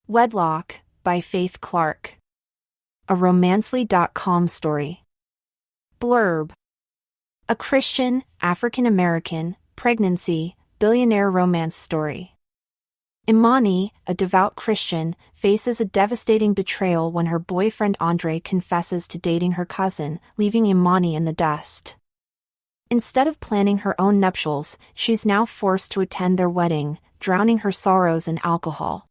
Wedlock, by Faith Clark. A romancely.com story. Blurb. A Christian, African-American, pregnancy, billionaire romance story. Imani, a devout Christian, faces a devastating betrayal when her boyfriend Andre confesses to dating her cousin, leaving Imani in the dust. Instead of planning her own nuptials, she's now forced to attend their wedding, drowning her sorrows in alcohol.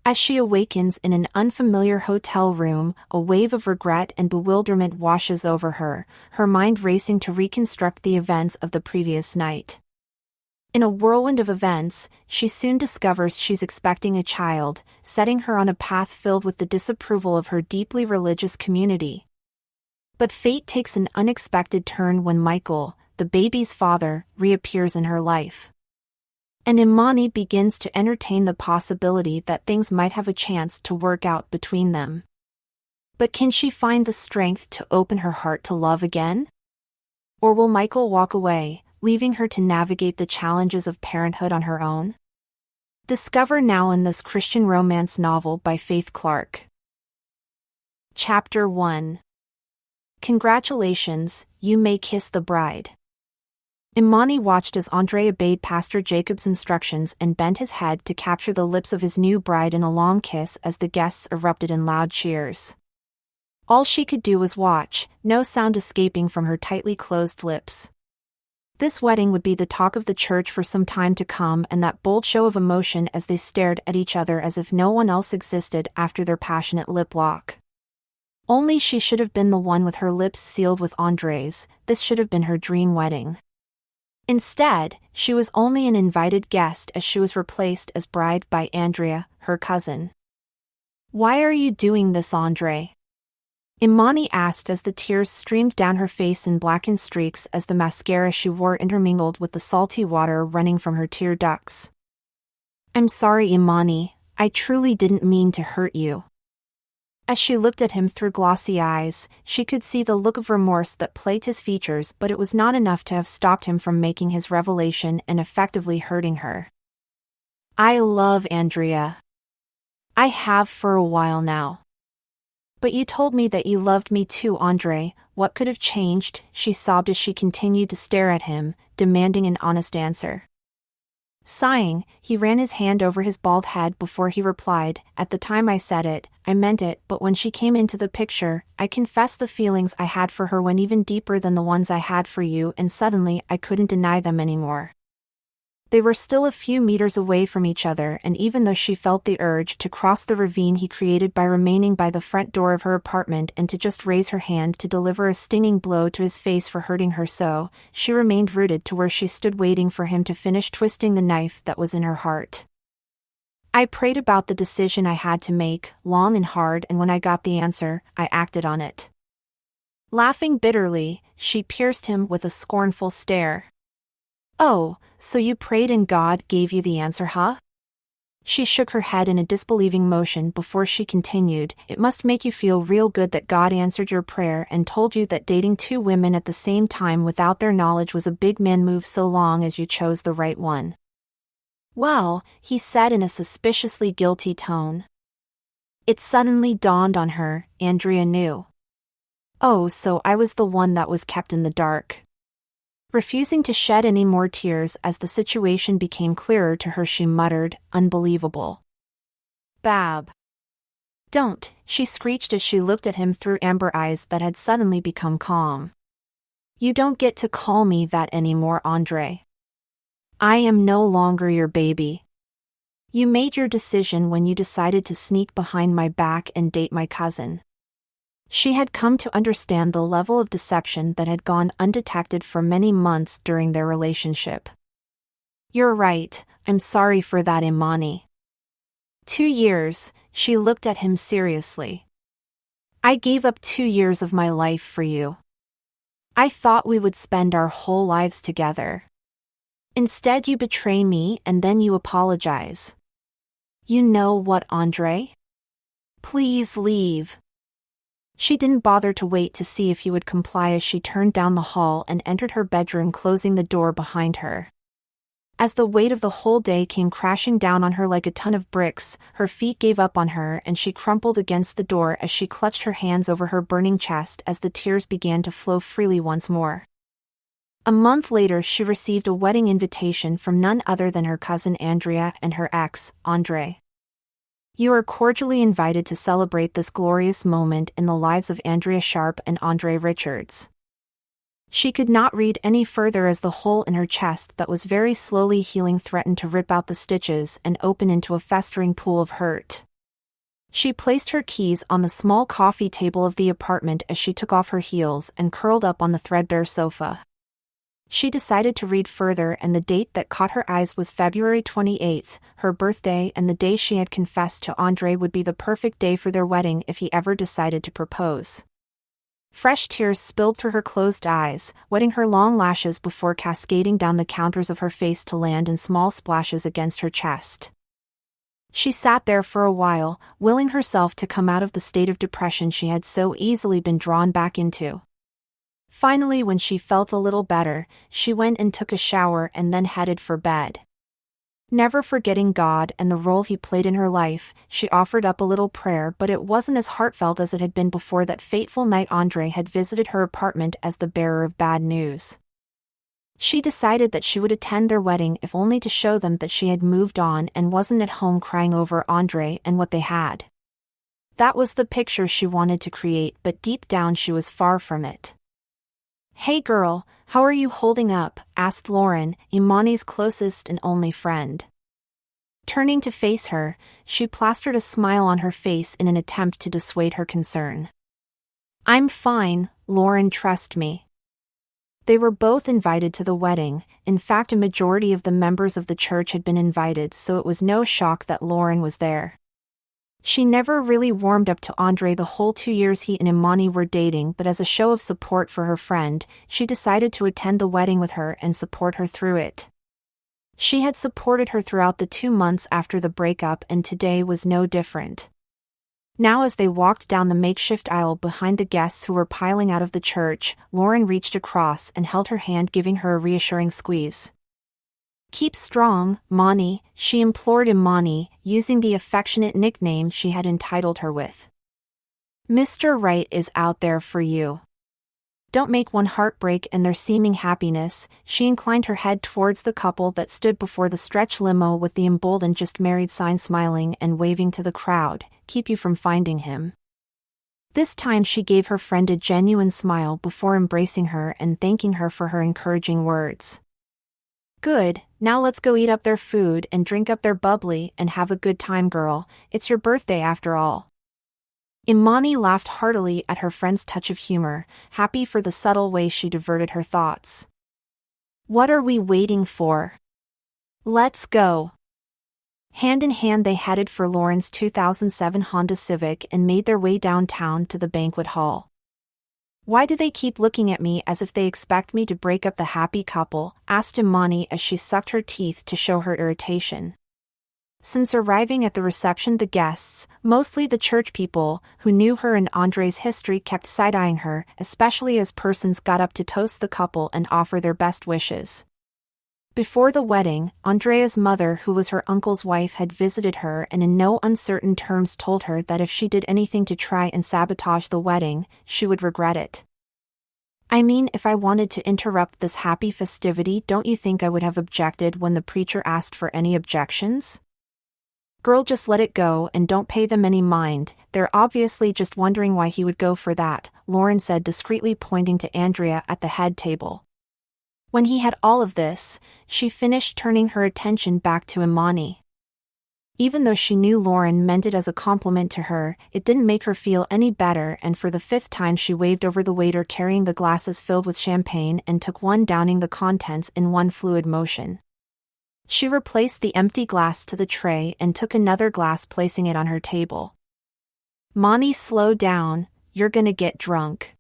As she awakens in an unfamiliar hotel room, a wave of regret and bewilderment washes over her, her mind racing to reconstruct the events of the previous night. In a whirlwind of events, she soon discovers she's expecting a child, setting her on a path filled with the disapproval of her deeply religious community. But fate takes an unexpected turn when Michael, the baby's father, reappears in her life. And Imani begins to entertain the possibility that things might have a chance to work out between them. But can she find the strength to open her heart to love again? Or will Michael walk away, leaving her to navigate the challenges of parenthood on her own? Discover now in this Christian romance novel by Faith Clark. Chapter 1. Congratulations, you may kiss the bride. Imani watched as Andre obeyed Pastor Jacob's instructions and bent his head to capture the lips of his new bride in a long kiss as the guests erupted in loud cheers. All she could do was watch, no sound escaping from her tightly closed lips. This wedding would be the talk of the church for some time to come, and that bold show of emotion as they stared at each other as if no one else existed after their passionate lip lock. Only she should have been the one with her lips sealed with Andre's. This should have been her dream wedding. Instead, she was only an invited guest as she was replaced as bride by Andrea, her cousin. "Why are you doing this, Andre?" Imani asked as the tears streamed down her face in blackened streaks as the mascara she wore intermingled with the salty water running from her tear ducts. "I'm sorry, Imani, I truly didn't mean to hurt you." As she looked at him through glossy eyes, she could see the look of remorse that plagued his features, but it was not enough to have stopped him from making his revelation and effectively hurting her. "I love Andrea. I have for a while now. But you told me that you loved me too, Andre. What could have changed?" she sobbed as she continued to stare at him, demanding an honest answer. Sighing, he ran his hand over his bald head before he replied, "At the time I said it, I meant it, but when she came into the picture, I confessed the feelings I had for her went even deeper than the ones I had for you, and suddenly I couldn't deny them anymore." They were still a few meters away from each other, and even though she felt the urge to cross the ravine he created by remaining by the front door of her apartment and to just raise her hand to deliver a stinging blow to his face for hurting her so, she remained rooted to where she stood waiting for him to finish twisting the knife that was in her heart. "I prayed about the decision I had to make, long and hard, and when I got the answer, I acted on it." Laughing bitterly, she pierced him with a scornful stare. "Oh, so you prayed and God gave you the answer, huh?" She shook her head in a disbelieving motion before she continued, "It must make you feel real good that God answered your prayer and told you that dating two women at the same time without their knowledge was a big man move so long as you chose the right one." "Well," he said in a suspiciously guilty tone. It suddenly dawned on her, Andrea knew. Oh, so I was the one that was kept in the dark. Refusing to shed any more tears as the situation became clearer to her, she muttered, "Unbelievable. Bab. Don't," she screeched as she looked at him through amber eyes that had suddenly become calm. "You don't get to call me that anymore, Andre. I am no longer your baby. You made your decision when you decided to sneak behind my back and date my cousin." She had come to understand the level of deception that had gone undetected for many months during their relationship. "You're right, I'm sorry for that, Imani." 2 years, she looked at him seriously. "I gave up 2 years of my life for you. I thought we would spend our whole lives together. Instead you betray me and then you apologize. You know what, Andre? Please leave." She didn't bother to wait to see if he would comply as she turned down the hall and entered her bedroom, closing the door behind her. As the weight of the whole day came crashing down on her like a ton of bricks, her feet gave up on her and she crumpled against the door as she clutched her hands over her burning chest as the tears began to flow freely once more. A month later, she received a wedding invitation from none other than her cousin Andrea and her ex, Andre. You are cordially invited to celebrate this glorious moment in the lives of Andrea Sharp and Andre Richards. She could not read any further as the hole in her chest that was very slowly healing threatened to rip out the stitches and open into a festering pool of hurt. She placed her keys on the small coffee table of the apartment as she took off her heels and curled up on the threadbare sofa. She decided to read further, and the date that caught her eyes was February 28th, her birthday, and the day she had confessed to Andre would be the perfect day for their wedding if he ever decided to propose. Fresh tears spilled through her closed eyes, wetting her long lashes before cascading down the counters of her face to land in small splashes against her chest. She sat there for a while, willing herself to come out of the state of depression she had so easily been drawn back into. Finally, when she felt a little better, she went and took a shower and then headed for bed. Never forgetting God and the role He played in her life, she offered up a little prayer, but it wasn't as heartfelt as it had been before that fateful night Andre had visited her apartment as the bearer of bad news. She decided that she would attend their wedding if only to show them that she had moved on and wasn't at home crying over Andre and what they had. That was the picture she wanted to create, but deep down she was far from it. "Hey girl, how are you holding up?" asked Lauren, Imani's closest and only friend. Turning to face her, she plastered a smile on her face in an attempt to dissuade her concern. "I'm fine, Lauren, trust me." They were both invited to the wedding. In fact, a majority of the members of the church had been invited, so it was no shock that Lauren was there. She never really warmed up to Andre the whole 2 years he and Imani were dating, but as a show of support for her friend, she decided to attend the wedding with her and support her through it. She had supported her throughout the 2 months after the breakup, and today was no different. Now, as they walked down the makeshift aisle behind the guests who were piling out of the church, Lauren reached across and held her hand, giving her a reassuring squeeze. "Keep strong, Mani," she implored Imani, using the affectionate nickname she had entitled her with. "Mr. Right is out there for you. Don't make one heartbreak," and their seeming happiness, she inclined her head towards the couple that stood before the stretch limo with the emboldened just married sign, smiling and waving to the crowd, "Keep you from finding him." This time she gave her friend a genuine smile before embracing her and thanking her for her encouraging words. "Good, now let's go eat up their food and drink up their bubbly and have a good time, girl. It's your birthday after all." Imani laughed heartily at her friend's touch of humor, happy for the subtle way she diverted her thoughts. "What are we waiting for? Let's go." Hand in hand they headed for Lauren's 2007 Honda Civic and made their way downtown to the banquet hall. "Why do they keep looking at me as if they expect me to break up the happy couple?" asked Imani as she sucked her teeth to show her irritation. Since arriving at the reception, the guests, mostly the church people, who knew her and Andre's history, kept side-eyeing her, especially as persons got up to toast the couple and offer their best wishes. Before the wedding, Andrea's mother, who was her uncle's wife, had visited her and in no uncertain terms told her that if she did anything to try and sabotage the wedding, she would regret it. "I mean, if I wanted to interrupt this happy festivity, don't you think I would have objected when the preacher asked for any objections? Girl, just let it go and don't pay them any mind. They're obviously just wondering why he would go for that," Lauren said discreetly, pointing to Andrea at the head table. When he had all of this, she finished, turning her attention back to Imani. Even though she knew Lauren meant it as a compliment to her, it didn't make her feel any better, and for the 5th time she waved over the waiter carrying the glasses filled with champagne and took one, downing the contents in one fluid motion. She replaced the empty glass to the tray and took another glass, placing it on her table. "Mani, slow down, you're gonna get drunk."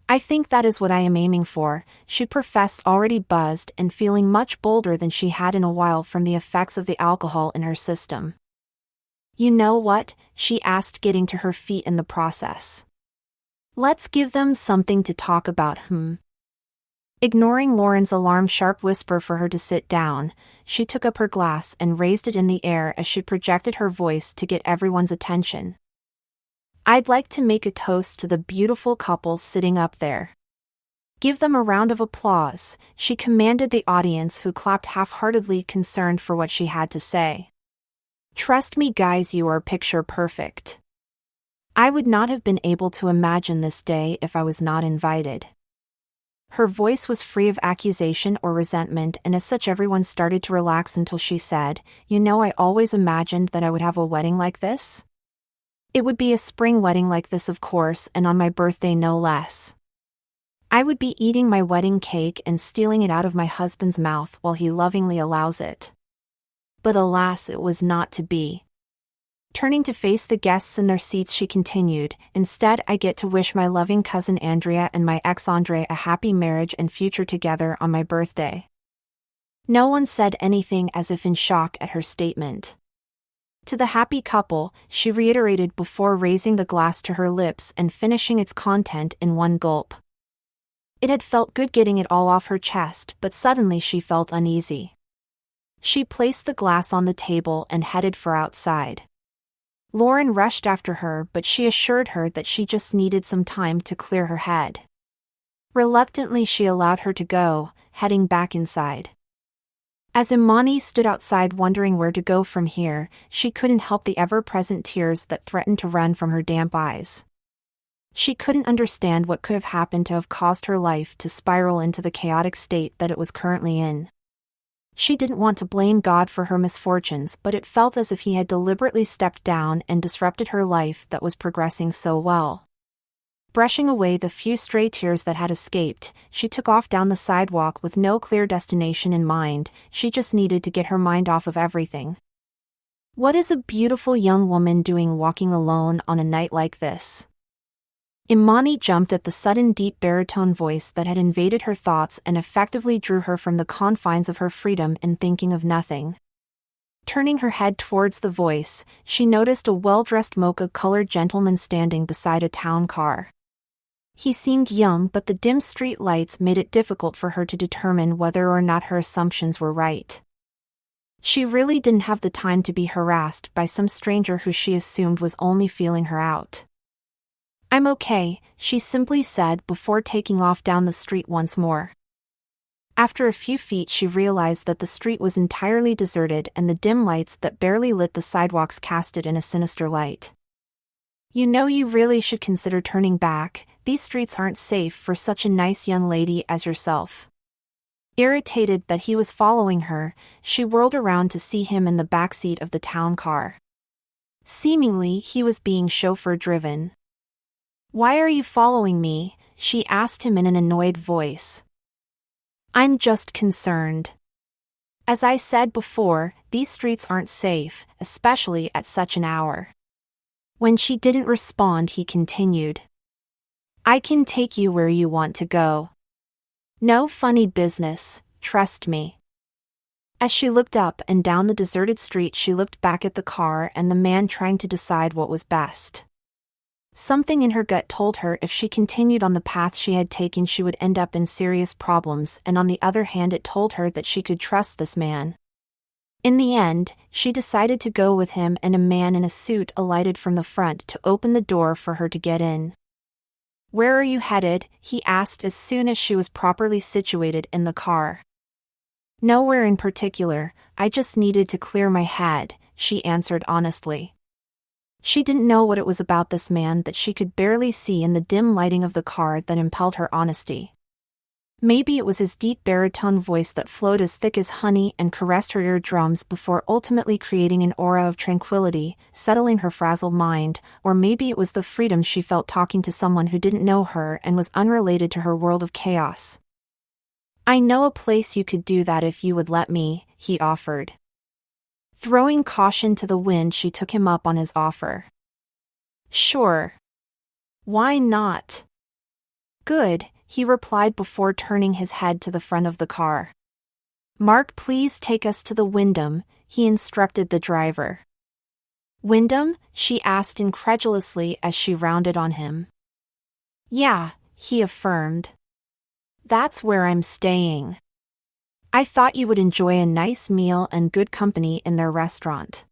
"I think that is what I am aiming for," she professed, already buzzed and feeling much bolder than she had in a while from the effects of the alcohol in her system. "You know what?" she asked, getting to her feet in the process. "Let's give them something to talk about, Ignoring Lauren's alarm-sharp whisper for her to sit down, she took up her glass and raised it in the air as she projected her voice to get everyone's attention. "I'd like to make a toast to the beautiful couple sitting up there. Give them a round of applause," she commanded the audience, who clapped half-heartedly, concerned for what she had to say. "Trust me guys, you are picture perfect. I would not have been able to imagine this day if I was not invited." Her voice was free of accusation or resentment, and as such everyone started to relax until she said, "You know, I always imagined that I would have a wedding like this. It would be a spring wedding like this, of course, and on my birthday no less. I would be eating my wedding cake and stealing it out of my husband's mouth while he lovingly allows it." But alas, it was not to be. Turning to face the guests in their seats, she continued, "Instead, I get to wish my loving cousin Andrea and my ex Andre a happy marriage and future together on my birthday." No one said anything, as if in shock at her statement. To the happy couple, she reiterated before raising the glass to her lips and finishing its content in one gulp. It had felt good getting it all off her chest, but suddenly she felt uneasy. She placed the glass on the table and headed for outside. Lauren rushed after her, but she assured her that she just needed some time to clear her head. Reluctantly, she allowed her to go, heading back inside. As Imani stood outside wondering where to go from here, she couldn't help the ever-present tears that threatened to run from her damp eyes. She couldn't understand what could have happened to have caused her life to spiral into the chaotic state that it was currently in. She didn't want to blame God for her misfortunes, but it felt as if he had deliberately stepped down and disrupted her life that was progressing so well. Brushing away the few stray tears that had escaped, she took off down the sidewalk with no clear destination in mind. She just needed to get her mind off of everything. What is a beautiful young woman doing walking alone on a night like this? Imani jumped at the sudden deep baritone voice that had invaded her thoughts and effectively drew her from the confines of her freedom and thinking of nothing. Turning her head towards the voice, she noticed a well-dressed mocha-colored gentleman standing beside a town car. He seemed young, but the dim street lights made it difficult for her to determine whether or not her assumptions were right. She really didn't have the time to be harassed by some stranger who she assumed was only feeling her out. "I'm okay," she simply said before taking off down the street once more. After a few feet, she realized that the street was entirely deserted and the dim lights that barely lit the sidewalks cast it in a sinister light. "You know, you really should consider turning back. These streets aren't safe for such a nice young lady as yourself." Irritated that he was following her, she whirled around to see him in the backseat of the town car. Seemingly, he was being chauffeur-driven. "Why are you following me?" she asked him in an annoyed voice. "I'm just concerned. As I said before, these streets aren't safe, especially at such an hour." When she didn't respond, he continued, "I can take you where you want to go. No funny business, trust me." As she looked up and down the deserted street, she looked back at the car and the man, trying to decide what was best. Something in her gut told her if she continued on the path she had taken, she would end up in serious problems, and on the other hand, it told her that she could trust this man. In the end, she decided to go with him, and a man in a suit alighted from the front to open the door for her to get in. "Where are you headed?" he asked as soon as she was properly situated in the car. "Nowhere in particular, I just needed to clear my head," she answered honestly. She didn't know what it was about this man that she could barely see in the dim lighting of the car that impelled her honesty. Maybe it was his deep baritone voice that flowed as thick as honey and caressed her eardrums before ultimately creating an aura of tranquility, settling her frazzled mind, or maybe it was the freedom she felt talking to someone who didn't know her and was unrelated to her world of chaos. "I know a place you could do that if you would let me," he offered. Throwing caution to the wind, she took him up on his offer. "Sure. Why not?" "Good," he replied before turning his head to the front of the car. "Mark, please take us to the Wyndham," he instructed the driver. "Wyndham?" she asked incredulously as she rounded on him. "Yeah," he affirmed. That's where I'm staying. I thought you would enjoy a nice meal and good company in their restaurant.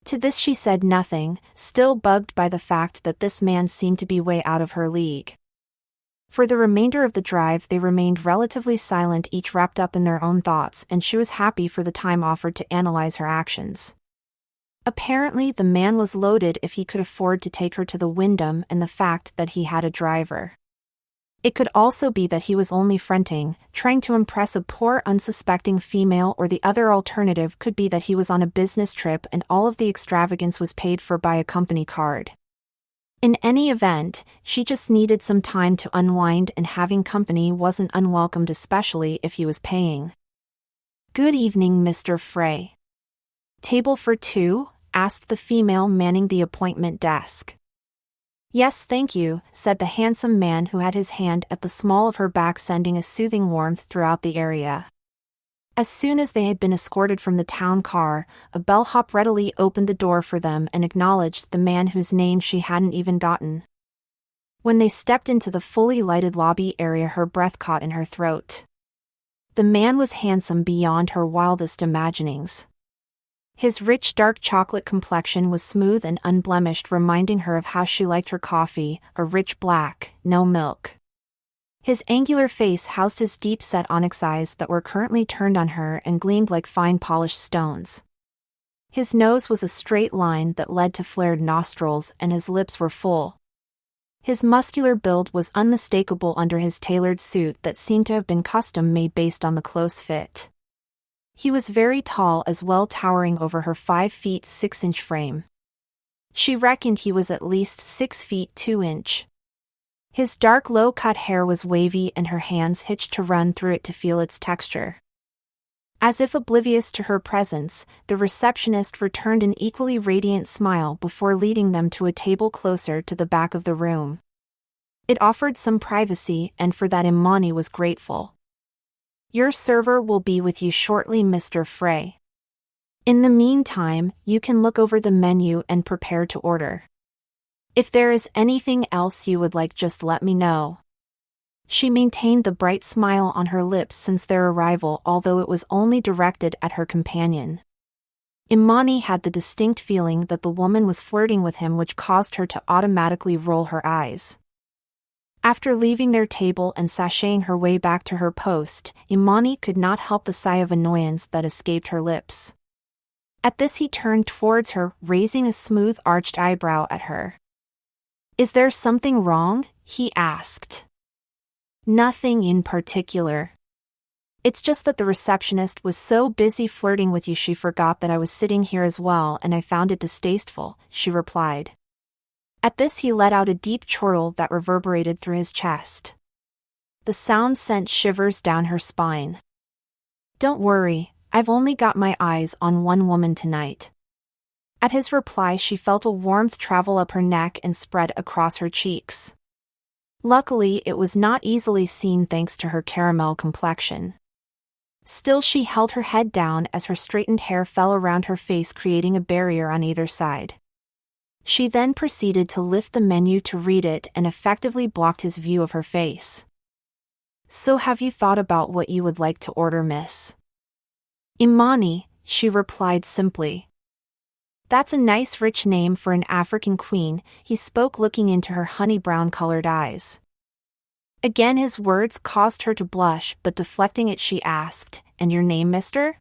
To this she said nothing, still bugged by the fact that this man seemed to be way out of her league. For the remainder of the drive they remained relatively silent, each wrapped up in their own thoughts, and she was happy for the time offered to analyze her actions. Apparently the man was loaded if he could afford to take her to the Wyndham, and the fact that he had a driver. It could also be that he was only fronting, trying to impress a poor unsuspecting female, or the other alternative could be that he was on a business trip and all of the extravagance was paid for by a company card. In any event, she just needed some time to unwind, and having company wasn't unwelcomed, especially if he was paying. "Good evening, Mr. Frey. Table for two?" asked the female manning the appointment desk. "Yes, thank you," said the handsome man, who had his hand at the small of her back, sending a soothing warmth throughout the area. As soon as they had been escorted from the town car, a bellhop readily opened the door for them and acknowledged the man whose name she hadn't even gotten. When they stepped into the fully lighted lobby area, her breath caught in her throat. The man was handsome beyond her wildest imaginings. His rich dark chocolate complexion was smooth and unblemished, reminding her of how she liked her coffee, a rich black, no milk. His angular face housed his deep-set onyx eyes that were currently turned on her and gleamed like fine polished stones. His nose was a straight line that led to flared nostrils, and his lips were full. His muscular build was unmistakable under his tailored suit that seemed to have been custom-made based on the close fit. He was very tall as well, towering over her 5 feet 6 inch frame. She reckoned he was at least 6 feet 2 inch. His dark low-cut hair was wavy and her hands hitched to run through it to feel its texture. As if oblivious to her presence, the receptionist returned an equally radiant smile before leading them to a table closer to the back of the room. It offered some privacy, and for that Imani was grateful. "Your server will be with you shortly, Mr. Frey. In the meantime, you can look over the menu and prepare to order. If there is anything else you would like, just let me know." She maintained the bright smile on her lips since their arrival, although it was only directed at her companion. Imani had the distinct feeling that the woman was flirting with him, which caused her to automatically roll her eyes. After leaving their table and sashaying her way back to her post, Imani could not help the sigh of annoyance that escaped her lips. At this he turned towards her, raising a smooth arched eyebrow at her. "Is there something wrong?" he asked. "Nothing in particular. It's just that the receptionist was so busy flirting with you she forgot that I was sitting here as well, and I found it distasteful," she replied. At this he let out a deep chortle that reverberated through his chest. The sound sent shivers down her spine. "Don't worry, I've only got my eyes on one woman tonight." At his reply she felt a warmth travel up her neck and spread across her cheeks. Luckily it was not easily seen thanks to her caramel complexion. Still she held her head down as her straightened hair fell around her face, creating a barrier on either side. She then proceeded to lift the menu to read it and effectively blocked his view of her face. "So have you thought about what you would like to order, miss?" "Imani," she replied simply. "That's a nice rich name for an African queen," he spoke, looking into her honey brown colored eyes. Again his words caused her to blush, but deflecting it she asked, "And your name, mister?"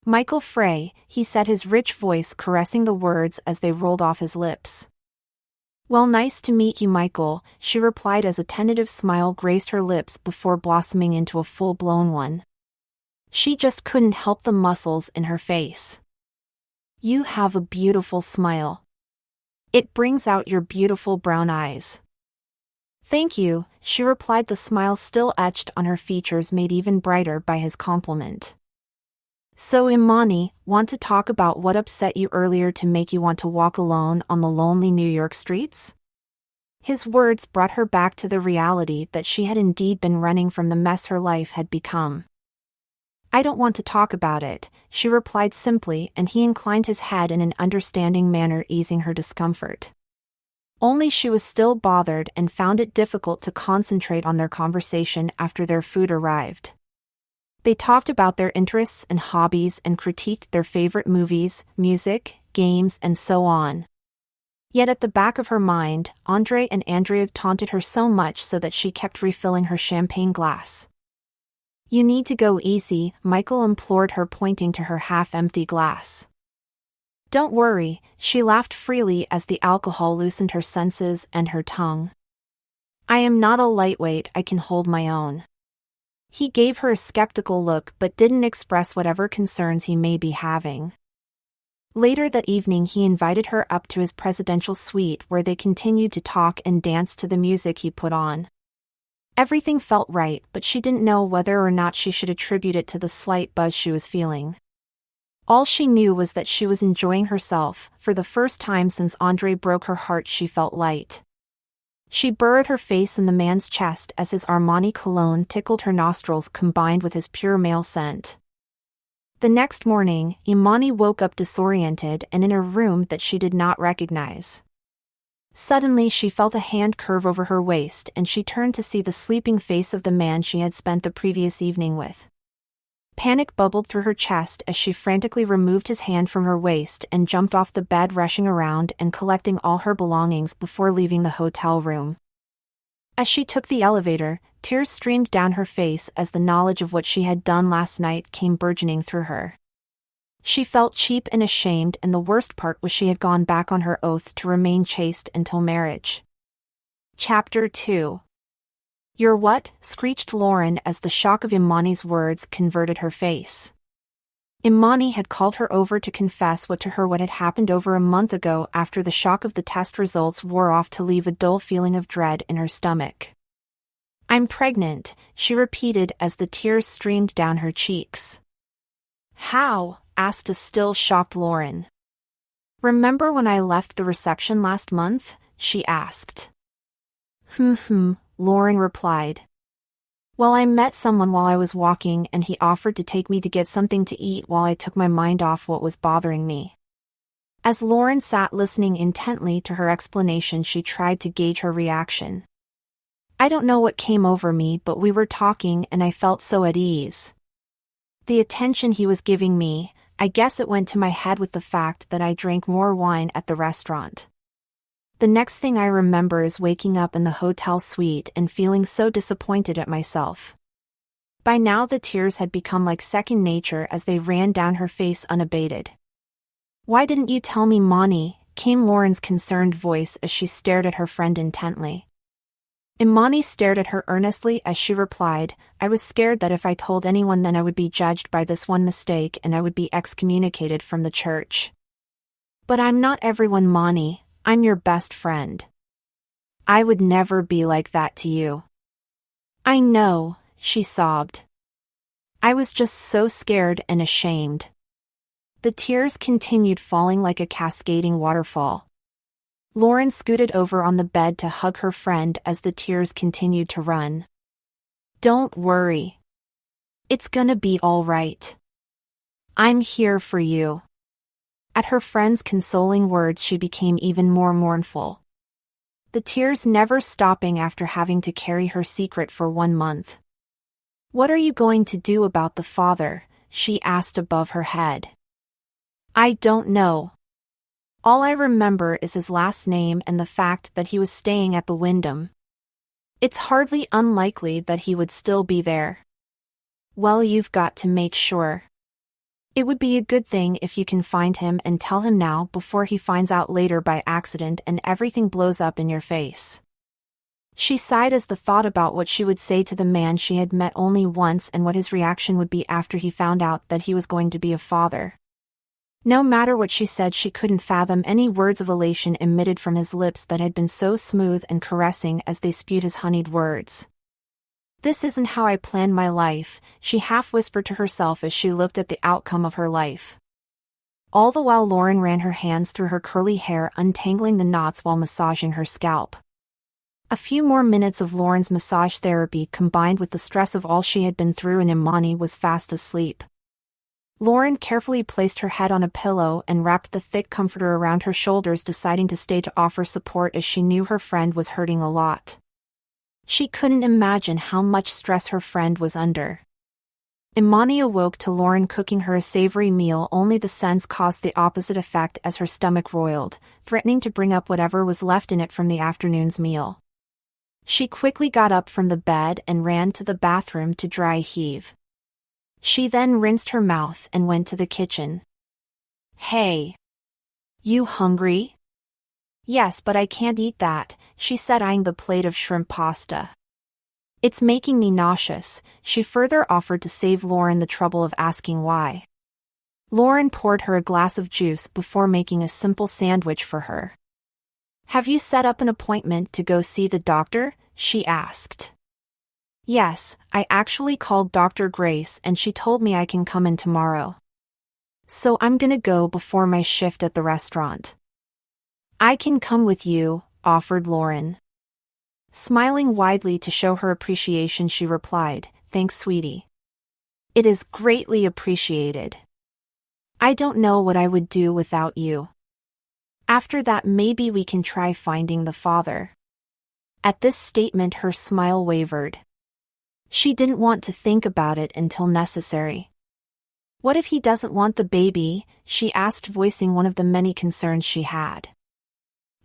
"Michael Frey," he said, his rich voice caressing the words as they rolled off his lips. "Well, nice to meet you, Michael," she replied as a tentative smile graced her lips before blossoming into a full-blown one. She just couldn't help the muscles in her face. "You have a beautiful smile. It brings out your beautiful brown eyes." "Thank you," she replied, the smile still etched on her features made even brighter by his compliment. "So Imani, want to talk about what upset you earlier to make you want to walk alone on the lonely New York streets?" His words brought her back to the reality that she had indeed been running from the mess her life had become. "I don't want to talk about it," she replied simply, and he inclined his head in an understanding manner, easing her discomfort. Only she was still bothered and found it difficult to concentrate on their conversation after their food arrived. They talked about their interests and hobbies and critiqued their favorite movies, music, games, and so on. Yet at the back of her mind, Andre and Andrea taunted her so much so that she kept refilling her champagne glass. "You need to go easy," Michael implored her, pointing to her half-empty glass. "Don't worry," she laughed freely as the alcohol loosened her senses and her tongue. "I am not a lightweight, I can hold my own." He gave her a skeptical look but didn't express whatever concerns he may be having. Later that evening he invited her up to his presidential suite where they continued to talk and dance to the music he put on. Everything felt right, but she didn't know whether or not she should attribute it to the slight buzz she was feeling. All she knew was that she was enjoying herself. For the first time since Andre broke her heart, she felt light. She burrowed her face in the man's chest as his Armani cologne tickled her nostrils combined with his pure male scent. The next morning, Imani woke up disoriented and in a room that she did not recognize. Suddenly she felt a hand curve over her waist and she turned to see the sleeping face of the man she had spent the previous evening with. Panic bubbled through her chest as she frantically removed his hand from her waist and jumped off the bed, rushing around and collecting all her belongings before leaving the hotel room. As she took the elevator, tears streamed down her face as the knowledge of what she had done last night came burgeoning through her. She felt cheap and ashamed, and the worst part was she had gone back on her oath to remain chaste until marriage. Chapter 2. "You're what?" screeched Lauren as the shock of Imani's words converted her face. Imani had called her over to confess what had happened over a month ago after the shock of the test results wore off to leave a dull feeling of dread in her stomach. "I'm pregnant," she repeated as the tears streamed down her cheeks. "How?" asked a still shocked Lauren. "Remember when I left the reception last month?" she asked. Lauren replied. "Well, I met someone while I was walking and he offered to take me to get something to eat while I took my mind off what was bothering me." As Lauren sat listening intently to her explanation, she tried to gauge her reaction. "I don't know what came over me, but we were talking and I felt so at ease. The attention he was giving me, I guess it went to my head with the fact that I drank more wine at the restaurant. The next thing I remember is waking up in the hotel suite and feeling so disappointed at myself." By now the tears had become like second nature as they ran down her face unabated. "Why didn't you tell me, Mani?" came Lauren's concerned voice as she stared at her friend intently. Imani stared at her earnestly as she replied, "I was scared that if I told anyone then I would be judged by this one mistake and I would be excommunicated from the church. But I'm not everyone, Mani. I'm your best friend. I would never be like that to you." "I know," she sobbed. "I was just so scared and ashamed." The tears continued falling like a cascading waterfall. Lauren scooted over on the bed to hug her friend as the tears continued to run. "Don't worry. It's gonna be all right. I'm here for you." At her friend's consoling words she became even more mournful. The tears never stopping after having to carry her secret for 1 month. "What are you going to do about the father?" she asked above her head. "I don't know. All I remember is his last name and the fact that he was staying at the Wyndham. It's hardly unlikely that he would still be there." "Well, you've got to make sure. It would be a good thing if you can find him and tell him now before he finds out later by accident and everything blows up in your face." She sighed as the thought about what she would say to the man she had met only once and what his reaction would be after he found out that he was going to be a father. No matter what she said, she couldn't fathom any words of elation emitted from his lips that had been so smooth and caressing as they spewed his honeyed words. "This isn't how I planned my life," she half whispered to herself as she looked at the outcome of her life. All the while Lauren ran her hands through her curly hair, untangling the knots while massaging her scalp. A few more minutes of Lauren's massage therapy combined with the stress of all she had been through and Imani was fast asleep. Lauren carefully placed her head on a pillow and wrapped the thick comforter around her shoulders, deciding to stay to offer support as she knew her friend was hurting a lot. She couldn't imagine how much stress her friend was under. Imani awoke to Lauren cooking her a savory meal, only the scents caused the opposite effect as her stomach roiled, threatening to bring up whatever was left in it from the afternoon's meal. She quickly got up from the bed and ran to the bathroom to dry heave. She then rinsed her mouth and went to the kitchen. "Hey. You hungry?" "Yes, but I can't eat that," she said, eyeing the plate of shrimp pasta. "It's making me nauseous," she further offered to save Lauren the trouble of asking why. Lauren poured her a glass of juice before making a simple sandwich for her. "Have you set up an appointment to go see the doctor?" she asked. "Yes, I actually called Dr. Grace and she told me I can come in tomorrow. So I'm gonna go before my shift at the restaurant." "I can come with you," offered Lauren. Smiling widely to show her appreciation, she replied, "Thanks, sweetie. It is greatly appreciated. I don't know what I would do without you. After that, maybe we can try finding the father." At this statement, her smile wavered. She didn't want to think about it until necessary. "What if he doesn't want the baby?" she asked, voicing one of the many concerns she had.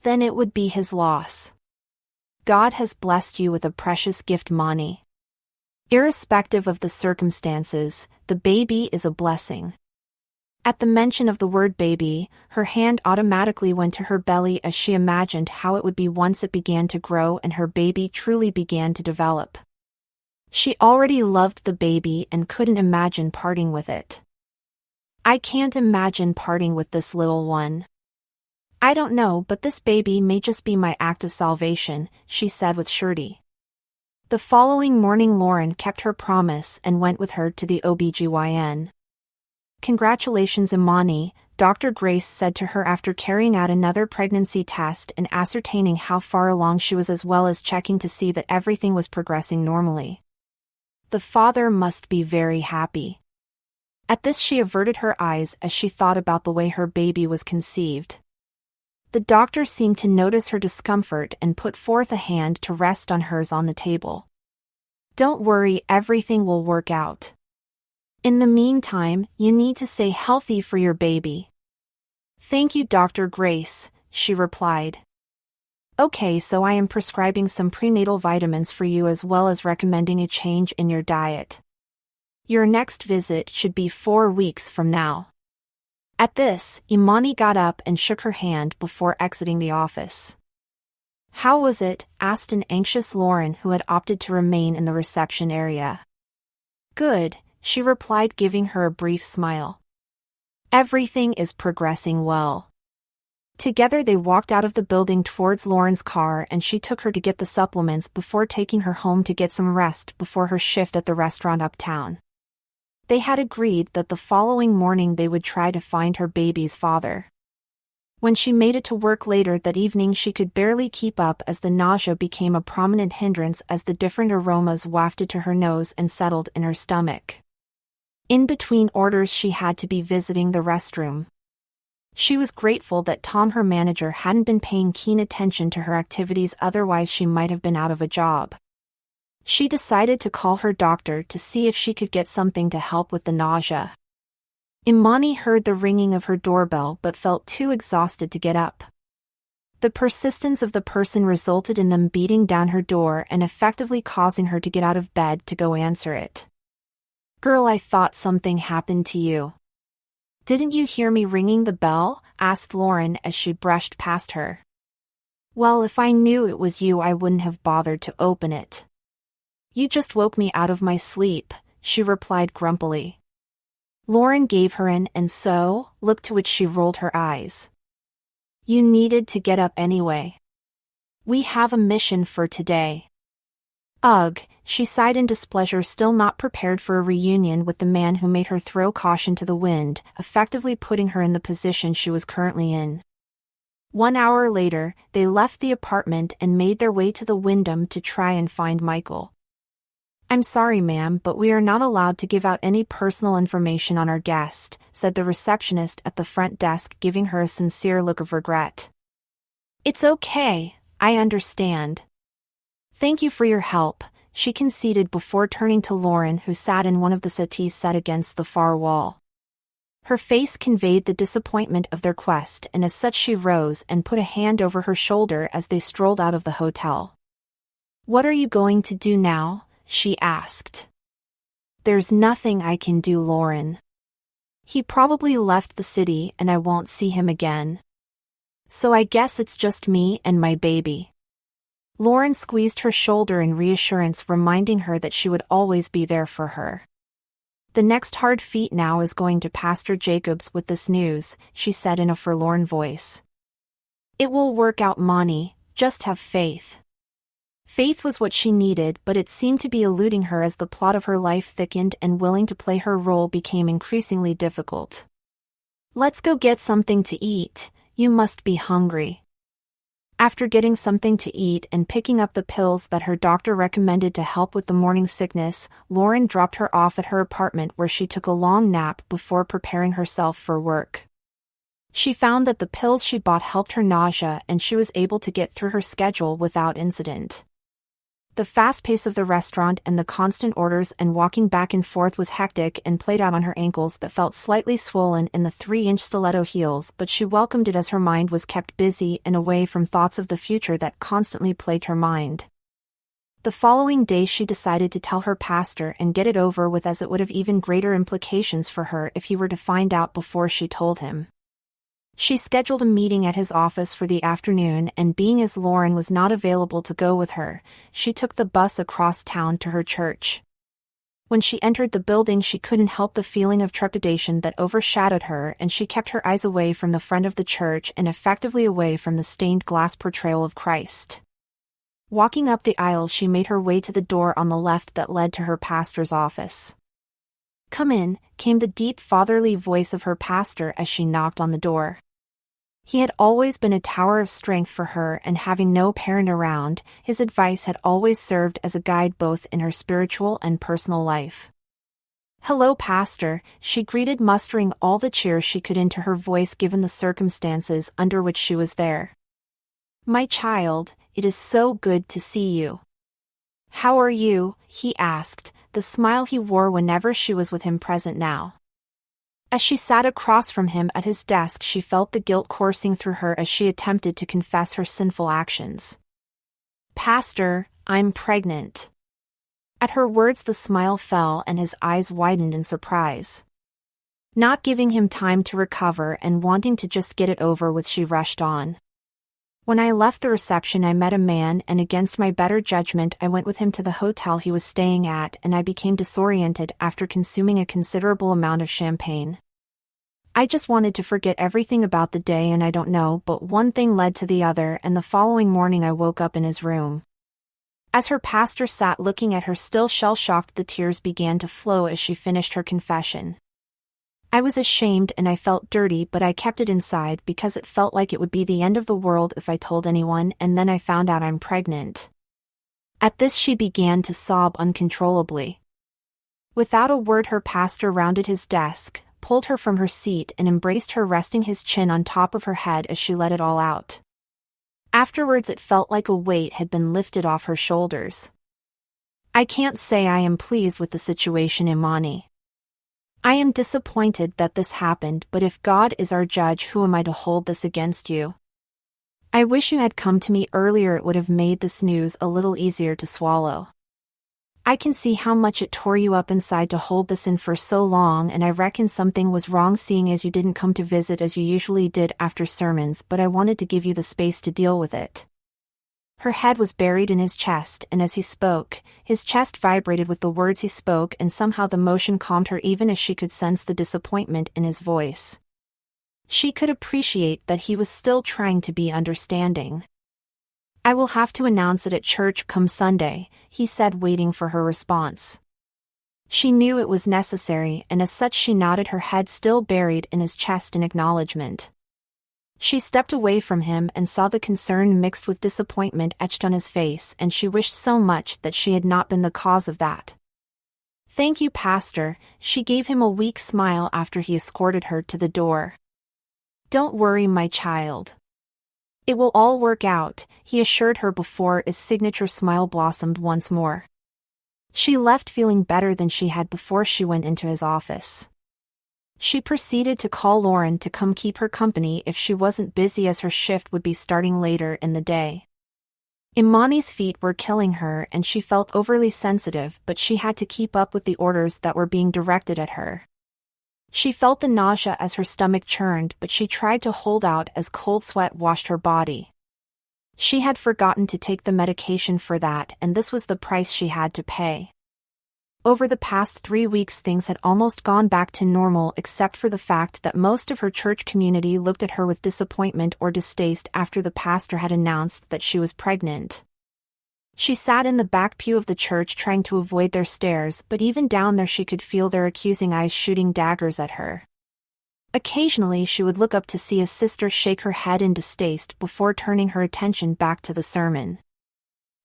"Then it would be his loss. God has blessed you with a precious gift, Mani. Irrespective of the circumstances, the baby is a blessing." At the mention of the word baby, her hand automatically went to her belly as she imagined how it would be once it began to grow and her baby truly began to develop. She already loved the baby and couldn't imagine parting with it. "I can't imagine parting with this little one. I don't know, but this baby may just be my act of salvation," she said with surety. The following morning, Lauren kept her promise and went with her to the OBGYN. "Congratulations, Imani," Dr. Grace said to her after carrying out another pregnancy test and ascertaining how far along she was, as well as checking to see that everything was progressing normally. "The father must be very happy." At this, she averted her eyes as she thought about the way her baby was conceived. The doctor seemed to notice her discomfort and put forth a hand to rest on hers on the table. "Don't worry, everything will work out. In the meantime, you need to stay healthy for your baby." "Thank you, Dr. Grace," she replied. "Okay, so I am prescribing some prenatal vitamins for you as well as recommending a change in your diet. Your next visit should be 4 weeks from now." At this, Imani got up and shook her hand before exiting the office. "How was it?" asked an anxious Lauren, who had opted to remain in the reception area. "Good," she replied, giving her a brief smile. "Everything is progressing well." Together they walked out of the building towards Lauren's car and she took her to get the supplements before taking her home to get some rest before her shift at the restaurant uptown. They had agreed that the following morning they would try to find her baby's father. When she made it to work later that evening, she could barely keep up as the nausea became a prominent hindrance as the different aromas wafted to her nose and settled in her stomach. In between orders, she had to be visiting the restroom. She was grateful that Tom, her manager, hadn't been paying keen attention to her activities, otherwise she might have been out of a job. She decided to call her doctor to see if she could get something to help with the nausea. Imani heard the ringing of her doorbell but felt too exhausted to get up. The persistence of the person resulted in them beating down her door and effectively causing her to get out of bed to go answer it. "Girl, I thought something happened to you. Didn't you hear me ringing the bell?" asked Lauren as she brushed past her. "Well, if I knew it was you, I wouldn't have bothered to open it. You just woke me out of my sleep," she replied grumpily. Lauren gave her an "and so" look, to which she rolled her eyes. "You needed to get up anyway. We have a mission for today." "Ugh," she sighed in displeasure, still not prepared for a reunion with the man who made her throw caution to the wind, effectively putting her in the position she was currently in. 1 hour later, they left the apartment and made their way to the Wyndham to try and find Michael. "I'm sorry, ma'am, but we are not allowed to give out any personal information on our guest," said the receptionist at the front desk, giving her a sincere look of regret. "It's okay, I understand. Thank you for your help," she conceded before turning to Lauren, who sat in one of the settees set against the far wall. Her face conveyed the disappointment of their quest, and as such she rose and put a hand over her shoulder as they strolled out of the hotel. "What are you going to do now?" she asked. "There's nothing I can do, Lauren. He probably left the city and I won't see him again. So I guess it's just me and my baby." Lauren squeezed her shoulder in reassurance, reminding her that she would always be there for her. "The next hard feat now is going to Pastor Jacobs with this news," she said in a forlorn voice. "It will work out, Monty, just have faith." Faith was what she needed, but it seemed to be eluding her as the plot of her life thickened and willing to play her role became increasingly difficult. "Let's go get something to eat, you must be hungry." After getting something to eat and picking up the pills that her doctor recommended to help with the morning sickness, Lauren dropped her off at her apartment, where she took a long nap before preparing herself for work. She found that the pills she bought helped her nausea, and she was able to get through her schedule without incident. The fast pace of the restaurant and the constant orders and walking back and forth was hectic and played out on her ankles that felt slightly swollen in the 3-inch stiletto heels, but she welcomed it as her mind was kept busy and away from thoughts of the future that constantly plagued her mind. The following day she decided to tell her pastor and get it over with, as it would have even greater implications for her if he were to find out before she told him. She scheduled a meeting at his office for the afternoon, and being as Lauren was not available to go with her, she took the bus across town to her church. When she entered the building, she couldn't help the feeling of trepidation that overshadowed her, and she kept her eyes away from the front of the church and effectively away from the stained glass portrayal of Christ. Walking up the aisle, she made her way to the door on the left that led to her pastor's office. "Come in," came the deep fatherly voice of her pastor as she knocked on the door. He had always been a tower of strength for her, and having no parent around, his advice had always served as a guide both in her spiritual and personal life. "Hello, Pastor," she greeted, mustering all the cheer she could into her voice given the circumstances under which she was there. "My child, it is so good to see you." "How are you?" he asked, the smile he wore whenever she was with him present now. As she sat across from him at his desk, she felt the guilt coursing through her as she attempted to confess her sinful actions. "Pastor, I'm pregnant." At her words the smile fell and his eyes widened in surprise. Not giving him time to recover and wanting to just get it over with, she rushed on. "When I left the reception, I met a man, and against my better judgment I went with him to the hotel he was staying at, and I became disoriented after consuming a considerable amount of champagne. I just wanted to forget everything about the day, and I don't know, but one thing led to the other, and the following morning I woke up in his room." As her pastor sat looking at her, still shell-shocked, the tears began to flow as she finished her confession. "I was ashamed and I felt dirty, but I kept it inside because it felt like it would be the end of the world if I told anyone, and then I found out I'm pregnant." At this she began to sob uncontrollably. Without a word, her pastor rounded his desk, pulled her from her seat and embraced her, resting his chin on top of her head as she let it all out. Afterwards it felt like a weight had been lifted off her shoulders. "I can't say I am pleased with the situation, Imani. I am disappointed that this happened, but if God is our judge, who am I to hold this against you? I wish you had come to me earlier, it would have made this news a little easier to swallow. I can see how much it tore you up inside to hold this in for so long, and I reckon something was wrong seeing as you didn't come to visit as you usually did after sermons, but I wanted to give you the space to deal with it." Her head was buried in his chest, and as he spoke, his chest vibrated with the words he spoke, and somehow the motion calmed her even as she could sense the disappointment in his voice. She could appreciate that he was still trying to be understanding. "I will have to announce it at church come Sunday," he said, waiting for her response. She knew it was necessary, and as such she nodded, her head still buried in his chest in acknowledgement. She stepped away from him and saw the concern mixed with disappointment etched on his face, and she wished so much that she had not been the cause of that. "Thank you, Pastor." She gave him a weak smile after he escorted her to the door. "Don't worry, my child. It will all work out," he assured her before his signature smile blossomed once more. She left feeling better than she had before she went into his office. She proceeded to call Lauren to come keep her company if she wasn't busy, as her shift would be starting later in the day. Imani's feet were killing her and she felt overly sensitive, but she had to keep up with the orders that were being directed at her. She felt the nausea as her stomach churned, but she tried to hold out as cold sweat washed her body. She had forgotten to take the medication for that, and this was the price she had to pay. Over the past 3 weeks, things had almost gone back to normal, except for the fact that most of her church community looked at her with disappointment or distaste after the pastor had announced that she was pregnant. She sat in the back pew of the church trying to avoid their stares, but even down there she could feel their accusing eyes shooting daggers at her. Occasionally she would look up to see a sister shake her head in distaste before turning her attention back to the sermon.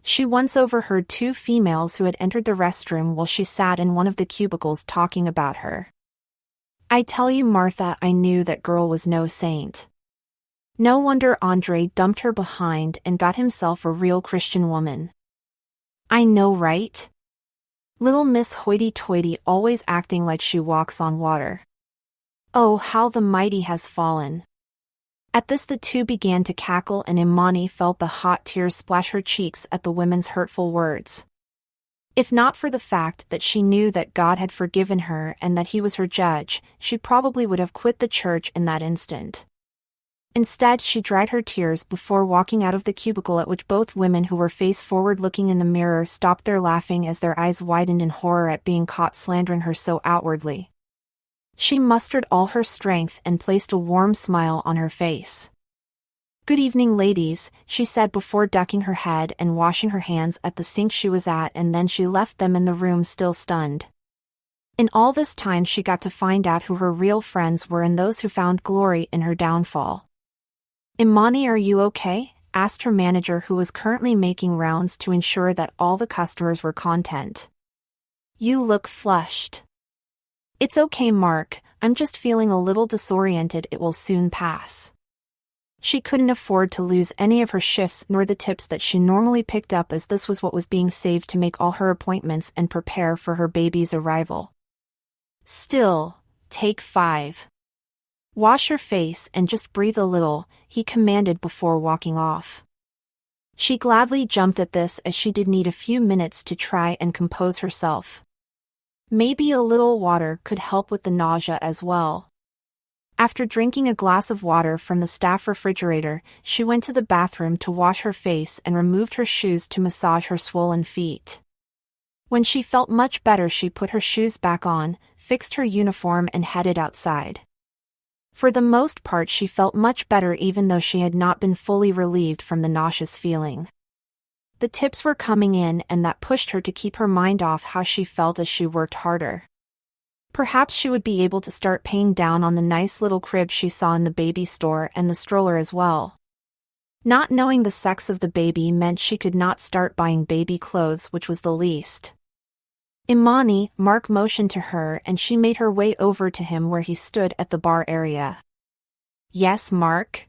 She once overheard 2 females who had entered the restroom while she sat in one of the cubicles talking about her. "I tell you, Martha, I knew that girl was no saint. No wonder Andre dumped her behind and got himself a real Christian woman." "I know, right? Little Miss Hoity-toity, always acting like she walks on water. Oh, how the mighty has fallen." At this the 2 began to cackle, and Imani felt the hot tears splash her cheeks at the women's hurtful words. If not for the fact that she knew that God had forgiven her and that he was her judge, she probably would have quit the church in that instant. Instead, she dried her tears before walking out of the cubicle, at which both women who were face forward looking in the mirror stopped their laughing as their eyes widened in horror at being caught slandering her so outwardly. She mustered all her strength and placed a warm smile on her face. "Good evening, ladies," she said before ducking her head and washing her hands at the sink she was at, and then she left them in the room still stunned. In all this time she got to find out who her real friends were and those who found glory in her downfall. "Imani, are you okay?" asked her manager, who was currently making rounds to ensure that all the customers were content. "You look flushed." "It's okay, Mark, I'm just feeling a little disoriented. It will soon pass." She couldn't afford to lose any of her shifts nor the tips that she normally picked up, as this was what was being saved to make all her appointments and prepare for her baby's arrival. "Still, take 5. Wash your face and just breathe a little," he commanded before walking off. She gladly jumped at this, as she did need a few minutes to try and compose herself. Maybe a little water could help with the nausea as well. After drinking a glass of water from the staff refrigerator, she went to the bathroom to wash her face and removed her shoes to massage her swollen feet. When she felt much better, she put her shoes back on, fixed her uniform and headed outside. For the most part she felt much better, even though she had not been fully relieved from the nauseous feeling. The tips were coming in, and that pushed her to keep her mind off how she felt as she worked harder. Perhaps she would be able to start paying down on the nice little crib she saw in the baby store and the stroller as well. Not knowing the sex of the baby meant she could not start buying baby clothes, which was the least. "Imani," Mark motioned to her, and she made her way over to him where he stood at the bar area. "Yes, Mark?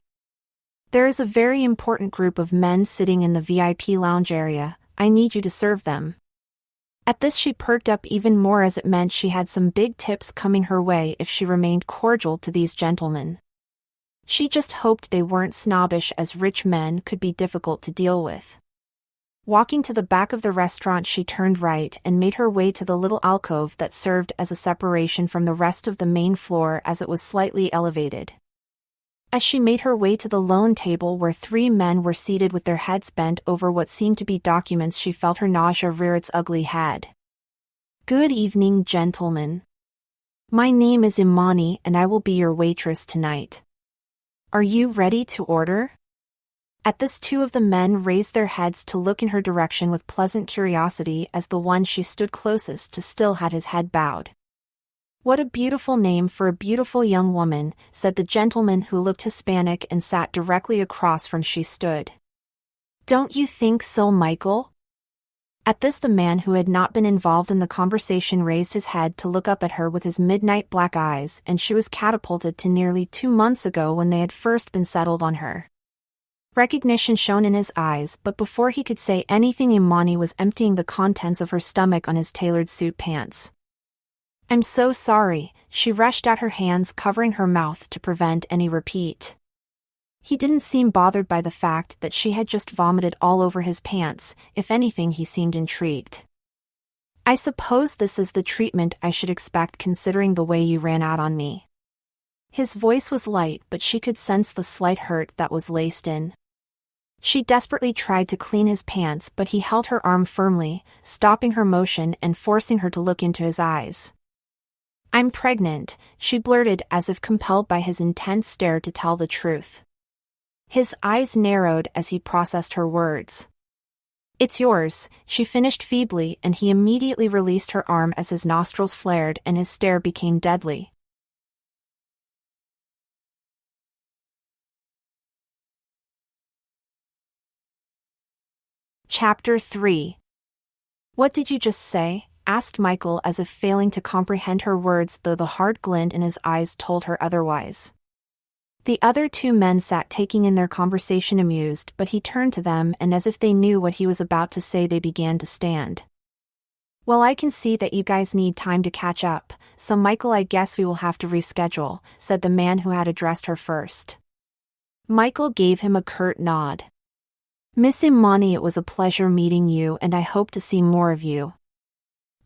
There is a very important group of men sitting in the VIP lounge area. I need you to serve them." At this she perked up even more, as it meant she had some big tips coming her way if she remained cordial to these gentlemen. She just hoped they weren't snobbish, as rich men could be difficult to deal with. Walking to the back of the restaurant, she turned right and made her way to the little alcove that served as a separation from the rest of the main floor, as it was slightly elevated. As she made her way to the lone table where 3 men were seated with their heads bent over what seemed to be documents, she felt her nausea rear its ugly head. "Good evening, gentlemen. My name is Imani and I will be your waitress tonight. Are you ready to order?" At this 2 of the men raised their heads to look in her direction with pleasant curiosity, as the one she stood closest to still had his head bowed. "What a beautiful name for a beautiful young woman," said the gentleman who looked Hispanic and sat directly across from she stood. "Don't you think so, Michael?" At this, the man who had not been involved in the conversation raised his head to look up at her with his midnight black eyes, and she was catapulted to nearly 2 months ago when they had first been settled on her. Recognition shone in his eyes, but before he could say anything, Imani was emptying the contents of her stomach on his tailored suit pants. "I'm so sorry," she rushed out, her hands covering her mouth to prevent any repeat. He didn't seem bothered by the fact that she had just vomited all over his pants. If anything, he seemed intrigued. "I suppose this is the treatment I should expect considering the way you ran out on me." His voice was light, but she could sense the slight hurt that was laced in. She desperately tried to clean his pants, but he held her arm firmly, stopping her motion and forcing her to look into his eyes. "I'm pregnant," she blurted, as if compelled by his intense stare to tell the truth. His eyes narrowed as he processed her words. "It's yours," she finished feebly, and he immediately released her arm as his nostrils flared and his stare became deadly. Chapter 3. "What did you just say?" asked Michael, as if failing to comprehend her words, though the hard glint in his eyes told her otherwise. The other 2 men sat taking in their conversation amused, but he turned to them, and as if they knew what he was about to say, they began to stand. "Well, I can see that you guys need time to catch up, so Michael, I guess we will have to reschedule," said the man who had addressed her first. Michael gave him a curt nod. "Miss Imani, it was a pleasure meeting you, and I hope to see more of you."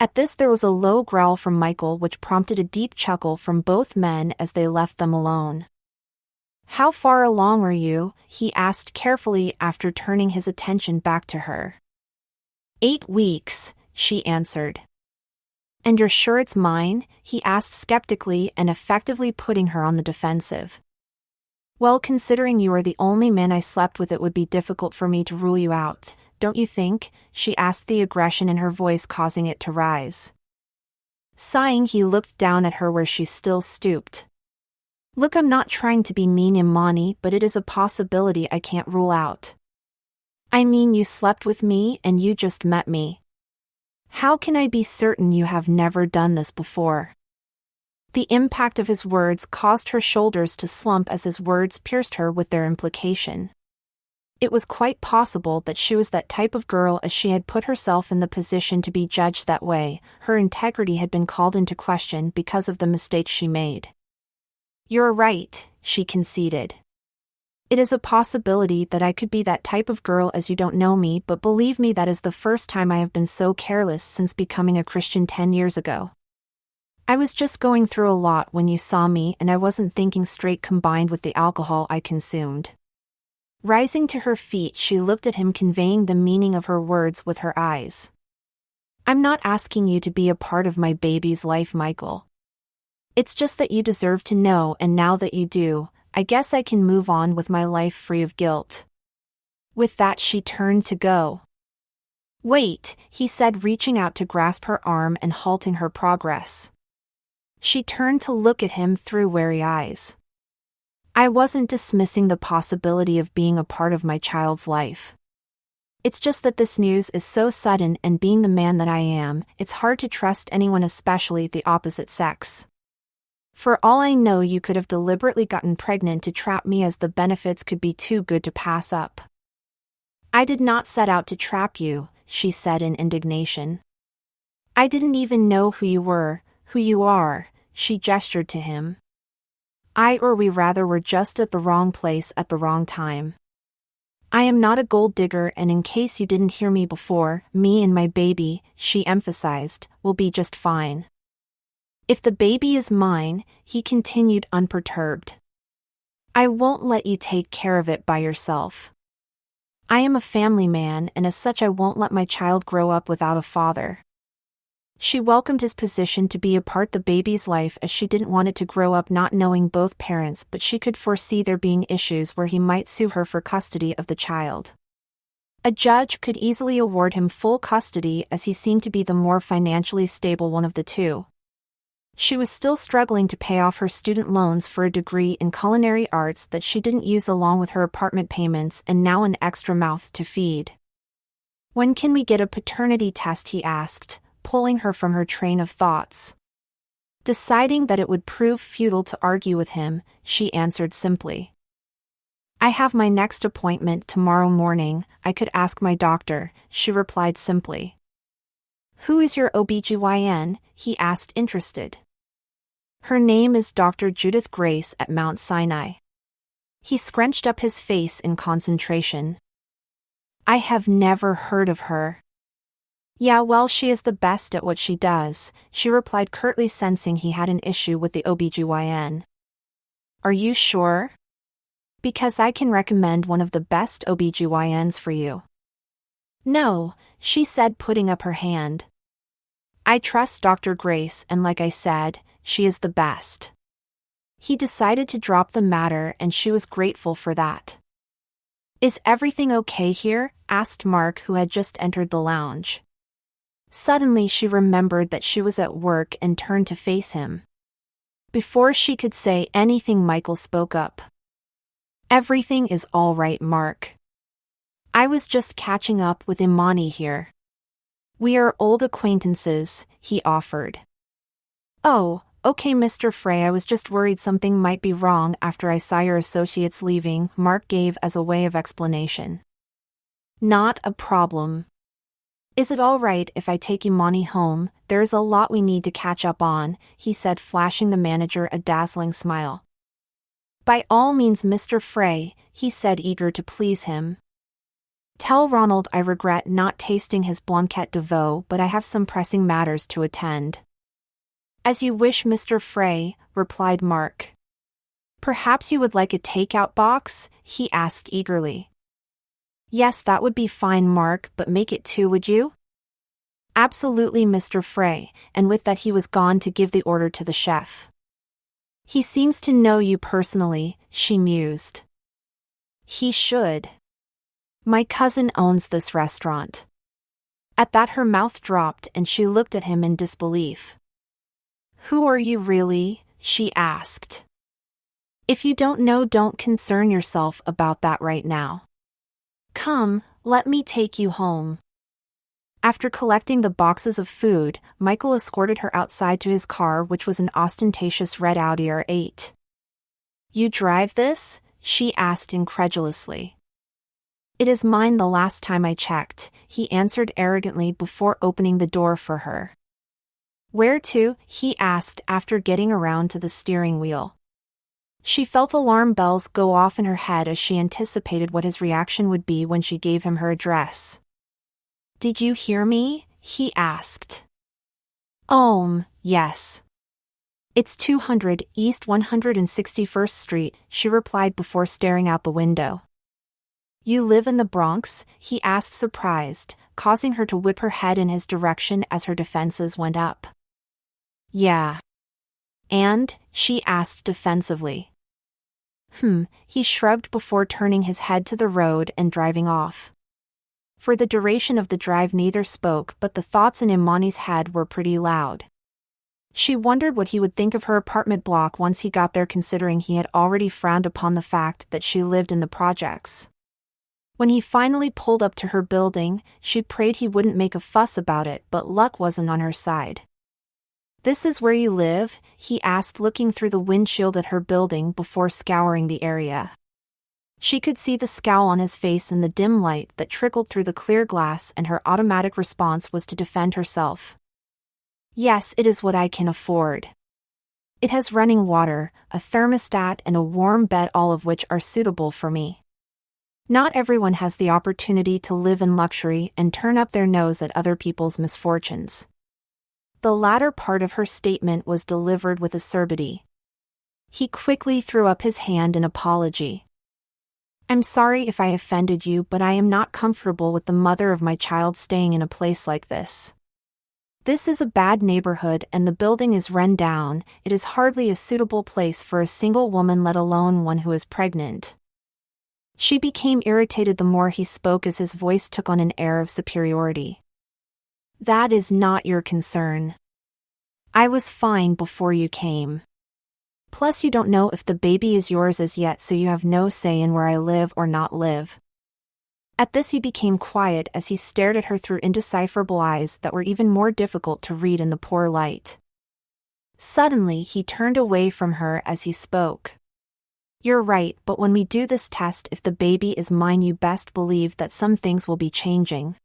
At this, there was a low growl from Michael, which prompted a deep chuckle from both men as they left them alone. "How far along are you?" he asked carefully after turning his attention back to her. 8 weeks, she answered. "And you're sure it's mine?" he asked skeptically and effectively putting her on the defensive. "Well, considering you are the only man I slept with, it would be difficult for me to rule you out, don't you think?" she asked, the aggression in her voice causing it to rise. Sighing, he looked down at her where she still stooped. "Look, I'm not trying to be mean, Imani, but it is a possibility I can't rule out. I mean, you slept with me and you just met me. How can I be certain you have never done this before?" The impact of his words caused her shoulders to slump as his words pierced her with their implication. It was quite possible that she was that type of girl, as she had put herself in the position to be judged that way. Her integrity had been called into question because of the mistakes she made. "You're right," she conceded. "It is a possibility that I could be that type of girl, as you don't know me, but believe me, that is the first time I have been so careless since becoming a Christian 10 years ago. I was just going through a lot when you saw me, and I wasn't thinking straight, combined with the alcohol I consumed." Rising to her feet, she looked at him, conveying the meaning of her words with her eyes. "I'm not asking you to be a part of my baby's life, Michael. It's just that you deserve to know, and now that you do, I guess I can move on with my life free of guilt." With that, she turned to go. "Wait," he said, reaching out to grasp her arm and halting her progress. She turned to look at him through wary eyes. "I wasn't dismissing the possibility of being a part of my child's life. It's just that this news is so sudden, and being the man that I am, it's hard to trust anyone, especially the opposite sex. For all I know, you could have deliberately gotten pregnant to trap me, as the benefits could be too good to pass up." "I did not set out to trap you," she said in indignation. "I didn't even know who you were, who you are," she gestured to him. Or we rather, were just at the wrong place at the wrong time. I am not a gold digger, and in case you didn't hear me before, me and my baby," she emphasized, "will be just fine. If the baby is mine," he continued unperturbed, "I won't let you take care of it by yourself. I am a family man, and as such I won't let my child grow up without a father." She welcomed his position to be a part of the baby's life, as she didn't want it to grow up not knowing both parents, but she could foresee there being issues where he might sue her for custody of the child. A judge could easily award him full custody, as he seemed to be the more financially stable one of the two. She was still struggling to pay off her student loans for a degree in culinary arts that she didn't use, along with her apartment payments and now an extra mouth to feed. When can we get a paternity test? He asked, pulling her from her train of thoughts. Deciding that it would prove futile to argue with him, she answered simply. I have my next appointment tomorrow morning. I could ask my doctor, she replied simply. Who is your OBGYN? He asked, interested. Her name is Dr. Judith Grace at Mount Sinai. He scrunched up his face in concentration. I have never heard of her. Yeah, well, she is the best at what she does, she replied curtly, sensing he had an issue with the OBGYN. Are you sure? Because I can recommend one of the best OBGYNs for you. No, she said, putting up her hand. I trust Dr. Grace, and like I said, she is the best. He decided to drop the matter, and she was grateful for that. Is everything okay here? Asked Mark, who had just entered the lounge. Suddenly she remembered that she was at work and turned to face him. Before she could say anything, Michael spoke up. Everything is all right, Mark. I was just catching up with Imani here. We are old acquaintances, he offered. Oh, okay, Mr. Frey, I was just worried something might be wrong after I saw your associates leaving, Mark gave as a way of explanation. Not a problem. Is it all right if I take Imani home? There is a lot we need to catch up on, he said, flashing the manager a dazzling smile. By all means, Mr. Frey, he said, eager to please him. Tell Ronald I regret not tasting his Blanquette de Veau, but I have some pressing matters to attend. As you wish, Mr. Frey, replied Mark. Perhaps you would like a takeout box? He asked eagerly. Yes, that would be fine, Mark, but make it two, would you? Absolutely, Mr. Frey, and with that he was gone to give the order to the chef. He seems to know you personally, she mused. He should. My cousin owns this restaurant. At that her mouth dropped and she looked at him in disbelief. Who are you really? She asked. If you don't know, don't concern yourself about that right now. Come, let me take you home. After collecting the boxes of food, Michael escorted her outside to his car, which was an ostentatious red Audi R8. You drive this? She asked incredulously. It is mine, the last time I checked, he answered arrogantly before opening the door for her. Where to? He asked after getting around to the steering wheel. She felt alarm bells go off in her head as she anticipated what his reaction would be when she gave him her address. Did you hear me? He asked. Yes. It's 200 East 161st Street, she replied before staring out the window. You live in the Bronx? He asked, surprised, causing her to whip her head in his direction as her defenses went up. Yeah. And? She asked defensively. He shrugged before turning his head to the road and driving off. For the duration of the drive neither spoke, but the thoughts in Imani's head were pretty loud. She wondered what he would think of her apartment block once he got there, considering he had already frowned upon the fact that she lived in the projects. When he finally pulled up to her building, she prayed he wouldn't make a fuss about it, but luck wasn't on her side. This is where you live? He asked, looking through the windshield at her building before scouring the area. She could see the scowl on his face in the dim light that trickled through the clear glass, and her automatic response was to defend herself. Yes, it is what I can afford. It has running water, a thermostat, and a warm bed, all of which are suitable for me. Not everyone has the opportunity to live in luxury and turn up their nose at other people's misfortunes. The latter part of her statement was delivered with acerbity. He quickly threw up his hand in apology. I'm sorry if I offended you, but I am not comfortable with the mother of my child staying in a place like this. This is a bad neighborhood and the building is run down. It is hardly a suitable place for a single woman, let alone one who is pregnant. She became irritated the more he spoke as his voice took on an air of superiority. That is not your concern. I was fine before you came. Plus you don't know if the baby is yours as yet, so you have no say in where I live or not live. At this he became quiet as he stared at her through indecipherable eyes that were even more difficult to read in the poor light. Suddenly he turned away from her as he spoke. "You're right, but when we do this test, if the baby is mine, you best believe that some things will be changing."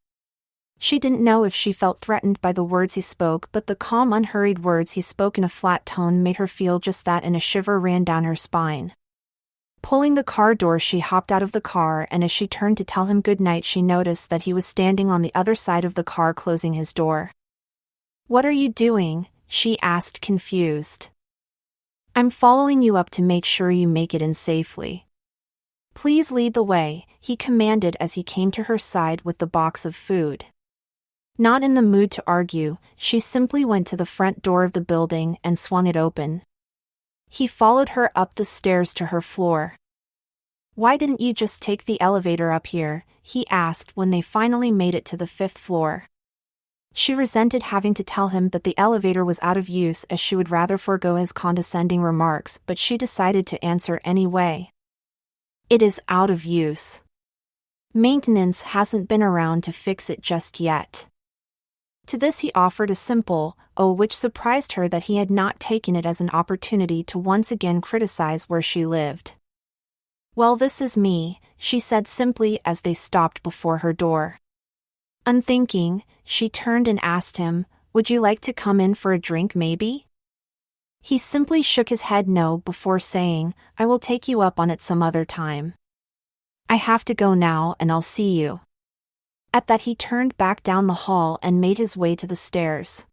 She didn't know if she felt threatened by the words he spoke, but the calm, unhurried words he spoke in a flat tone made her feel just that, and a shiver ran down her spine. Pulling the car door, she hopped out of the car, and as she turned to tell him good night, she noticed that he was standing on the other side of the car, closing his door. "What are you doing?" she asked, confused. "I'm following you up to make sure you make it in safely. Please lead the way," he commanded as he came to her side with the box of food. Not in the mood to argue, she simply went to the front door of the building and swung it open. He followed her up the stairs to her floor. "Why didn't you just take the elevator up here?" he asked when they finally made it to the 5th floor. She resented having to tell him that the elevator was out of use, as she would rather forego his condescending remarks, but she decided to answer anyway. "It is out of use. Maintenance hasn't been around to fix it just yet." To this he offered a simple "oh," which surprised her that he had not taken it as an opportunity to once again criticize where she lived. "Well, this is me," she said simply as they stopped before her door. Unthinking, she turned and asked him, "Would you like to come in for a drink maybe?" He simply shook his head no before saying, "I will take you up on it some other time. I have to go now, and I'll see you." At that he turned back down the hall and made his way to the stairs.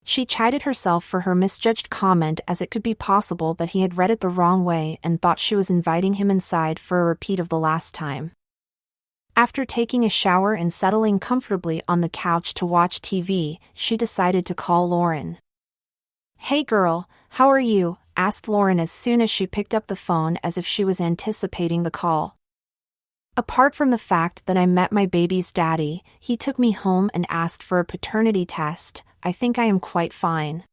She chided herself for her misjudged comment, as it could be possible that he had read it the wrong way and thought she was inviting him inside for a repeat of the last time. After taking a shower and settling comfortably on the couch to watch TV, she decided to call Lauren. "Hey girl, how are you?" asked Lauren as soon as she picked up the phone, as if she was anticipating the call. "Apart from the fact that I met my baby's daddy, he took me home and asked for a paternity test, I think I am quite fine."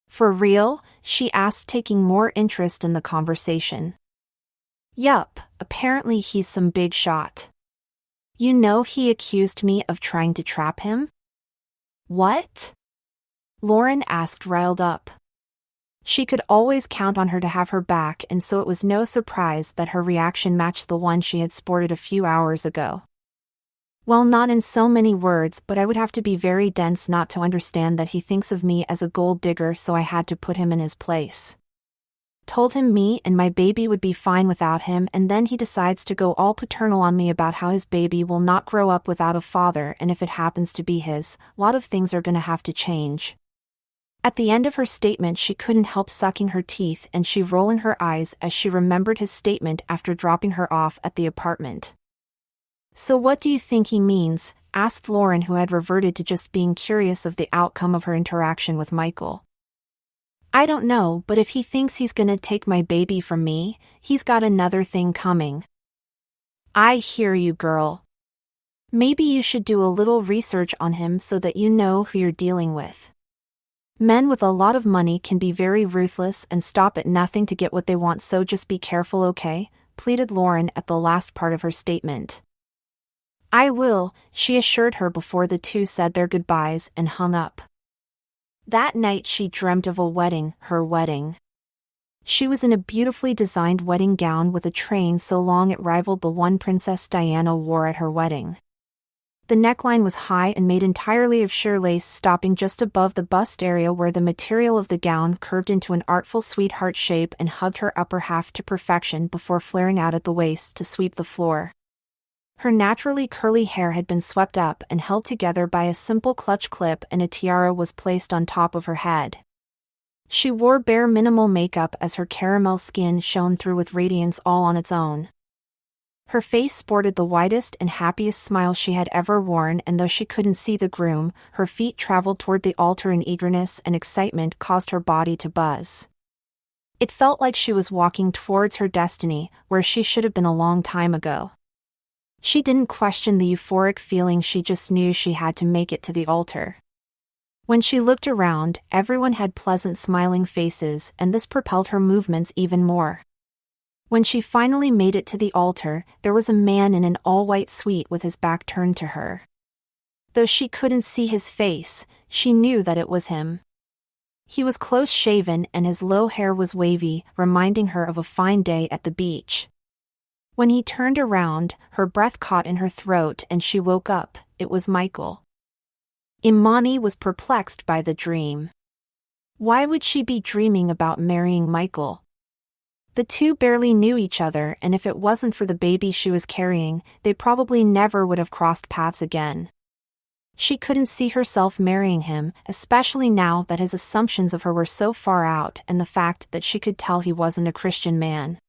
"For real?" she asked, taking more interest in the conversation. "Yup, apparently he's some big shot. You know, he accused me of trying to trap him." "What?" Lauren asked, riled up. She could always count on her to have her back, and so it was no surprise that her reaction matched the one she had sported a few hours ago. "Well, not in so many words, but I would have to be very dense not to understand that he thinks of me as a gold digger, so I had to put him in his place. Told him me and my baby would be fine without him, and then he decides to go all paternal on me about how his baby will not grow up without a father, and if it happens to be his, a lot of things are gonna have to change." At the end of her statement, she couldn't help sucking her teeth and she rolling her eyes as she remembered his statement after dropping her off at the apartment. "So what do you think he means?" asked Lauren, who had reverted to just being curious of the outcome of her interaction with Michael. "I don't know, but if he thinks he's gonna take my baby from me, he's got another thing coming." "I hear you, girl. Maybe you should do a little research on him so that you know who you're dealing with. Men with a lot of money can be very ruthless and stop at nothing to get what they want, so just be careful, okay?" pleaded Lauren at the last part of her statement. "I will," she assured her before the two said their goodbyes and hung up. That night she dreamt of a wedding, her wedding. She was in a beautifully designed wedding gown with a train so long it rivaled the one Princess Diana wore at her wedding. The neckline was high and made entirely of sheer lace, stopping just above the bust area where the material of the gown curved into an artful sweetheart shape and hugged her upper half to perfection before flaring out at the waist to sweep the floor. Her naturally curly hair had been swept up and held together by a simple clutch clip, and a tiara was placed on top of her head. She wore bare minimal makeup as her caramel skin shone through with radiance all on its own. Her face sported the widest and happiest smile she had ever worn, and though she couldn't see the groom, her feet traveled toward the altar in eagerness, and excitement caused her body to buzz. It felt like she was walking towards her destiny, where she should have been a long time ago. She didn't question the euphoric feeling, she just knew she had to make it to the altar. When she looked around, everyone had pleasant smiling faces, and this propelled her movements even more. When she finally made it to the altar, there was a man in an all-white suite with his back turned to her. Though she couldn't see his face, she knew that it was him. He was close-shaven and his low hair was wavy, reminding her of a fine day at the beach. When he turned around, her breath caught in her throat and she woke up. It was Michael. Imani was perplexed by the dream. Why would she be dreaming about marrying Michael? The two barely knew each other, and if it wasn't for the baby she was carrying, they probably never would have crossed paths again. She couldn't see herself marrying him, especially now that his assumptions of her were so far out and the fact that she could tell he wasn't a Christian man.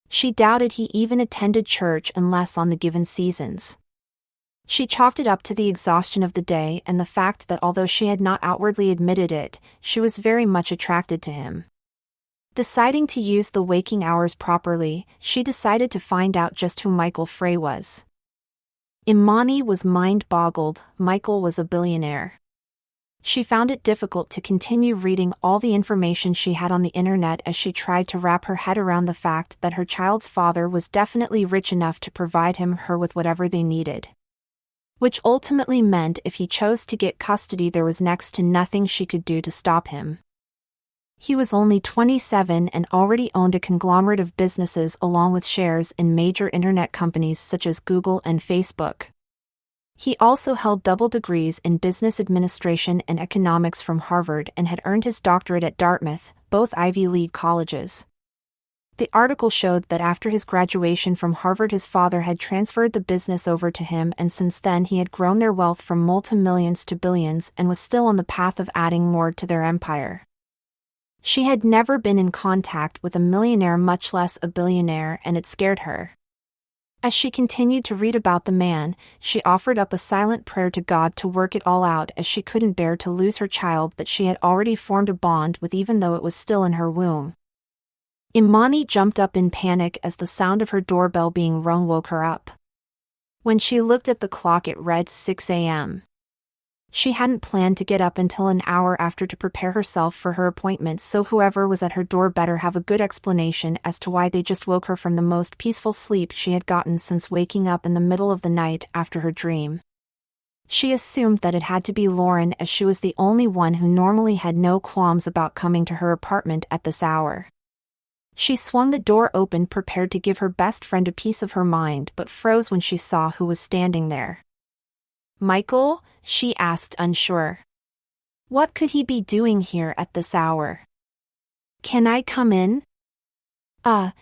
She doubted he even attended church unless on the given seasons. She chalked it up to the exhaustion of the day and the fact that although she had not outwardly admitted it, she was very much attracted to him. Deciding to use the waking hours properly, she decided to find out just who Michael Frey was. Imani was mind-boggled. Michael was a billionaire. She found it difficult to continue reading all the information she had on the internet as she tried to wrap her head around the fact that her child's father was definitely rich enough to provide her with whatever they needed. Which ultimately meant if he chose to get custody, there was next to nothing she could do to stop him. He was only 27 and already owned a conglomerate of businesses along with shares in major internet companies such as Google and Facebook. He also held double degrees in business administration and economics from Harvard and had earned his doctorate at Dartmouth, both Ivy League colleges. The article showed that after his graduation from Harvard, his father had transferred the business over to him, and since then he had grown their wealth from multi-millions to billions and was still on the path of adding more to their empire. She had never been in contact with a millionaire, much less a billionaire, and it scared her. As she continued to read about the man, she offered up a silent prayer to God to work it all out, as she couldn't bear to lose her child that she had already formed a bond with, even though it was still in her womb. Imani jumped up in panic as the sound of her doorbell being rung woke her up. When she looked at the clock, it read 6 a.m. She hadn't planned to get up until an hour after to prepare herself for her appointment, so whoever was at her door better have a good explanation as to why they just woke her from the most peaceful sleep she had gotten since waking up in the middle of the night after her dream. She assumed that it had to be Lauren, as she was the only one who normally had no qualms about coming to her apartment at this hour. She swung the door open, prepared to give her best friend a piece of her mind, but froze when she saw who was standing there. "Michael?" she asked, unsure. What could he be doing here at this hour? "Can I come in?"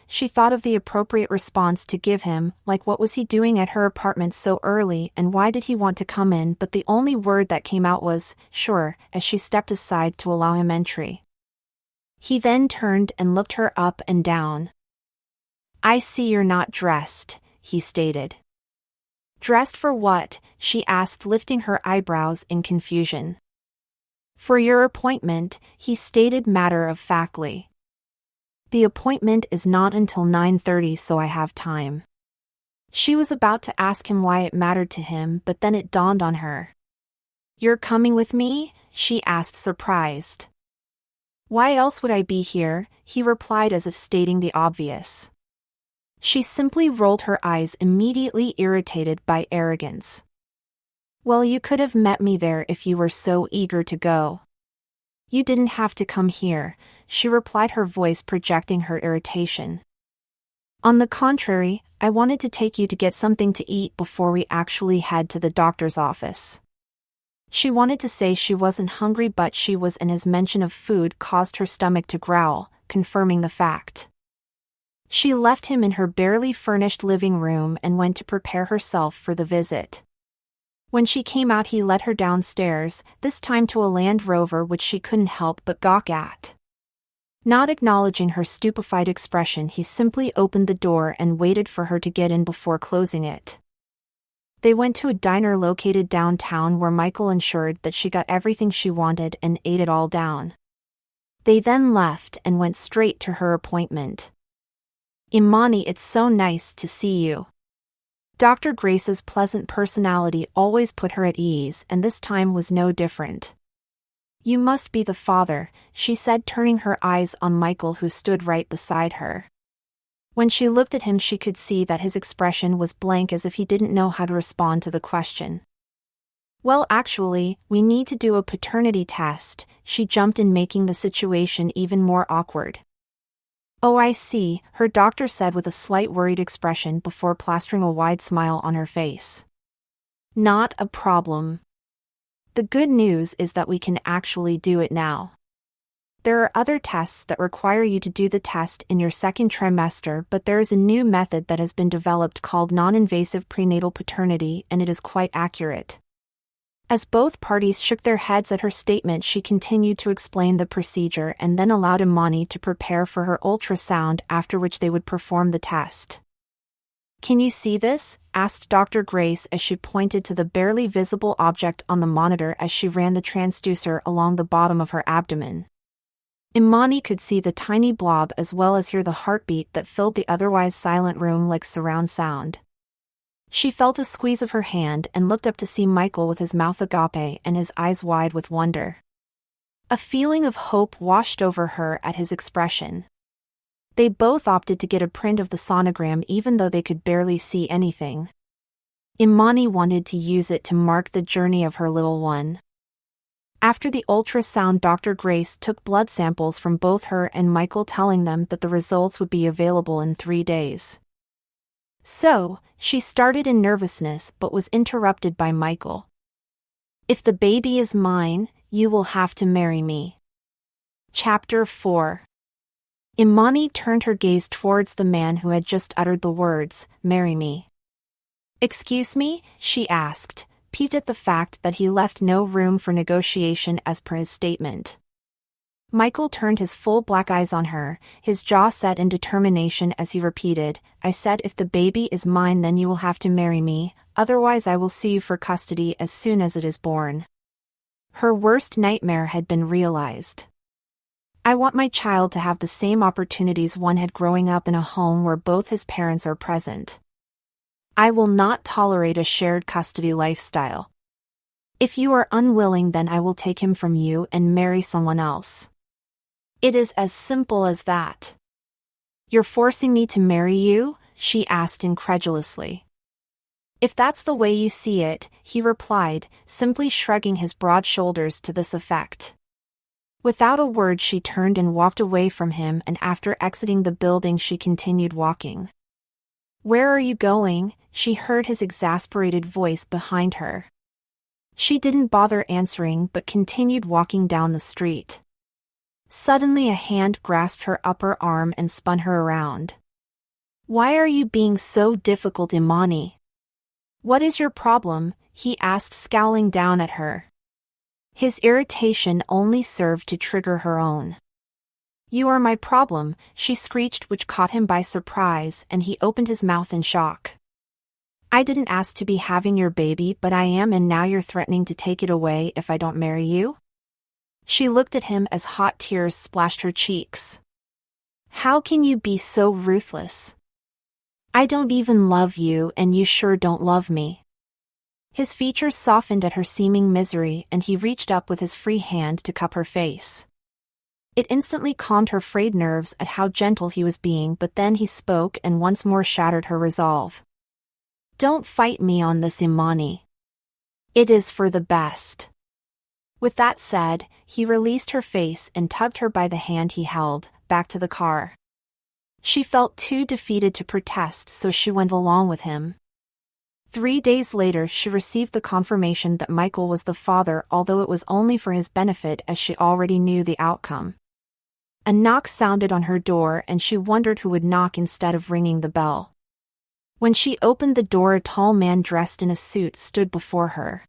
She thought of the appropriate response to give him, like what was he doing at her apartment so early and why did he want to come in, but the only word that came out was, "Sure," as she stepped aside to allow him entry. He then turned and looked her up and down. "I see you're not dressed," he stated. "Dressed for what?" she asked, lifting her eyebrows in confusion. "For your appointment," he stated matter-of-factly. "The appointment is not until 9:30, so I have time." She was about to ask him why it mattered to him, but then it dawned on her. "You're coming with me?" she asked, surprised. "Why else would I be here?" he replied, as if stating the obvious. She simply rolled her eyes, immediately irritated by arrogance. "Well, you could have met me there if you were so eager to go." "You didn't have to come here," she replied, her voice projecting her irritation. "On the contrary, I wanted to take you to get something to eat before we actually head to the doctor's office." She wanted to say she wasn't hungry, but she was, and his mention of food caused her stomach to growl, confirming the fact. She left him in her barely furnished living room and went to prepare herself for the visit. When she came out, he led her downstairs, this time to a Land Rover which she couldn't help but gawk at. Not acknowledging her stupefied expression, he simply opened the door and waited for her to get in before closing it. They went to a diner located downtown where Michael ensured that she got everything she wanted and ate it all down. They then left and went straight to her appointment. "Imani, it's so nice to see you." Dr. Grace's pleasant personality always put her at ease, and this time was no different. "You must be the father," she said, turning her eyes on Michael, who stood right beside her. When she looked at him, she could see that his expression was blank, as if he didn't know how to respond to the question. Well, actually, we need to do a paternity test, she jumped in, making the situation even more awkward. Oh, I see, her doctor said with a slight worried expression before plastering a wide smile on her face. Not a problem. The good news is that we can actually do it now. There are other tests that require you to do the test in your second trimester, but there is a new method that has been developed called non-invasive prenatal paternity, and it is quite accurate. As both parties shook their heads at her statement, she continued to explain the procedure and then allowed Imani to prepare for her ultrasound, after which they would perform the test. Can you see this? Asked Dr. Grace as she pointed to the barely visible object on the monitor as she ran the transducer along the bottom of her abdomen. Imani could see the tiny blob as well as hear the heartbeat that filled the otherwise silent room like surround sound. She felt a squeeze of her hand and looked up to see Michael with his mouth agape and his eyes wide with wonder. A feeling of hope washed over her at his expression. They both opted to get a print of the sonogram even though they could barely see anything. Imani wanted to use it to mark the journey of her little one. After the ultrasound, Dr. Grace took blood samples from both her and Michael, telling them that the results would be available in 3 days. So, she started in nervousness but was interrupted by Michael. If the baby is mine, you will have to marry me. Chapter 4. Imani turned her gaze towards the man who had just uttered the words, "Marry me." "Excuse me?" she asked, piqued at the fact that he left no room for negotiation as per his statement. Michael turned his full black eyes on her, his jaw set in determination as he repeated, "I said if the baby is mine then you will have to marry me, otherwise I will sue you for custody as soon as it is born." Her worst nightmare had been realized. "I want my child to have the same opportunities one had growing up in a home where both his parents are present. I will not tolerate a shared custody lifestyle. If you are unwilling, then I will take him from you and marry someone else. It is as simple as that." "You're forcing me to marry you?" she asked incredulously. "If that's the way you see it," he replied, simply shrugging his broad shoulders to this effect. Without a word she turned and walked away from him, and after exiting the building she continued walking. "Where are you going?" she heard his exasperated voice behind her. She didn't bother answering but continued walking down the street. Suddenly a hand grasped her upper arm and spun her around. "Why are you being so difficult, Imani? What is your problem?" he asked, scowling down at her. His irritation only served to trigger her own. "You are my problem," she screeched, which caught him by surprise, and he opened his mouth in shock. "I didn't ask to be having your baby, but I am, and now you're threatening to take it away if I don't marry you?" She looked at him as hot tears splashed her cheeks. "How can you be so ruthless? I don't even love you, and you sure don't love me." His features softened at her seeming misery, and he reached up with his free hand to cup her face. It instantly calmed her frayed nerves at how gentle he was being, but then he spoke and once more shattered her resolve. "Don't fight me on this, Imani. It is for the best." With that said, he released her face and tugged her by the hand he held, back to the car. She felt too defeated to protest, so she went along with him. 3 days later she received the confirmation that Michael was the father, although it was only for his benefit as she already knew the outcome. A knock sounded on her door and she wondered who would knock instead of ringing the bell. When she opened the door, a tall man dressed in a suit stood before her.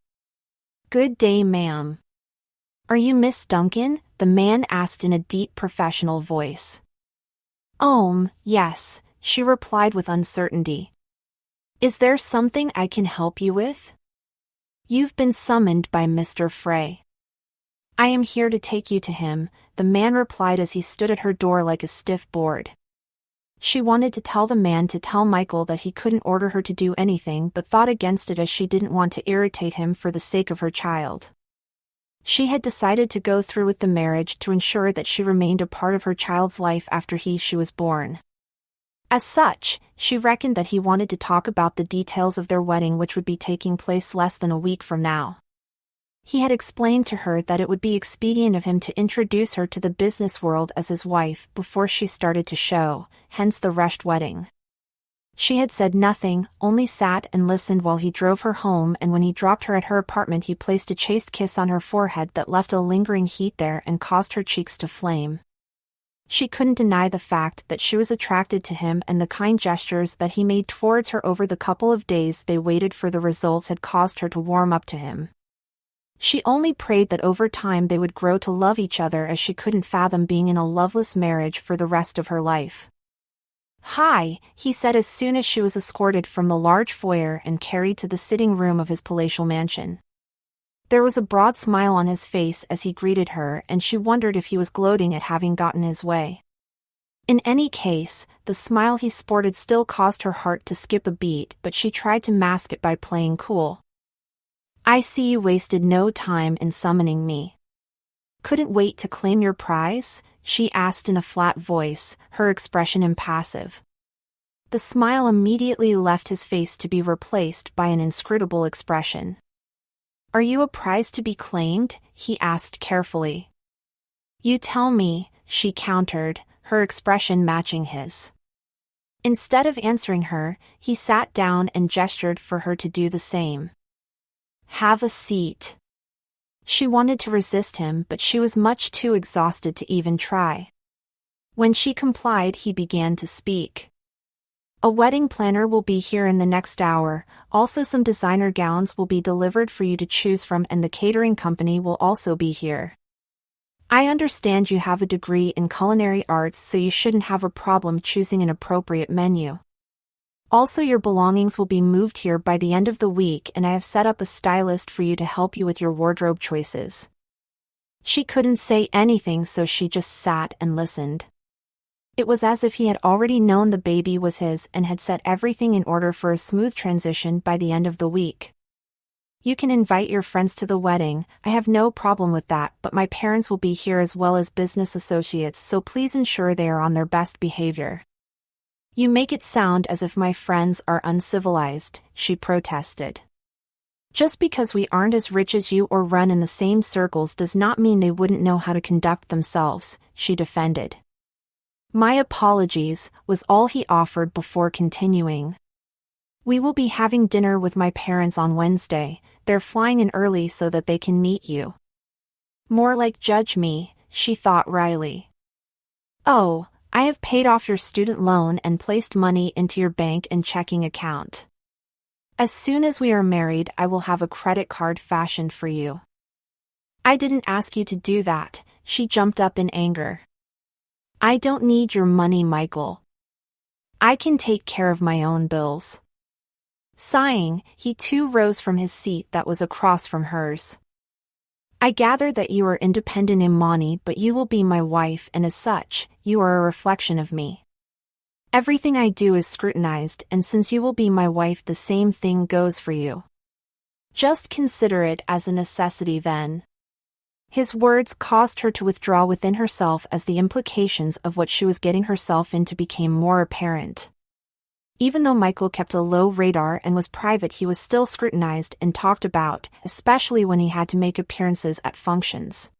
"Good day, ma'am." "Are you Miss Duncan?" the man asked in a deep professional voice. Yes," she replied with uncertainty. "Is there something I can help you with?" "You've been summoned by Mr. Frey." "I am here to take you to him," the man replied as he stood at her door like a stiff board. She wanted to tell the man to tell Michael that he couldn't order her to do anything, but thought against it as she didn't want to irritate him for the sake of her child. She had decided to go through with the marriage to ensure that she remained a part of her child's life after she was born. As such, she reckoned that he wanted to talk about the details of their wedding, which would be taking place less than a week from now. He had explained to her that it would be expedient of him to introduce her to the business world as his wife before she started to show, hence the rushed wedding. She had said nothing, only sat and listened while he drove her home, and when he dropped her at her apartment he placed a chaste kiss on her forehead that left a lingering heat there and caused her cheeks to flame. She couldn't deny the fact that she was attracted to him, and the kind gestures that he made towards her over the couple of days they waited for the results had caused her to warm up to him. She only prayed that over time they would grow to love each other, as she couldn't fathom being in a loveless marriage for the rest of her life. "Hi," he said as soon as she was escorted from the large foyer and carried to the sitting room of his palatial mansion. There was a broad smile on his face as he greeted her, and she wondered if he was gloating at having gotten his way. In any case, the smile he sported still caused her heart to skip a beat, but she tried to mask it by playing cool. "I see you wasted no time in summoning me. Couldn't wait to claim your prize?" she asked in a flat voice, her expression impassive. The smile immediately left his face to be replaced by an inscrutable expression. "Are you a prize to be claimed?" he asked carefully. "You tell me," she countered, her expression matching his. Instead of answering her, he sat down and gestured for her to do the same. "Have a seat." She wanted to resist him, but she was much too exhausted to even try. When she complied, he began to speak. "A wedding planner will be here in the next hour, also some designer gowns will be delivered for you to choose from, and the catering company will also be here. I understand you have a degree in culinary arts, so you shouldn't have a problem choosing an appropriate menu. Also, your belongings will be moved here by the end of the week, and I have set up a stylist for you to help you with your wardrobe choices." She couldn't say anything, so she just sat and listened. It was as if he had already known the baby was his and had set everything in order for a smooth transition by the end of the week. "You can invite your friends to the wedding, I have no problem with that, but my parents will be here as well as business associates, so please ensure they are on their best behavior." "You make it sound as if my friends are uncivilized," she protested. "Just because we aren't as rich as you or run in the same circles does not mean they wouldn't know how to conduct themselves," she defended. "My apologies," was all he offered before continuing. "We will be having dinner with my parents on Wednesday, they're flying in early so that they can meet you." More like judge me, she thought wryly. "Oh, I have paid off your student loan and placed money into your bank and checking account. As soon as we are married, I will have a credit card fashioned for you." "I didn't ask you to do that," she jumped up in anger. "I don't need your money, Michael. I can take care of my own bills." Sighing, he too rose from his seat that was across from hers. "I gather that you are independent Imani, but you will be my wife, and as such, you are a reflection of me. Everything I do is scrutinized, and since you will be my wife, the same thing goes for you. Just consider it as a necessity then." His words caused her to withdraw within herself as the implications of what she was getting herself into became more apparent. Even though Michael kept a low radar and was private, he was still scrutinized and talked about, especially when he had to make appearances at functions.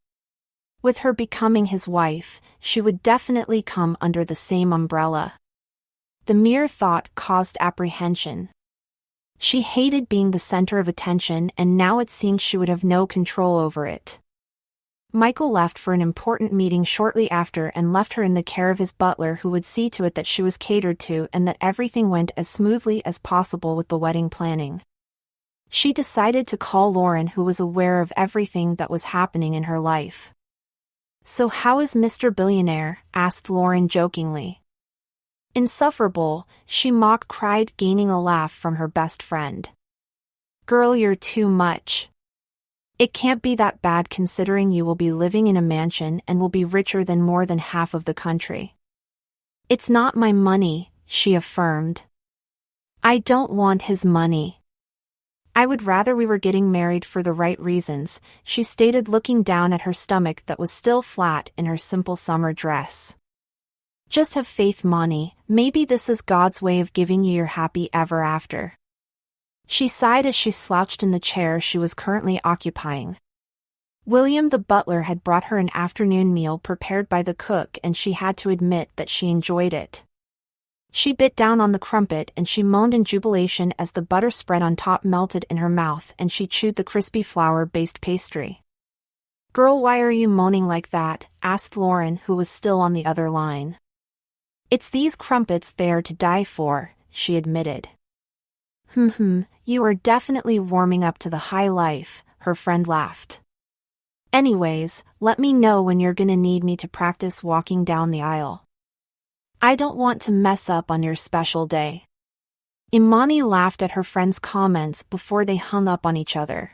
With her becoming his wife, she would definitely come under the same umbrella. The mere thought caused apprehension. She hated being the center of attention, and now it seemed she would have no control over it. Michael left for an important meeting shortly after and left her in the care of his butler, who would see to it that she was catered to and that everything went as smoothly as possible with the wedding planning. She decided to call Lauren, who was aware of everything that was happening in her life. "So how is Mr. Billionaire?" asked Lauren jokingly. "Insufferable," she cried, gaining a laugh from her best friend. "Girl, you're too much. It can't be that bad considering you will be living in a mansion and will be richer than more than half of the country." "It's not my money," she affirmed. "I don't want his money. I would rather we were getting married for the right reasons," she stated, looking down at her stomach that was still flat in her simple summer dress. Just have faith, Moni. Maybe this is God's way of giving you your happy ever after. She sighed as she slouched in the chair she was currently occupying. William the butler had brought her an afternoon meal prepared by the cook, and she had to admit that she enjoyed it. She bit down on the crumpet and she moaned in jubilation as the butter spread on top melted in her mouth and she chewed the crispy flour-based pastry. "Girl, why are you moaning like that?" asked Lauren, who was still on the other line. "It's these crumpets, they are to die for," she admitted. You are definitely warming up to the high life," her friend laughed. "Anyways, let me know when you're gonna need me to practice walking down the aisle. I don't want to mess up on your special day." Imani laughed at her friend's comments before they hung up on each other.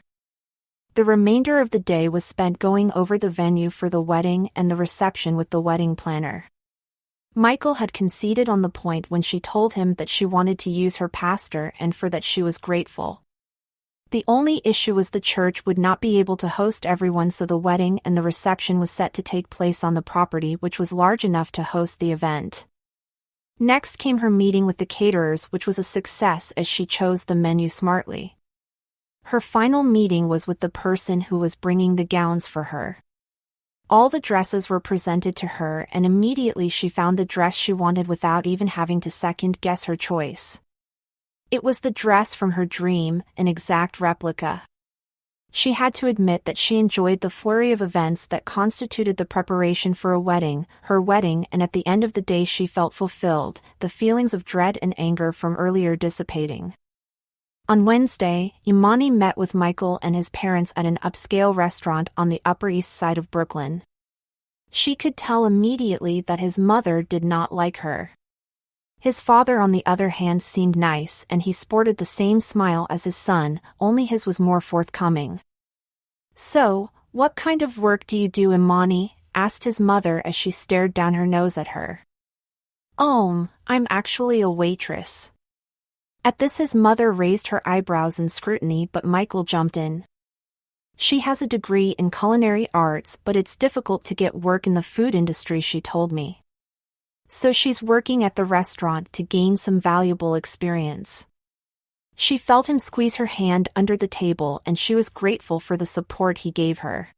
The remainder of the day was spent going over the venue for the wedding and the reception with the wedding planner. Michael had conceded on the point when she told him that she wanted to use her pastor, and for that she was grateful. The only issue was the church would not be able to host everyone, so the wedding and the reception was set to take place on the property, which was large enough to host the event. Next came her meeting with the caterers, which was a success as she chose the menu smartly. Her final meeting was with the person who was bringing the gowns for her. All the dresses were presented to her, and immediately she found the dress she wanted without even having to second-guess her choice. It was the dress from her dream, an exact replica. She had to admit that she enjoyed the flurry of events that constituted the preparation for a wedding, her wedding, and at the end of the day she felt fulfilled, the feelings of dread and anger from earlier dissipating. On Wednesday, Imani met with Michael and his parents at an upscale restaurant on the Upper East Side of Brooklyn. She could tell immediately that his mother did not like her. His father, on the other hand, seemed nice, and he sported the same smile as his son, only his was more forthcoming. "So, what kind of work do you do, Imani?" asked his mother as she stared down her nose at her. I'm actually a waitress." At this his mother raised her eyebrows in scrutiny, but Michael jumped in. "She has a degree in culinary arts, but it's difficult to get work in the food industry, she told me. So she's working at the restaurant to gain some valuable experience." She felt him squeeze her hand under the table, and she was grateful for the support he gave her.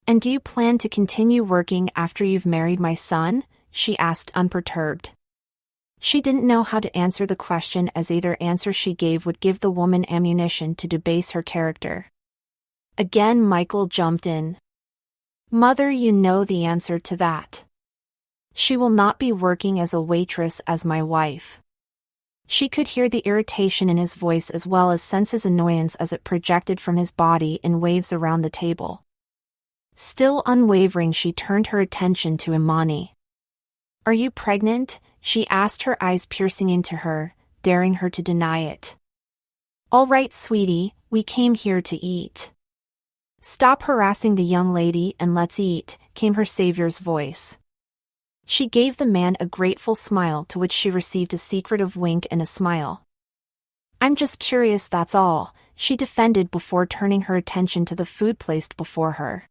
"And do you plan to continue working after you've married my son?" she asked, unperturbed. She didn't know how to answer the question, as either answer she gave would give the woman ammunition to debase her character. Again Michael jumped in. "Mother, you know the answer to that. She will not be working as a waitress as my wife." She could hear the irritation in his voice as well as sense his annoyance as it projected from his body in waves around the table. Still unwavering, she turned her attention to Imani. "Are you pregnant?" she asked, her eyes piercing into her, daring her to deny it. "All right, sweetie, we came here to eat." "Stop harassing the young lady and let's eat," came her savior's voice. She gave the man a grateful smile, to which she received a secretive wink and a smile. "I'm just curious, that's all," she defended before turning her attention to the food placed before her.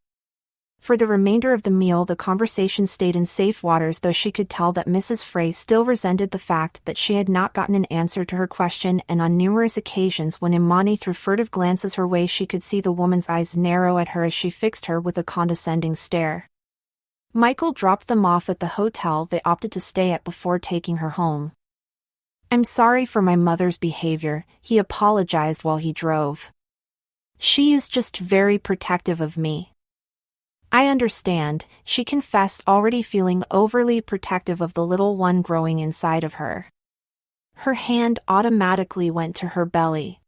For the remainder of the meal the conversation stayed in safe waters, though she could tell that Mrs. Frey still resented the fact that she had not gotten an answer to her question, and on numerous occasions when Imani threw furtive glances her way she could see the woman's eyes narrow at her as she fixed her with a condescending stare. Michael dropped them off at the hotel they opted to stay at before taking her home. "I'm sorry for my mother's behavior," he apologized while he drove. "She is just very protective of me." "I understand," she confessed, already feeling overly protective of the little one growing inside of her. Her hand automatically went to her belly.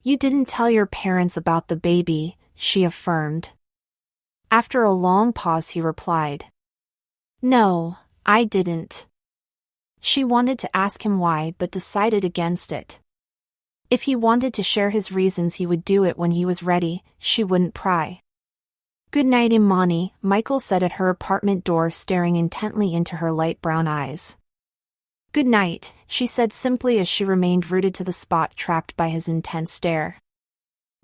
"You didn't tell your parents about the baby," she affirmed. After a long pause he replied, "No, I didn't." She wanted to ask him why, but decided against it. If he wanted to share his reasons he would do it when he was ready, she wouldn't pry. "Good night, Imani," Michael said at her apartment door, staring intently into her light brown eyes. "Good night," she said simply as she remained rooted to the spot, trapped by his intense stare.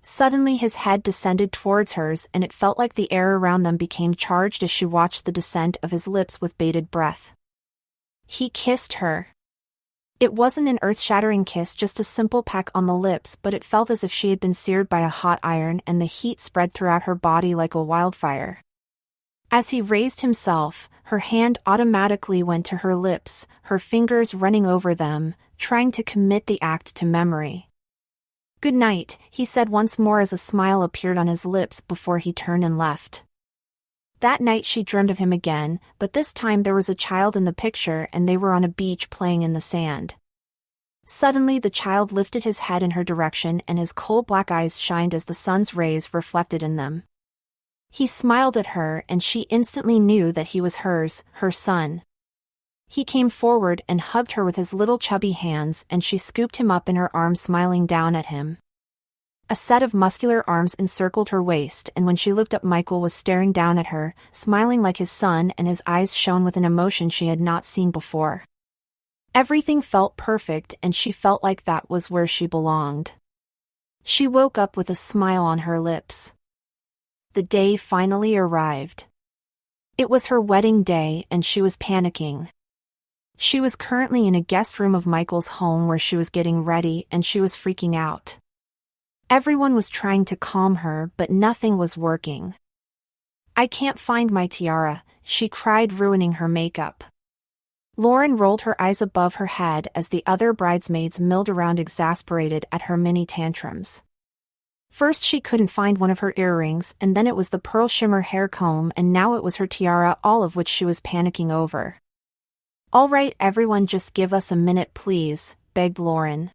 Suddenly his head descended towards hers, and it felt like the air around them became charged as she watched the descent of his lips with bated breath. He kissed her. It wasn't an earth-shattering kiss, just a simple peck on the lips, but it felt as if she had been seared by a hot iron, and the heat spread throughout her body like a wildfire. As he raised himself, her hand automatically went to her lips, her fingers running over them, trying to commit the act to memory. "Good night," he said once more as a smile appeared on his lips before he turned and left. That night she dreamed of him again, but this time there was a child in the picture and they were on a beach playing in the sand. Suddenly the child lifted his head in her direction and his coal black eyes shined as the sun's rays reflected in them. He smiled at her and she instantly knew that he was hers, her son. He came forward and hugged her with his little chubby hands and she scooped him up in her arms, smiling down at him. A set of muscular arms encircled her waist, and when she looked up, Michael was staring down at her, smiling like his son, and his eyes shone with an emotion she had not seen before. Everything felt perfect and she felt like that was where she belonged. She woke up with a smile on her lips. The day finally arrived. It was her wedding day and she was panicking. She was currently in a guest room of Michael's home where she was getting ready and she was freaking out. Everyone was trying to calm her, but nothing was working. "I can't find my tiara," she cried, ruining her makeup. Lauren rolled her eyes above her head as the other bridesmaids milled around, exasperated at her mini tantrums. First she couldn't find one of her earrings, and then it was the pearl shimmer hair comb, and now it was her tiara, all of which she was panicking over. "All right, everyone, just give us a minute please," begged Lauren.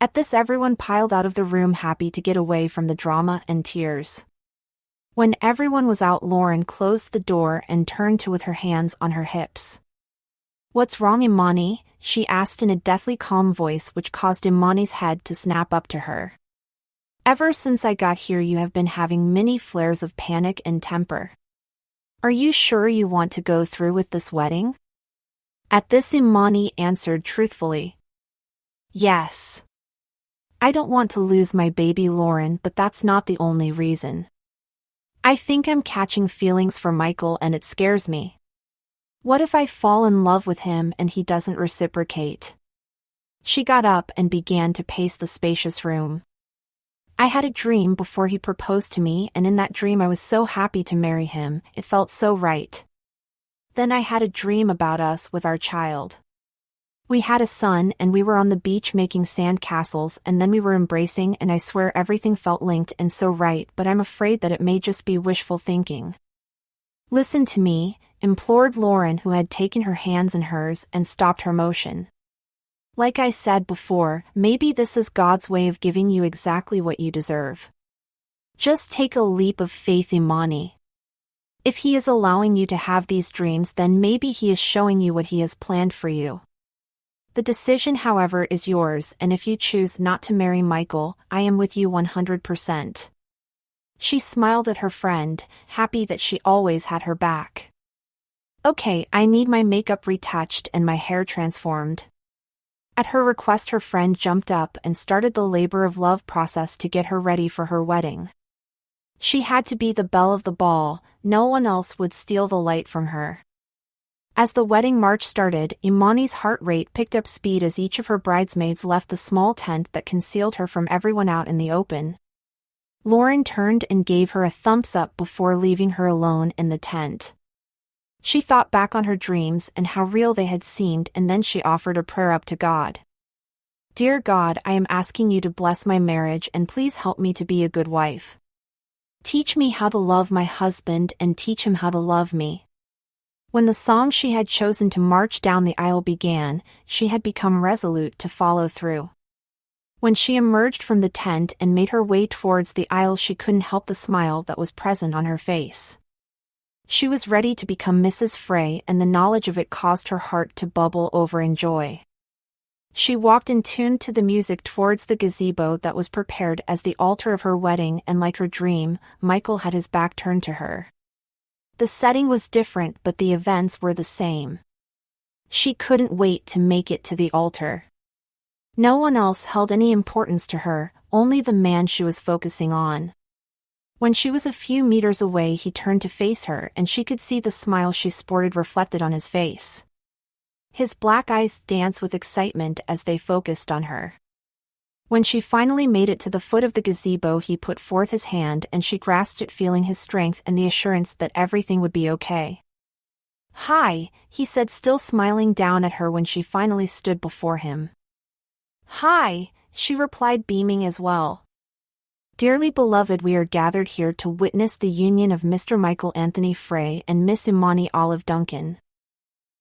At this, everyone piled out of the room, happy to get away from the drama and tears. When everyone was out, Lauren closed the door and turned to with her hands on her hips. "What's wrong, Imani?" she asked in a deathly calm voice which caused Imani's head to snap up to her. "Ever since I got here you have been having mini flares of panic and temper. Are you sure you want to go through with this wedding?" At this, Imani answered truthfully. "Yes. I don't want to lose my baby, Lauren, but that's not the only reason. I think I'm catching feelings for Michael and it scares me. What if I fall in love with him and he doesn't reciprocate?" She got up and began to pace the spacious room. "I had a dream before he proposed to me, and in that dream I was so happy to marry him, it felt so right. Then I had a dream about us with our child. We had a son and we were on the beach making sand castles, and then we were embracing, and I swear everything felt linked and so right, but I'm afraid that it may just be wishful thinking." "Listen to me," implored Lauren, who had taken her hands in hers and stopped her motion. "Like I said before, maybe this is God's way of giving you exactly what you deserve. Just take a leap of faith, Imani. If he is allowing you to have these dreams, then maybe he is showing you what he has planned for you. The decision, however, is yours, and if you choose not to marry Michael, I am with you 100%. She smiled at her friend, happy that she always had her back. "Okay, I need my makeup retouched and my hair transformed." At her request, her friend jumped up and started the labor of love process to get her ready for her wedding. She had to be the belle of the ball, no one else would steal the light from her. As the wedding march started, Imani's heart rate picked up speed as each of her bridesmaids left the small tent that concealed her from everyone out in the open. Lauren turned and gave her a thumbs up before leaving her alone in the tent. She thought back on her dreams and how real they had seemed, and then she offered a prayer up to God. "Dear God, I am asking you to bless my marriage and please help me to be a good wife. Teach me how to love my husband and teach him how to love me." When the song she had chosen to march down the aisle began, she had become resolute to follow through. When she emerged from the tent and made her way towards the aisle, she couldn't help the smile that was present on her face. She was ready to become Mrs. Frey, and the knowledge of it caused her heart to bubble over in joy. She walked in tune to the music towards the gazebo that was prepared as the altar of her wedding, and like her dream, Michael had his back turned to her. The setting was different, but the events were the same. She couldn't wait to make it to the altar. No one else held any importance to her, only the man she was focusing on. When she was a few meters away, he turned to face her and she could see the smile she sported reflected on his face. His black eyes danced with excitement as they focused on her. When she finally made it to the foot of the gazebo, he put forth his hand and she grasped it, feeling his strength and the assurance that everything would be okay. "Hi," he said, still smiling down at her when she finally stood before him. "Hi," she replied, beaming as well. "Dearly beloved, we are gathered here to witness the union of Mr. Michael Anthony Frey and Miss Imani Olive Duncan.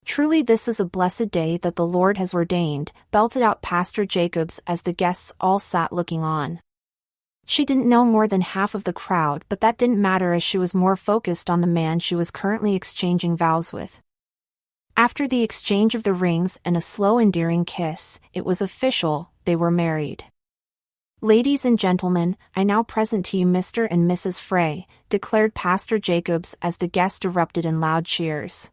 Truly this is a blessed day that the Lord has ordained," belted out Pastor Jacobs as the guests all sat looking on. She didn't know more than half of the crowd, but that didn't matter as she was more focused on the man she was currently exchanging vows with. After the exchange of the rings and a slow endearing kiss, it was official, they were married. "Ladies and gentlemen, I now present to you Mr. and Mrs. Frey," declared Pastor Jacobs as the guests erupted in loud cheers.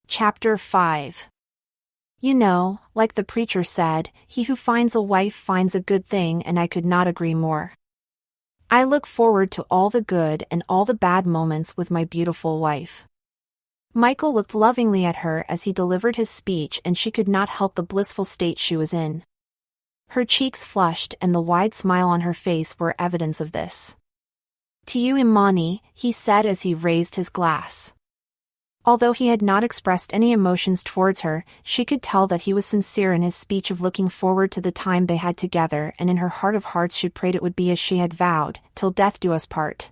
Chapter 5. You know, like the preacher said, he who finds a wife finds a good thing, and I could not agree more. I look forward to all the good and all the bad moments with my beautiful wife. Michael looked lovingly at her as he delivered his speech, and she could not help the blissful state she was in. Her cheeks flushed and the wide smile on her face were evidence of this. "To you, Imani," he said as he raised his glass. Although he had not expressed any emotions towards her, she could tell that he was sincere in his speech of looking forward to the time they had together, and in her heart of hearts she prayed it would be as she had vowed, till death do us part.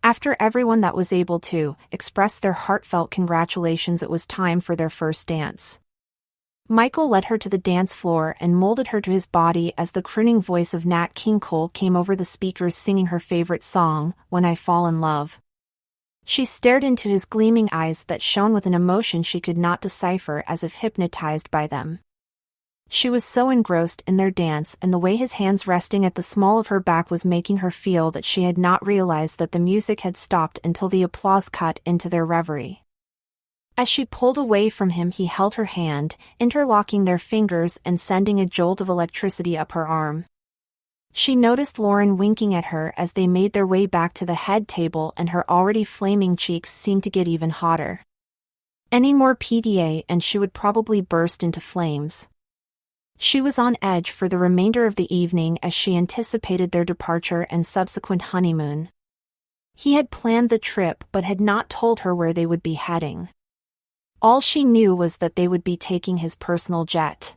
After everyone that was able to express their heartfelt congratulations, it was time for their first dance. Michael led her to the dance floor and molded her to his body as the crooning voice of Nat King Cole came over the speakers singing her favorite song, "When I Fall in Love." She stared into his gleaming eyes that shone with an emotion she could not decipher, as if hypnotized by them. She was so engrossed in their dance, and the way his hands resting at the small of her back was making her feel that she had not realized that the music had stopped until the applause cut into their reverie. As she pulled away from him, he held her hand, interlocking their fingers and sending a jolt of electricity up her arm. She noticed Lauren winking at her as they made their way back to the head table, and her already flaming cheeks seemed to get even hotter. Any more PDA and she would probably burst into flames. She was on edge for the remainder of the evening as she anticipated their departure and subsequent honeymoon. He had planned the trip but had not told her where they would be heading. All she knew was that they would be taking his personal jet.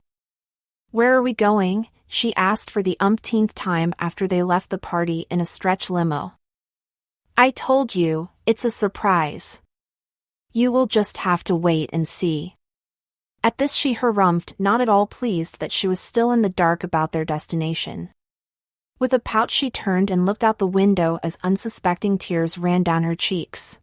"Where are we going?" she asked for the umpteenth time after they left the party in a stretch limo. "I told you, it's a surprise. You will just have to wait and see." At this she harumphed, not at all pleased that she was still in the dark about their destination. With a pout she turned and looked out the window as unsuspecting tears ran down her cheeks.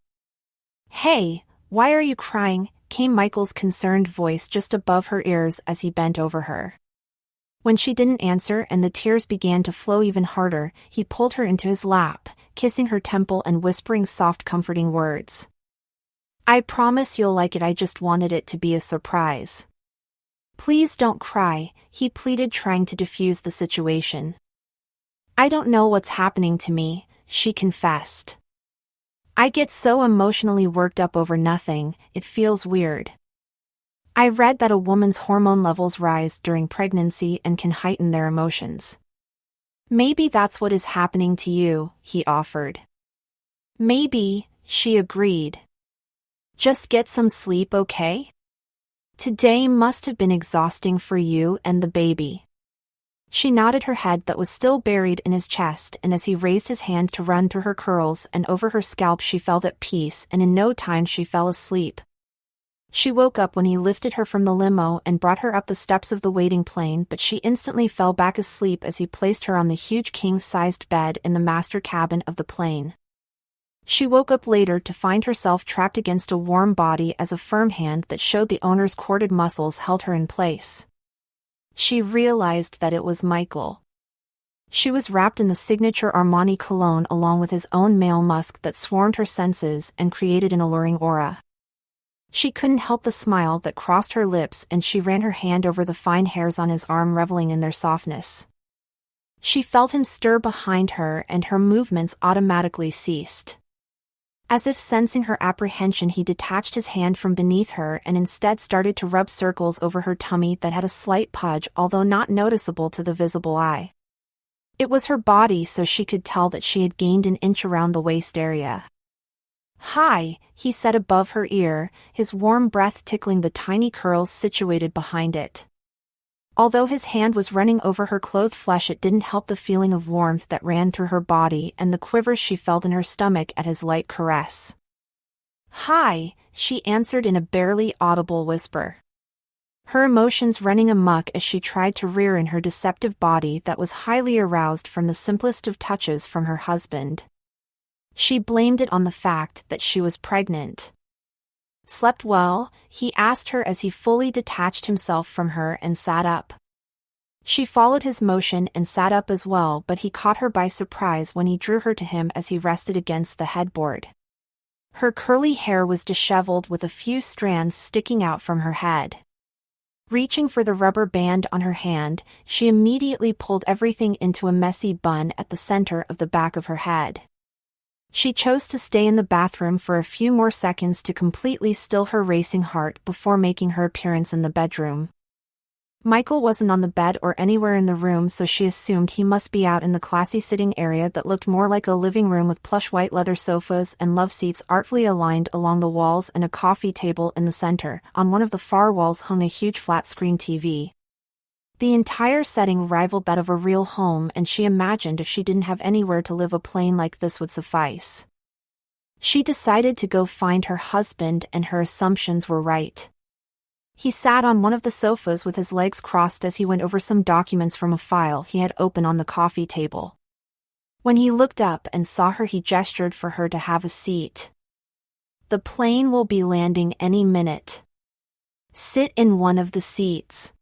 "Hey, why are you crying?" came Michael's concerned voice just above her ears as he bent over her. When she didn't answer and the tears began to flow even harder, he pulled her into his lap, kissing her temple and whispering soft comforting words. "I promise you'll like it, I just wanted it to be a surprise." "Please don't cry," he pleaded, trying to defuse the situation. "I don't know what's happening to me," she confessed. "I get so emotionally worked up over nothing, it feels weird. I read that a woman's hormone levels rise during pregnancy and can heighten their emotions. Maybe that's what is happening to you," he offered. "Maybe," she agreed. "Just get some sleep, okay? Today must have been exhausting for you and the baby." She nodded her head that was still buried in his chest, and as he raised his hand to run through her curls and over her scalp, she felt at peace, and in no time she fell asleep. She woke up when he lifted her from the limo and brought her up the steps of the waiting plane, but she instantly fell back asleep as he placed her on the huge king-sized bed in the master cabin of the plane. She woke up later to find herself trapped against a warm body as a firm hand that showed the owner's corded muscles held her in place. She realized that it was Michael. She was wrapped in the signature Armani cologne along with his own male musk that swarmed her senses and created an alluring aura. She couldn't help the smile that crossed her lips, and she ran her hand over the fine hairs on his arm, reveling in their softness. She felt him stir behind her and her movements automatically ceased. As if sensing her apprehension, he detached his hand from beneath her and instead started to rub circles over her tummy that had a slight pudge, although not noticeable to the visible eye. It was her body, so she could tell that she had gained an inch around the waist area. "Hi," he said above her ear, his warm breath tickling the tiny curls situated behind it. Although his hand was running over her clothed flesh, it didn't help the feeling of warmth that ran through her body and the quivers she felt in her stomach at his light caress. "Hi," she answered in a barely audible whisper. Her emotions running amok as she tried to rear in her deceptive body that was highly aroused from the simplest of touches from her husband. She blamed it on the fact that she was pregnant. "Slept well?" he asked her as he fully detached himself from her and sat up. She followed his motion and sat up as well, but he caught her by surprise when he drew her to him as he rested against the headboard. Her curly hair was disheveled with a few strands sticking out from her head. Reaching for the rubber band on her hand, she immediately pulled everything into a messy bun at the center of the back of her head. She chose to stay in the bathroom for a few more seconds to completely still her racing heart before making her appearance in the bedroom. Michael wasn't on the bed or anywhere in the room, so she assumed he must be out in the classy sitting area that looked more like a living room with plush white leather sofas and love seats artfully aligned along the walls and a coffee table in the center. On one of the far walls hung a huge flat-screen TV. The entire setting rivaled that of a real home, and she imagined if she didn't have anywhere to live, a plane like this would suffice. She decided to go find her husband, and her assumptions were right. He sat on one of the sofas with his legs crossed as he went over some documents from a file he had open on the coffee table. When he looked up and saw her, he gestured for her to have a seat. "The plane will be landing any minute. Sit in one of the seats.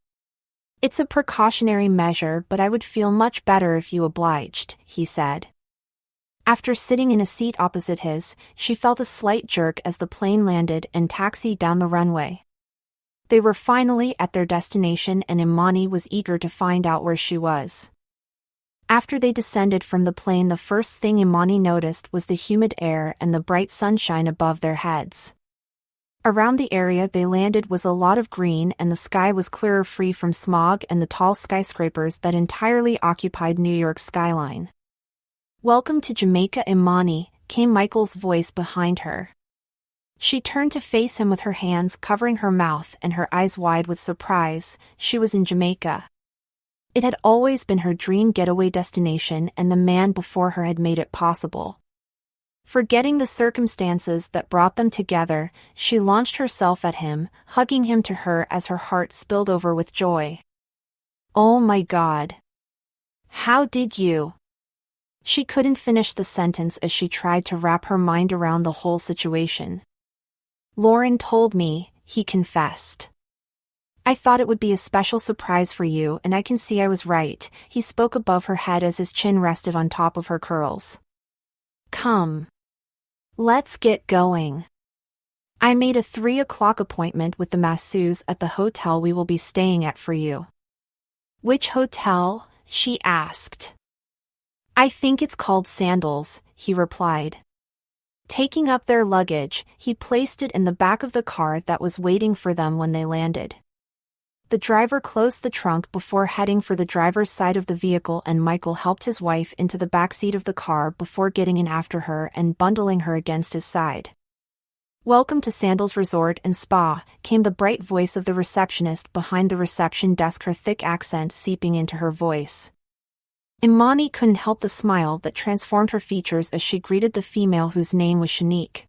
It's a precautionary measure, but I would feel much better if you obliged," he said. After sitting in a seat opposite his, she felt a slight jerk as the plane landed and taxied down the runway. They were finally at their destination, and Imani was eager to find out where she was. After they descended from the plane, the first thing Imani noticed was the humid air and the bright sunshine above their heads. Around the area they landed was a lot of green, and the sky was clearer, free from smog and the tall skyscrapers that entirely occupied New York's skyline. "Welcome to Jamaica, Imani," came Michael's voice behind her. She turned to face him with her hands covering her mouth and her eyes wide with surprise. She was in Jamaica. It had always been her dream getaway destination, and the man before her had made it possible. Forgetting the circumstances that brought them together, she launched herself at him, hugging him to her as her heart spilled over with joy. "Oh my God. How did you?" She couldn't finish the sentence as she tried to wrap her mind around the whole situation. "Lauren told me," he confessed. "I thought it would be a special surprise for you, and I can see I was right," he spoke above her head as his chin rested on top of her curls. "Come. Let's get going. I made a 3 o'clock appointment with the masseuse at the hotel we will be staying at for you." "Which hotel?" she asked. "I think it's called Sandals," he replied. Taking up their luggage, he placed it in the back of the car that was waiting for them when they landed. The driver closed the trunk before heading for the driver's side of the vehicle, and Michael helped his wife into the back seat of the car before getting in after her and bundling her against his side. "Welcome to Sandals Resort and Spa," came the bright voice of the receptionist behind the reception desk, her thick accent seeping into her voice. Imani couldn't help the smile that transformed her features as she greeted the female whose name was Shanique.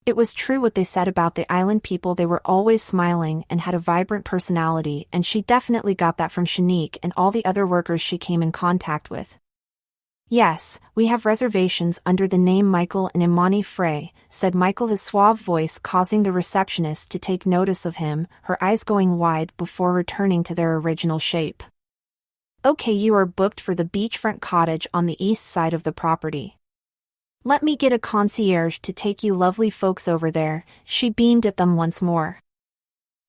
It was true what they said about the island people. They were always smiling and had a vibrant personality, and she definitely got that from Shanique and all the other workers she came in contact with. "Yes, we have reservations under the name Michael and Imani Frey," said Michael, his suave voice causing the receptionist to take notice of him, her eyes going wide before returning to their original shape. "Okay, you are booked for the beachfront cottage on the east side of the property. Let me get a concierge to take you lovely folks over there," she beamed at them once more.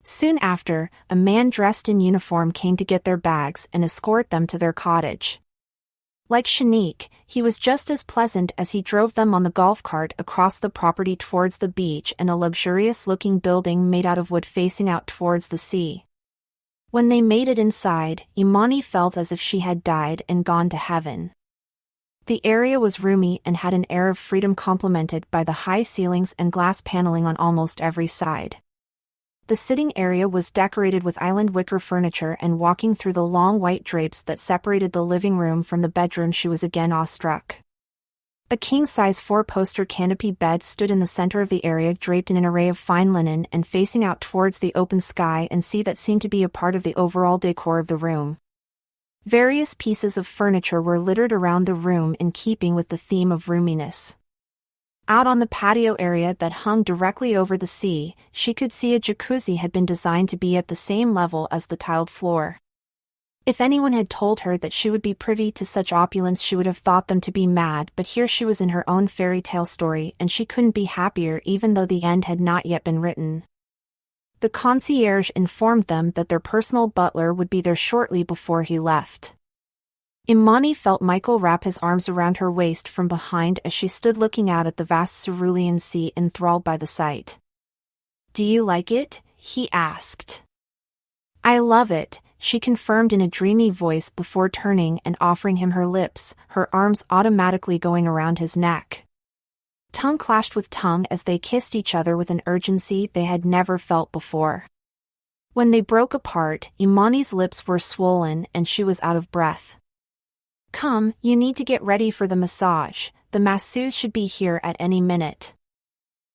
Soon after, a man dressed in uniform came to get their bags and escort them to their cottage. Like Shanique, he was just as pleasant as he drove them on the golf cart across the property towards the beach and a luxurious-looking building made out of wood facing out towards the sea. When they made it inside, Imani felt as if she had died and gone to heaven. The area was roomy and had an air of freedom complemented by the high ceilings and glass paneling on almost every side. The sitting area was decorated with island wicker furniture, and walking through the long white drapes that separated the living room from the bedroom she was again awestruck. A king-size 4-poster canopy bed stood in the center of the area, draped in an array of fine linen and facing out towards the open sky and sea that seemed to be a part of the overall decor of the room. Various pieces of furniture were littered around the room in keeping with the theme of roominess. Out on the patio area that hung directly over the sea, she could see a jacuzzi had been designed to be at the same level as the tiled floor. If anyone had told her that she would be privy to such opulence, she would have thought them to be mad, but here she was in her own fairy tale story, and she couldn't be happier even though the end had not yet been written. The concierge informed them that their personal butler would be there shortly before he left. Imani felt Michael wrap his arms around her waist from behind as she stood looking out at the vast cerulean sea, enthralled by the sight. "Do you like it?" he asked. "I love it," she confirmed in a dreamy voice before turning and offering him her lips, her arms automatically going around his neck. Tongue clashed with tongue as they kissed each other with an urgency they had never felt before. When they broke apart, Imani's lips were swollen and she was out of breath. "Come, you need to get ready for the massage. The masseuse should be here at any minute."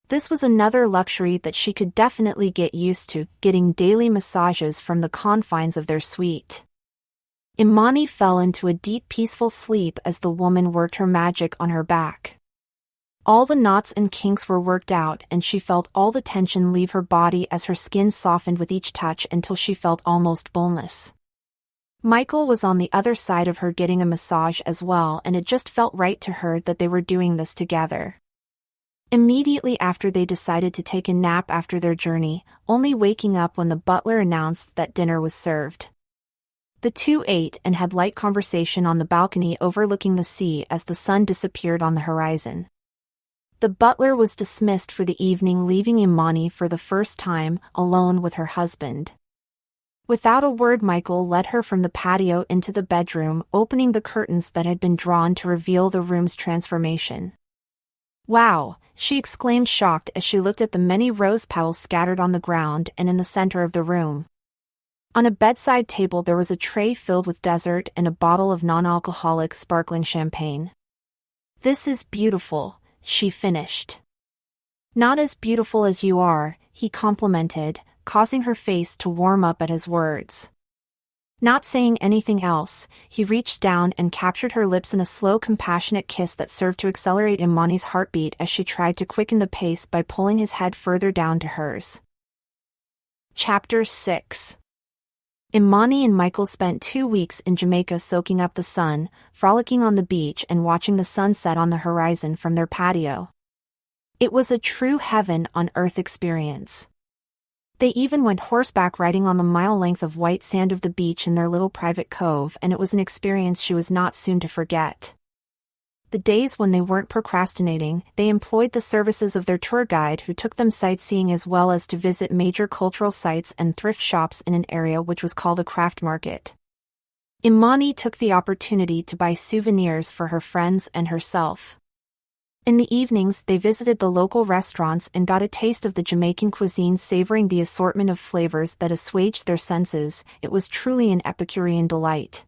This was another luxury that she could definitely get used to, getting daily massages from the confines of their suite. Imani fell into a deep peaceful sleep as the woman worked her magic on her back. All the knots and kinks were worked out, and she felt all the tension leave her body as her skin softened with each touch until she felt almost boneless. Michael was on the other side of her getting a massage as well, and it just felt right to her that they were doing this together. Immediately after, they decided to take a nap after their journey, only waking up when the butler announced that dinner was served. The two ate and had light conversation on the balcony overlooking the sea as the sun disappeared on the horizon. The butler was dismissed for the evening, leaving Imani for the first time alone with her husband. Without a word, Michael led her from the patio into the bedroom, opening the curtains that had been drawn to reveal the room's transformation. "Wow!" she exclaimed, shocked as she looked at the many rose petals scattered on the ground and in the center of the room. On a bedside table there was a tray filled with dessert and a bottle of non-alcoholic sparkling champagne. "This is beautiful," she finished. "Not as beautiful as you are," he complimented, causing her face to warm up at his words. Not saying anything else, he reached down and captured her lips in a slow, compassionate kiss that served to accelerate Imani's heartbeat as she tried to quicken the pace by pulling his head further down to hers. Chapter 6. Imani and Michael spent 2 weeks in Jamaica soaking up the sun, frolicking on the beach and watching the sunset on the horizon from their patio. It was a true heaven-on-earth experience. They even went horseback riding on the mile length of white sand of the beach in their little private cove, and it was an experience she was not soon to forget. The days when they weren't procrastinating, they employed the services of their tour guide, who took them sightseeing as well as to visit major cultural sites and thrift shops in an area which was called a craft market. Imani took the opportunity to buy souvenirs for her friends and herself. In the evenings, they visited the local restaurants and got a taste of the Jamaican cuisine, savoring the assortment of flavors that assuaged their senses. It was truly an Epicurean delight.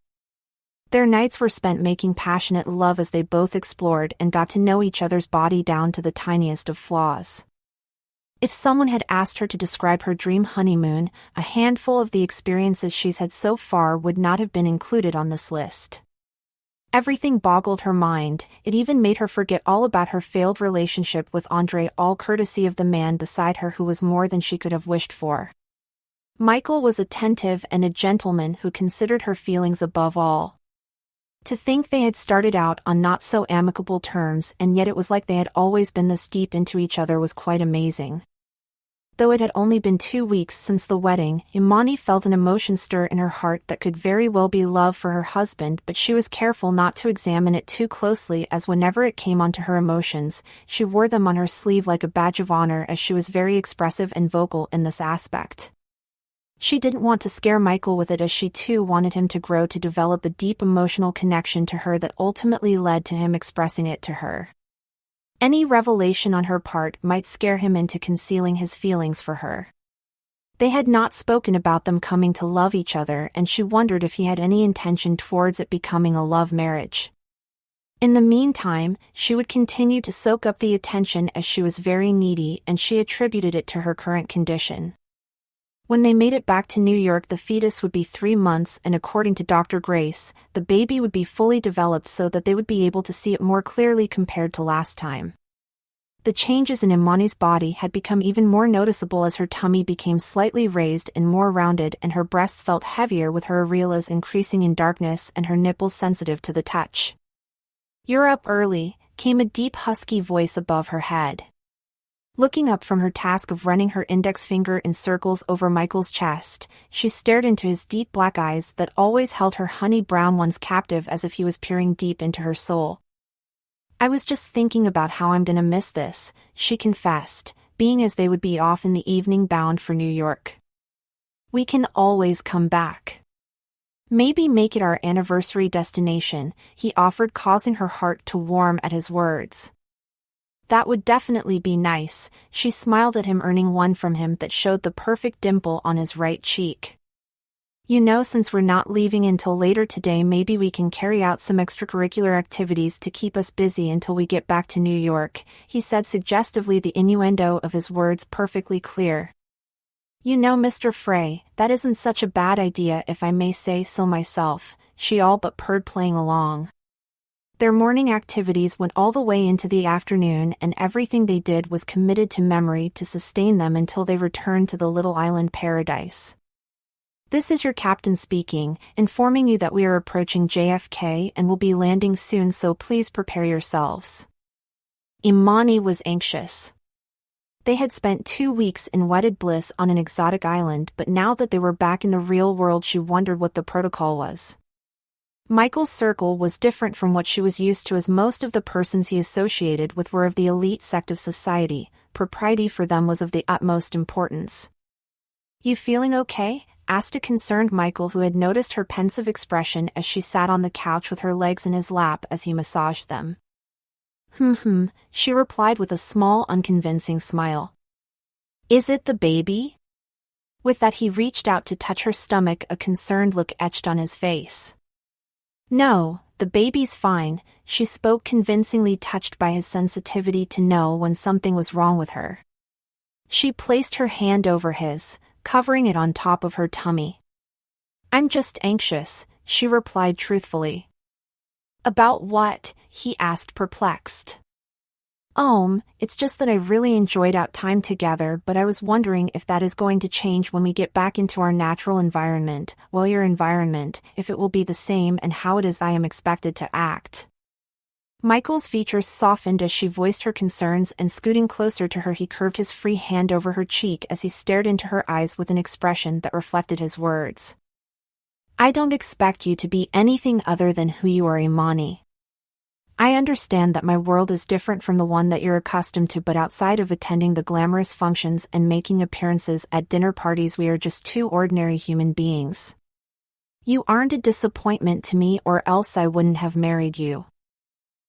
Their nights were spent making passionate love as they both explored and got to know each other's body down to the tiniest of flaws. If someone had asked her to describe her dream honeymoon, a handful of the experiences she's had so far would not have been included on this list. Everything boggled her mind. It even made her forget all about her failed relationship with Andre, all courtesy of the man beside her who was more than she could have wished for. Michael was attentive and a gentleman who considered her feelings above all. To think they had started out on not so amicable terms, and yet it was like they had always been this deep into each other, was quite amazing. Though it had only been 2 weeks since the wedding, Imani felt an emotion stir in her heart that could very well be love for her husband, but she was careful not to examine it too closely, as whenever it came onto her emotions, she wore them on her sleeve like a badge of honor, as she was very expressive and vocal in this aspect. She didn't want to scare Michael with it, as she too wanted him to grow to develop a deep emotional connection to her that ultimately led to him expressing it to her. Any revelation on her part might scare him into concealing his feelings for her. They had not spoken about them coming to love each other, and she wondered if he had any intention towards it becoming a love marriage. In the meantime, she would continue to soak up the attention, as she was very needy, and she attributed it to her current condition. When they made it back to New York, the fetus would be 3 months, and according to Dr. Grace, the baby would be fully developed so that they would be able to see it more clearly compared to last time. The changes in Imani's body had become even more noticeable, as her tummy became slightly raised and more rounded, and her breasts felt heavier, with her areolas increasing in darkness and her nipples sensitive to the touch. "You're up early," came a deep husky voice above her head. Looking up from her task of running her index finger in circles over Michael's chest, she stared into his deep black eyes that always held her honey brown ones captive, as if he was peering deep into her soul. "I was just thinking about how I'm gonna miss this," she confessed, being as they would be off in the evening bound for New York. "We can always come back. Maybe make it our anniversary destination," he offered, causing her heart to warm at his words. "That would definitely be nice," she smiled at him, earning one from him that showed the perfect dimple on his right cheek. "You know, since we're not leaving until later today, maybe we can carry out some extracurricular activities to keep us busy until we get back to New York," he said suggestively, the innuendo of his words perfectly clear. "You know, Mr. Frey, that isn't such a bad idea, if I may say so myself," she all but purred, playing along. Their morning activities went all the way into the afternoon, and everything they did was committed to memory to sustain them until they returned to the little island paradise. "This is your captain speaking, informing you that we are approaching JFK and will be landing soon, so please prepare yourselves." Imani was anxious. They had spent 2 weeks in wedded bliss on an exotic island, but now that they were back in the real world, she wondered what the protocol was. Michael's circle was different from what she was used to, as most of the persons he associated with were of the elite sect of society. Propriety for them was of the utmost importance. "You feeling okay?" asked a concerned Michael, who had noticed her pensive expression as she sat on the couch with her legs in his lap as he massaged them. She replied with a small, unconvincing smile. "Is it the baby?" With that, he reached out to touch her stomach, a concerned look etched on his face. "No, the baby's fine," she spoke convincingly, touched by his sensitivity to know when something was wrong with her. She placed her hand over his, covering it on top of her tummy. "I'm just anxious," she replied truthfully. "About what?" he asked, perplexed. It's just that I really enjoyed our time together, but I was wondering if that is going to change when we get back into our natural environment, well, your environment, if it will be the same and how it is I am expected to act." Michael's features softened as she voiced her concerns, and scooting closer to her, he curved his free hand over her cheek as he stared into her eyes with an expression that reflected his words. "I don't expect you to be anything other than who you are, Imani. I understand that my world is different from the one that you're accustomed to, but outside of attending the glamorous functions and making appearances at dinner parties, we are just two ordinary human beings. You aren't a disappointment to me, or else I wouldn't have married you."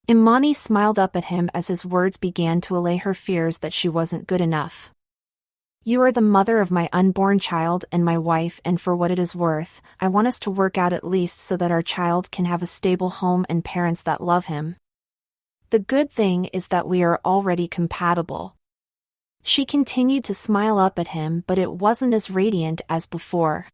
Imani smiled up at him as his words began to allay her fears that she wasn't good enough. "You are the mother of my unborn child and my wife, and for what it is worth, I want us to work out at least so that our child can have a stable home and parents that love him. The good thing is that we are already compatible." She continued to smile up at him, but it wasn't as radiant as before.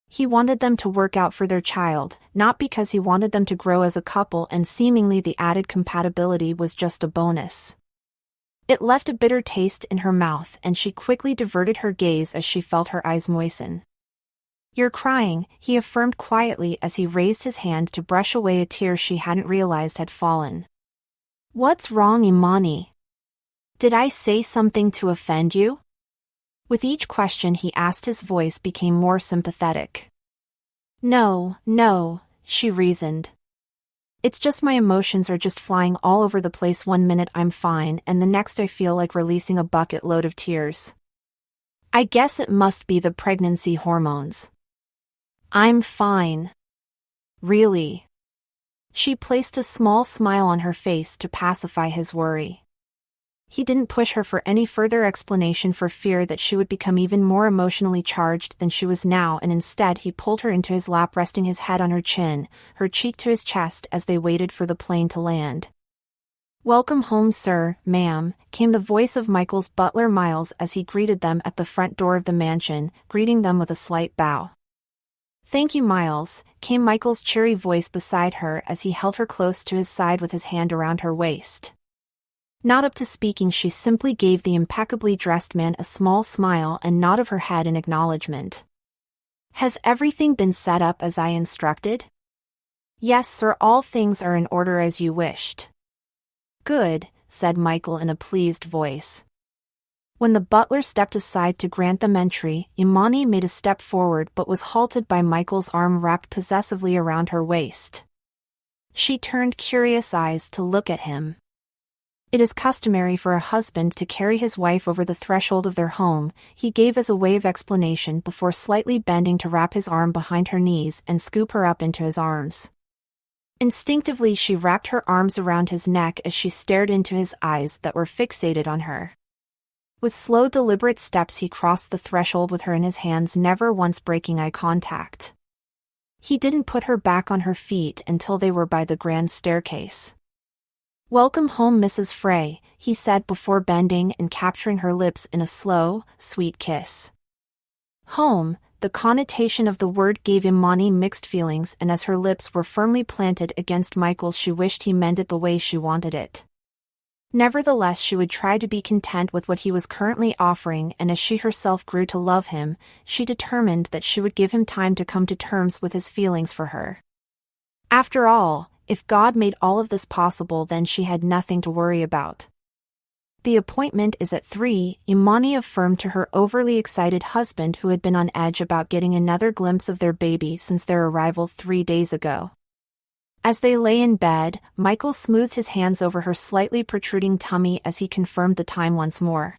He wanted them to work out for their child, not because he wanted them to grow as a couple, and seemingly the added compatibility was just a bonus. It left a bitter taste in her mouth, and she quickly diverted her gaze as she felt her eyes moisten. "You're crying," he affirmed quietly as he raised his hand to brush away a tear she hadn't realized had fallen. "What's wrong, Imani? Did I say something to offend you?" With each question he asked, his voice became more sympathetic. No, she reasoned. It's just my emotions are just flying all over the place. One minute I'm fine and the next I feel like releasing a bucket load of tears. I guess it must be the pregnancy hormones. I'm fine. Really? She placed a small smile on her face to pacify his worry. He didn't push her for any further explanation for fear that she would become even more emotionally charged than she was now, and instead he pulled her into his lap, resting his head on her chin, her cheek to his chest as they waited for the plane to land. Welcome home, sir, ma'am, came the voice of Michael's butler Miles as he greeted them at the front door of the mansion, greeting them with a slight bow. Thank you, Miles, came Michael's cheery voice beside her as he held her close to his side with his hand around her waist. Not up to speaking, she simply gave the impeccably dressed man a small smile and nod of her head in acknowledgement. Has everything been set up as I instructed? Yes, sir, all things are in order as you wished. Good, said Michael in a pleased voice. When the butler stepped aside to grant them entry, Imani made a step forward but was halted by Michael's arm wrapped possessively around her waist. She turned curious eyes to look at him. It is customary for a husband to carry his wife over the threshold of their home, he gave as a way of explanation before slightly bending to wrap his arm behind her knees and scoop her up into his arms. Instinctively she wrapped her arms around his neck as she stared into his eyes that were fixated on her. With slow, deliberate steps he crossed the threshold with her in his hands, never once breaking eye contact. He didn't put her back on her feet until they were by the grand staircase. Welcome home, Mrs. Frey, he said before bending and capturing her lips in a slow, sweet kiss. Home, the connotation of the word gave Imani mixed feelings, and as her lips were firmly planted against Michael's she wished he meant it the way she wanted it. Nevertheless, she would try to be content with what he was currently offering, and as she herself grew to love him, she determined that she would give him time to come to terms with his feelings for her. After all, if God made all of this possible, then she had nothing to worry about. The appointment is at 3, Imani affirmed to her overly excited husband, who had been on edge about getting another glimpse of their baby since their arrival 3 days ago. As they lay in bed, Michael smoothed his hands over her slightly protruding tummy as he confirmed the time once more.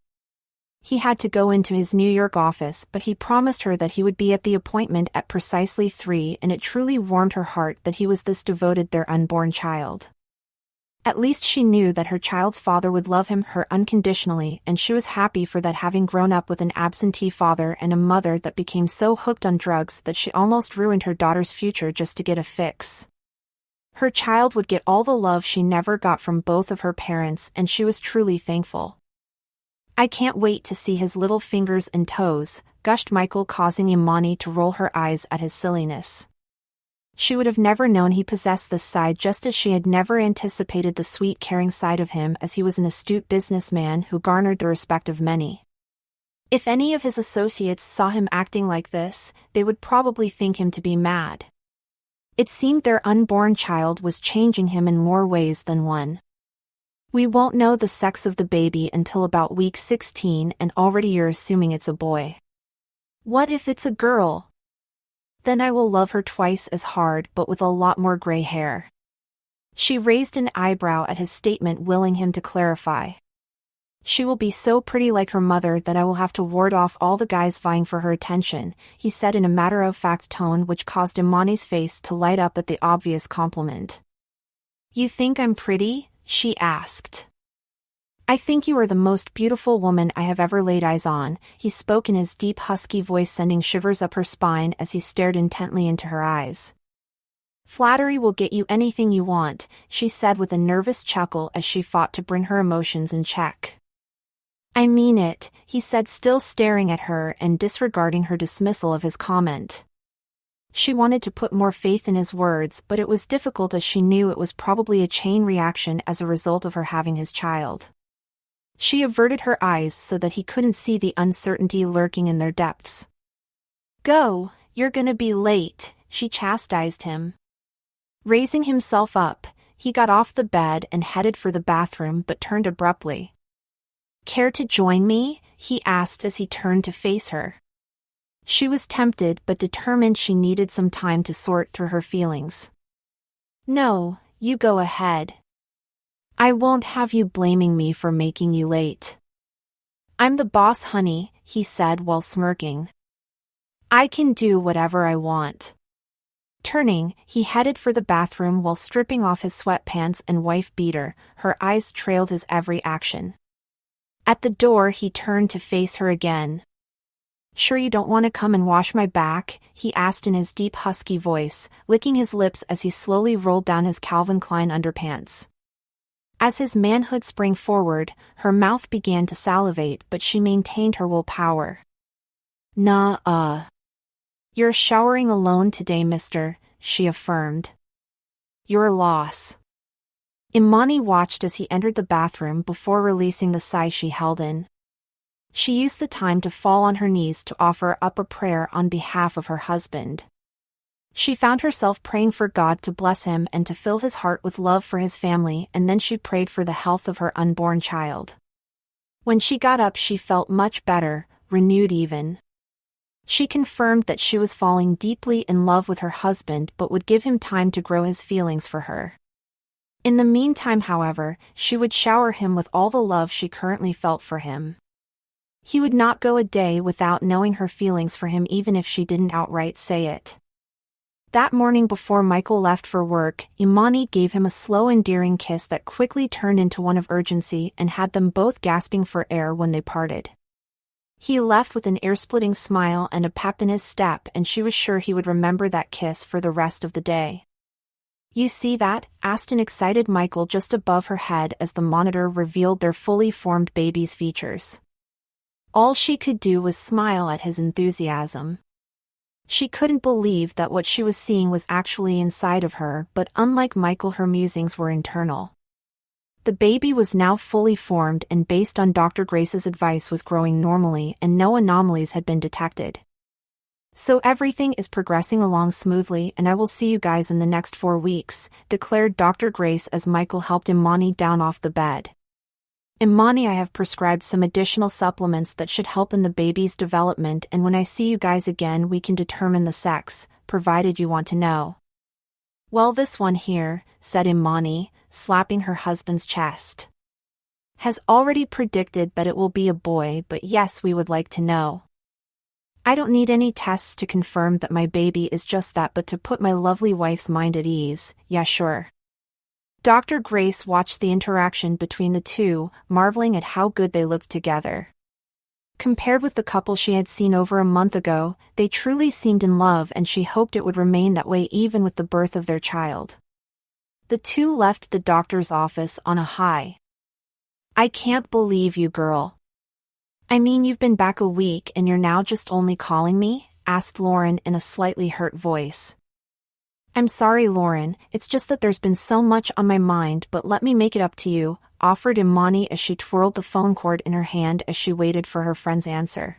He had to go into his New York office, but he promised her that he would be at the appointment at precisely 3, and it truly warmed her heart that he was this devoted to their unborn child. At least she knew that her child's father would love her unconditionally, and she was happy for that, having grown up with an absentee father and a mother that became so hooked on drugs that she almost ruined her daughter's future just to get a fix. Her child would get all the love she never got from both of her parents, and she was truly thankful. I can't wait to see his little fingers and toes, gushed Michael, causing Imani to roll her eyes at his silliness. She would have never known he possessed this side, just as she had never anticipated the sweet, caring side of him, as he was an astute businessman who garnered the respect of many. If any of his associates saw him acting like this, they would probably think him to be mad. It seemed their unborn child was changing him in more ways than one. We won't know the sex of the baby until about week 16, and already you're assuming it's a boy. What if it's a girl? Then I will love her twice as hard, but with a lot more gray hair. She raised an eyebrow at his statement, willing him to clarify. She will be so pretty like her mother that I will have to ward off all the guys vying for her attention, he said in a matter-of-fact tone which caused Imani's face to light up at the obvious compliment. You think I'm pretty? She asked. I think you are the most beautiful woman I have ever laid eyes on, he spoke in his deep husky voice, sending shivers up her spine as he stared intently into her eyes. Flattery will get you anything you want, she said with a nervous chuckle as she fought to bring her emotions in check. I mean it, he said, still staring at her and disregarding her dismissal of his comment. She wanted to put more faith in his words, but it was difficult as she knew it was probably a chain reaction as a result of her having his child. She averted her eyes so that he couldn't see the uncertainty lurking in their depths. Go, you're gonna be late, she chastised him. Raising himself up, he got off the bed and headed for the bathroom, but turned abruptly. Care to join me? he asked as he turned to face her. She was tempted but determined she needed some time to sort through her feelings. No, you go ahead. I won't have you blaming me for making you late. I'm the boss, honey, he said while smirking. I can do whatever I want. Turning, he headed for the bathroom while stripping off his sweatpants and wife beater. Her eyes trailed his every action. At the door, he turned to face her again. Sure you don't want to come and wash my back? He asked in his deep husky voice, licking his lips as he slowly rolled down his Calvin Klein underpants. As his manhood sprang forward, her mouth began to salivate, but she maintained her willpower. Nah, You're showering alone today, mister, she affirmed. Your loss. Imani watched as he entered the bathroom before releasing the sigh she held in. She used the time to fall on her knees to offer up a prayer on behalf of her husband. She found herself praying for God to bless him and to fill his heart with love for his family, and then she prayed for the health of her unborn child. When she got up, she felt much better, renewed even. She confirmed that she was falling deeply in love with her husband but would give him time to grow his feelings for her. In the meantime, however, she would shower him with all the love she currently felt for him. He would not go a day without knowing her feelings for him, even if she didn't outright say it. That morning before Michael left for work, Imani gave him a slow, endearing kiss that quickly turned into one of urgency and had them both gasping for air when they parted. He left with an ear-splitting smile and a pep in his step, and she was sure he would remember that kiss for the rest of the day. You see that? Asked an excited Michael just above her head as the monitor revealed their fully formed baby's features. All she could do was smile at his enthusiasm. She couldn't believe that what she was seeing was actually inside of her, but unlike Michael, her musings were internal. The baby was now fully formed and, based on Dr. Grace's advice, was growing normally and no anomalies had been detected. So everything is progressing along smoothly, and I will see you guys in the next 4 weeks, declared Dr. Grace as Michael helped Imani down off the bed. Imani, I have prescribed some additional supplements that should help in the baby's development, and when I see you guys again we can determine the sex, provided you want to know. Well, this one here, said Imani, slapping her husband's chest, has already predicted that it will be a boy, but yes, we would like to know. I don't need any tests to confirm that my baby is just that, but to put my lovely wife's mind at ease, yeah, sure. Dr. Grace watched the interaction between the two, marveling at how good they looked together. Compared with the couple she had seen over a month ago, they truly seemed in love, and she hoped it would remain that way even with the birth of their child. The two left the doctor's office on a high. I can't believe you, girl. I mean, you've been back a week and you're now just only calling me? Asked Lauren in a slightly hurt voice. I'm sorry, Lauren, it's just that there's been so much on my mind, but let me make it up to you, offered Imani as she twirled the phone cord in her hand as she waited for her friend's answer.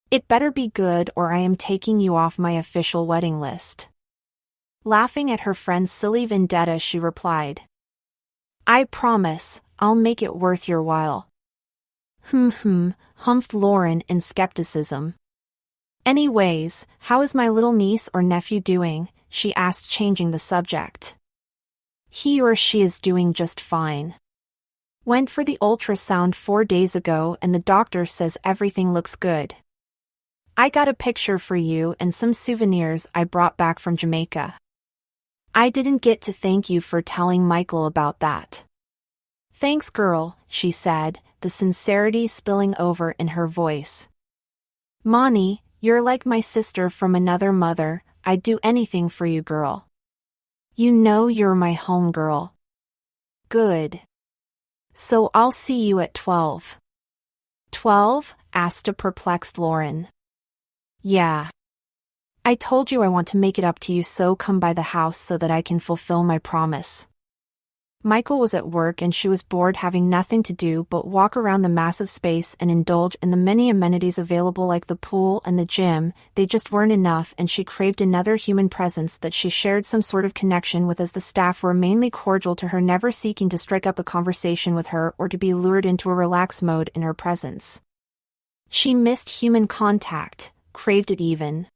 It better be good or I am taking you off my official wedding list. Laughing at her friend's silly vendetta, she replied. I promise, I'll make it worth your while. Humphed Lauren in skepticism. Anyways, how is my little niece or nephew doing? She asked, changing the subject. He or she is doing just fine. Went for the ultrasound 4 days ago and the doctor says everything looks good. I got a picture for you and some souvenirs I brought back from Jamaica. I didn't get to thank you for telling Michael about that. Thanks, girl, she said, the sincerity spilling over in her voice. Moni, you're like my sister from another mother, I'd do anything for you, girl. You know you're my homegirl. Good. So I'll see you at 12. 12? Asked a perplexed Lauren. Yeah. I told you I want to make it up to you, so come by the house so that I can fulfill my promise. Michael was at work and she was bored, having nothing to do but walk around the massive space and indulge in the many amenities available like the pool and the gym. They just weren't enough, and she craved another human presence that she shared some sort of connection with, as the staff were mainly cordial to her, never seeking to strike up a conversation with her or to be lured into a relaxed mode in her presence. She missed human contact, craved it even.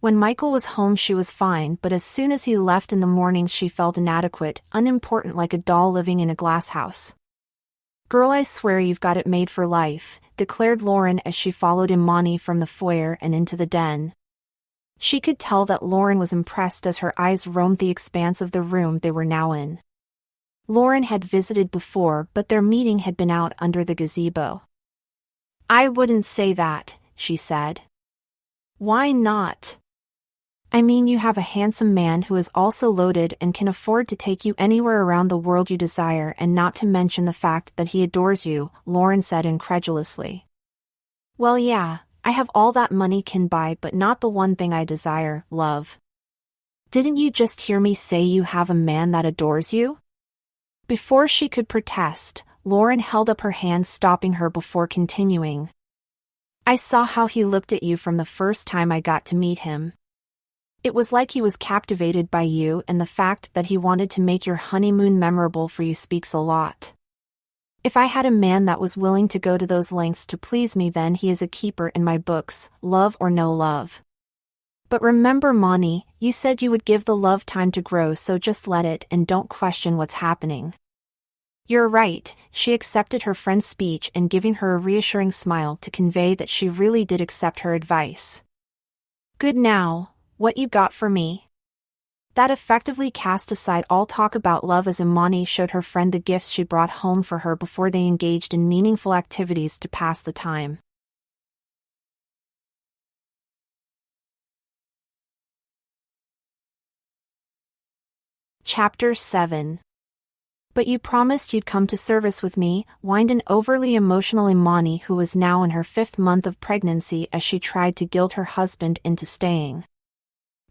When Michael was home she was fine, but as soon as he left in the mornings she felt inadequate, unimportant, like a doll living in a glass house. "Girl, I swear you've got it made for life," declared Lauren as she followed Imani from the foyer and into the den. She could tell that Lauren was impressed as her eyes roamed the expanse of the room they were now in. Lauren had visited before, but their meeting had been out under the gazebo. "I wouldn't say that," she said. "Why not?" "I mean, you have a handsome man who is also loaded and can afford to take you anywhere around the world you desire, and not to mention the fact that he adores you," Lauren said incredulously. "Well, yeah, I have all that money can buy, but not the one thing I desire, love." "Didn't you just hear me say you have a man that adores you?" Before she could protest, Lauren held up her hand, stopping her before continuing. "I saw how he looked at you from the first time I got to meet him. It was like he was captivated by you, and the fact that he wanted to make your honeymoon memorable for you speaks a lot. If I had a man that was willing to go to those lengths to please me, then he is a keeper in my books, love or no love. But remember, Moni, you said you would give the love time to grow, so just let it and don't question what's happening." "You're right," she accepted her friend's speech and giving her a reassuring smile to convey that she really did accept her advice. "Good, now, what you got for me?" That effectively cast aside all talk about love as Imani showed her friend the gifts she brought home for her before they engaged in meaningful activities to pass the time. Chapter 7. "But you promised you'd come to service with me," whined an overly emotional Imani, who was now in her 5th month of pregnancy, as she tried to guilt her husband into staying.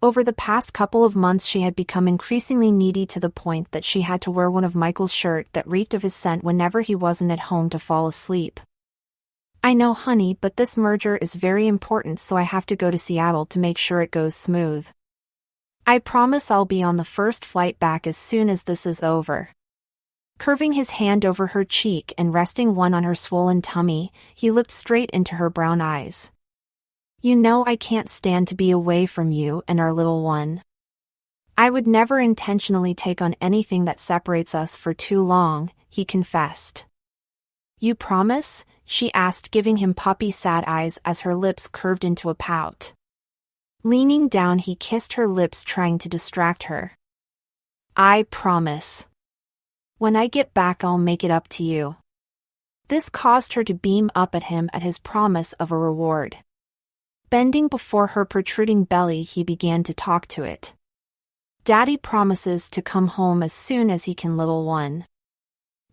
Over the past couple of months she had become increasingly needy, to the point that she had to wear one of Michael's shirts that reeked of his scent whenever he wasn't at home to fall asleep. "I know, honey, but this merger is very important, so I have to go to Seattle to make sure it goes smooth. I promise I'll be on the first flight back as soon as this is over." Curving his hand over her cheek and resting one on her swollen tummy, he looked straight into her brown eyes. "You know I can't stand to be away from you and our little one. I would never intentionally take on anything that separates us for too long," he confessed. "You promise?" she asked, giving him puppy sad eyes as her lips curved into a pout. Leaning down, he kissed her lips, trying to distract her. "I promise. When I get back I'll make it up to you." This caused her to beam up at him at his promise of a reward. Bending before her protruding belly, he began to talk to it. "Daddy promises to come home as soon as he can, little one.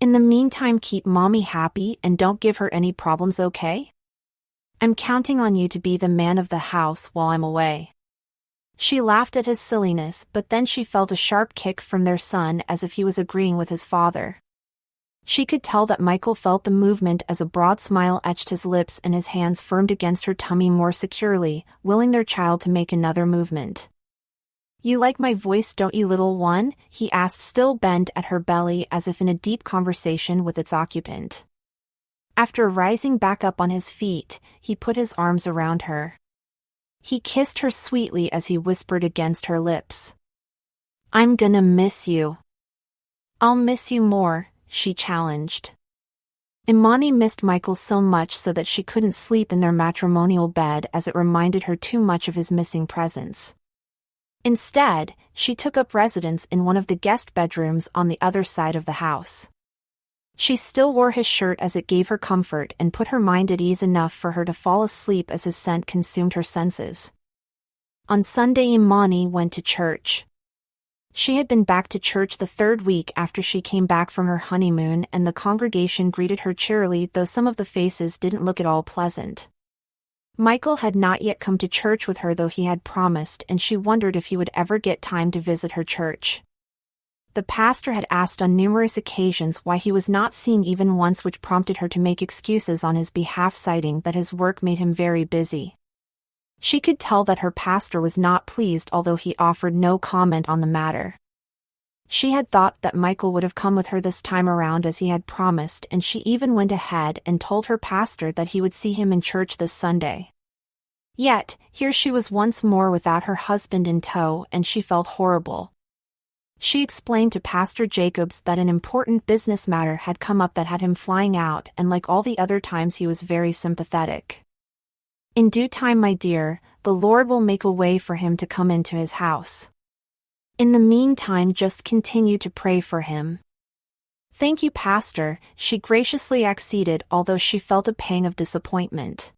In the meantime, keep mommy happy and don't give her any problems, okay? I'm counting on you to be the man of the house while I'm away." She laughed at his silliness, but then she felt a sharp kick from their son, as if he was agreeing with his father. She could tell that Michael felt the movement as a broad smile etched his lips and his hands firmed against her tummy more securely, willing their child to make another movement. "You like my voice, don't you, little one?" he asked, still bent at her belly as if in a deep conversation with its occupant. After rising back up on his feet, he put his arms around her. He kissed her sweetly as he whispered against her lips. "I'm gonna miss you." "I'll miss you more," she challenged. Imani missed Michael so much so that she couldn't sleep in their matrimonial bed, as it reminded her too much of his missing presence. Instead, she took up residence in one of the guest bedrooms on the other side of the house. She still wore his shirt as it gave her comfort and put her mind at ease enough for her to fall asleep as his scent consumed her senses. On Sunday, Imani went to church. She had been back to church the 3rd week after she came back from her honeymoon, and the congregation greeted her cheerily, though some of the faces didn't look at all pleasant. Michael had not yet come to church with her, though he had promised, and she wondered if he would ever get time to visit her church. The pastor had asked on numerous occasions why he was not seen even once, which prompted her to make excuses on his behalf, citing that his work made him very busy. She could tell that her pastor was not pleased, although he offered no comment on the matter. She had thought that Michael would have come with her this time around as he had promised, and she even went ahead and told her pastor that he would see him in church this Sunday. Yet, here she was once more without her husband in tow, and she felt horrible. She explained to Pastor Jacobs that an important business matter had come up that had him flying out, and like all the other times he was very sympathetic. "In due time, my dear, the Lord will make a way for him to come into his house. In the meantime, just continue to pray for him." "Thank you, Pastor," she graciously acceded, although she felt a pang of disappointment.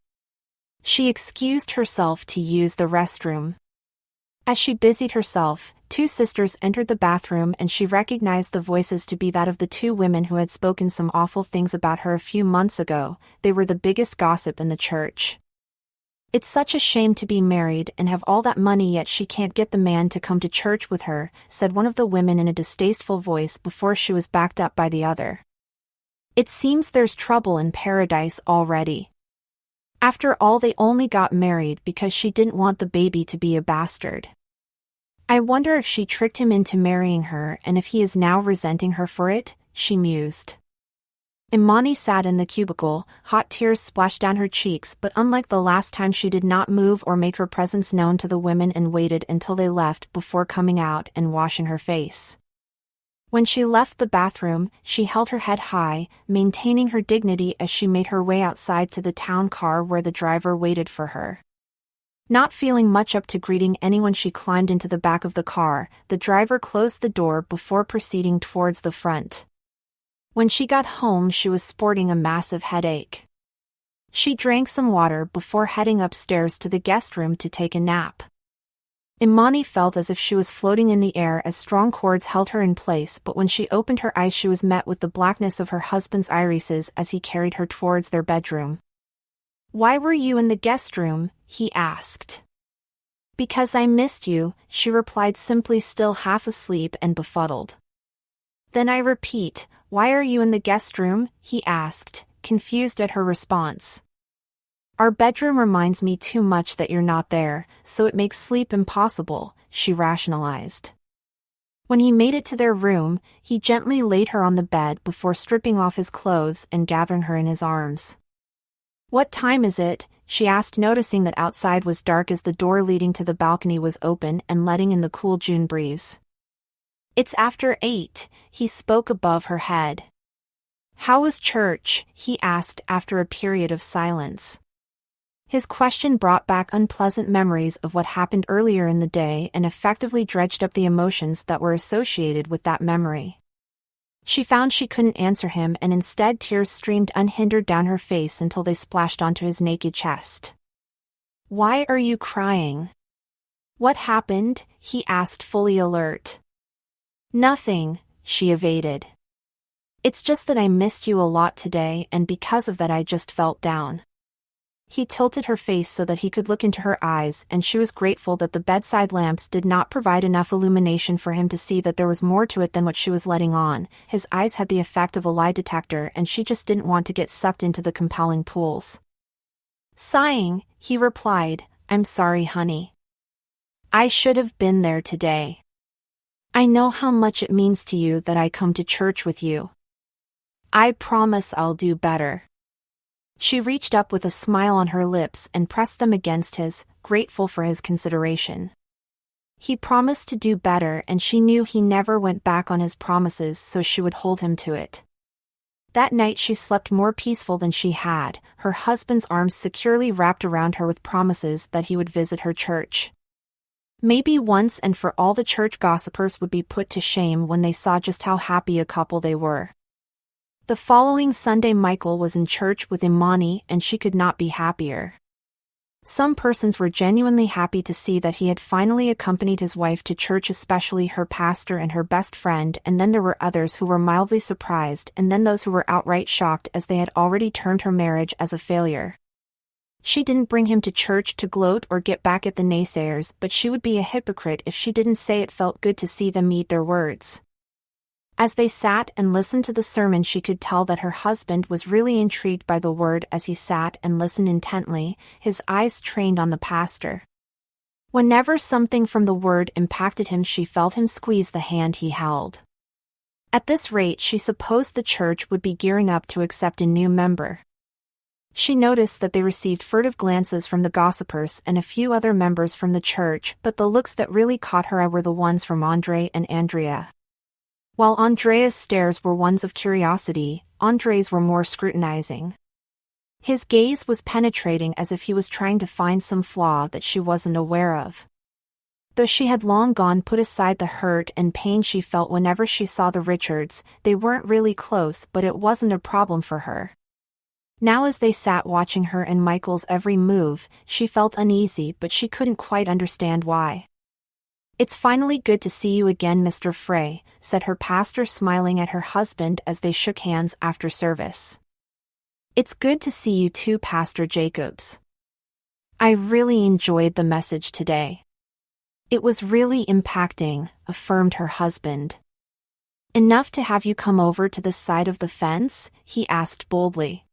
She excused herself to use the restroom. As she busied herself, two sisters entered the bathroom, and she recognized the voices to be that of the two women who had spoken some awful things about her a few months ago. They were the biggest gossip in the church. "It's such a shame to be married and have all that money, yet she can't get the man to come to church with her," said one of the women in a distasteful voice before she was backed up by the other. "It seems there's trouble in paradise already. After all, they only got married because she didn't want the baby to be a bastard. I wonder if she tricked him into marrying her and if he is now resenting her for it," she mused. Imani sat in the cubicle, hot tears splashed down her cheeks, but unlike the last time, she did not move or make her presence known to the women and waited until they left before coming out and washing her face. When she left the bathroom, she held her head high, maintaining her dignity as she made her way outside to the town car where the driver waited for her. Not feeling much up to greeting anyone, she climbed into the back of the car. The driver closed the door before proceeding towards the front. When she got home, she was sporting a massive headache. She drank some water before heading upstairs to the guest room to take a nap. Imani felt as if she was floating in the air as strong cords held her in place, but when she opened her eyes, she was met with the blackness of her husband's irises as he carried her towards their bedroom. "Why were you in the guest room?" he asked. "Because I missed you," she replied simply, still half asleep and befuddled. "Then I repeat, why are you in the guest room?" he asked, confused at her response. "Our bedroom reminds me too much that you're not there, so it makes sleep impossible," she rationalized. When he made it to their room, he gently laid her on the bed before stripping off his clothes and gathering her in his arms. "What time is it?" she asked, noticing that outside was dark as the door leading to the balcony was open and letting in the cool June breeze. "It's after 8, he spoke above her head. "How was church?" he asked after a period of silence. His question brought back unpleasant memories of what happened earlier in the day and effectively dredged up the emotions that were associated with that memory. She found she couldn't answer him, and instead tears streamed unhindered down her face until they splashed onto his naked chest. "Why are you crying?" "What happened?" he asked, fully alert. "Nothing," she evaded. "It's just that I missed you a lot today, and because of that I just felt down." He tilted her face so that he could look into her eyes, and she was grateful that the bedside lamps did not provide enough illumination for him to see that there was more to it than what she was letting on. His eyes had the effect of a lie detector, and she just didn't want to get sucked into the compelling pools. Sighing, he replied, "I'm sorry, honey. I should have been there today. I know how much it means to you that I come to church with you. I promise I'll do better." She reached up with a smile on her lips and pressed them against his, grateful for his consideration. He promised to do better, and she knew he never went back on his promises, so she would hold him to it. That night she slept more peaceful than she had, her husband's arms securely wrapped around her with promises that he would visit her church. Maybe once and for all the church gossipers would be put to shame when they saw just how happy a couple they were. The following Sunday Michael was in church with Imani, and she could not be happier. Some persons were genuinely happy to see that he had finally accompanied his wife to church, especially her pastor and her best friend, and then there were others who were mildly surprised, and then those who were outright shocked, as they had already termed her marriage as a failure. She didn't bring him to church to gloat or get back at the naysayers, but she would be a hypocrite if she didn't say it felt good to see them eat their words. As they sat and listened to the sermon, she could tell that her husband was really intrigued by the word as he sat and listened intently, his eyes trained on the pastor. Whenever something from the word impacted him, she felt him squeeze the hand he held. At this rate, she supposed the church would be gearing up to accept a new member. She noticed that they received furtive glances from the gossipers and a few other members from the church, but the looks that really caught her eye were the ones from Andre and Andrea. While Andrea's stares were ones of curiosity, Andre's were more scrutinizing. His gaze was penetrating, as if he was trying to find some flaw that she wasn't aware of. Though she had long gone put aside the hurt and pain she felt whenever she saw the Richards, they weren't really close, but it wasn't a problem for her. Now, as they sat watching her and Michael's every move, she felt uneasy, but she couldn't quite understand why. "It's finally good to see you again, Mr. Frey," said her pastor, smiling at her husband as they shook hands after service. "It's good to see you too, Pastor Jacobs. I really enjoyed the message today. It was really impacting," affirmed her husband. "Enough to have you come over to this side of the fence?" he asked boldly.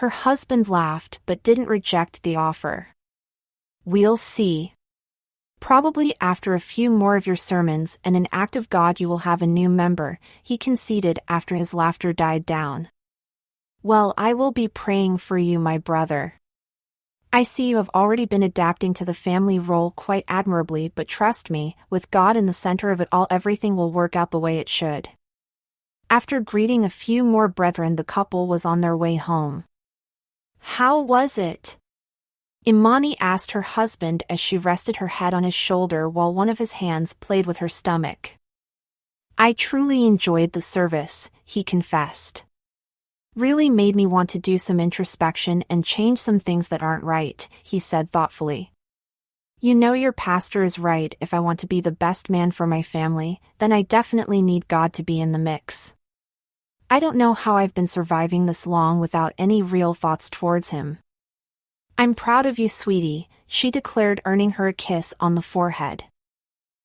Her husband laughed but didn't reject the offer. "We'll see. Probably after a few more of your sermons and an act of God you will have a new member," he conceded after his laughter died down. "Well, I will be praying for you, my brother. I see you have already been adapting to the family role quite admirably, but trust me, with God in the center of it all, everything will work out the way it should." After greeting a few more brethren, the couple was on their way home. "How was it?" Imani asked her husband as she rested her head on his shoulder while one of his hands played with her stomach. "I truly enjoyed the service," he confessed. "Really made me want to do some introspection and change some things that aren't right," he said thoughtfully. "You know, your pastor is right. If I want to be the best man for my family, then I definitely need God to be in the mix. I don't know how I've been surviving this long without any real thoughts towards him." "I'm proud of you, sweetie," she declared, earning her a kiss on the forehead.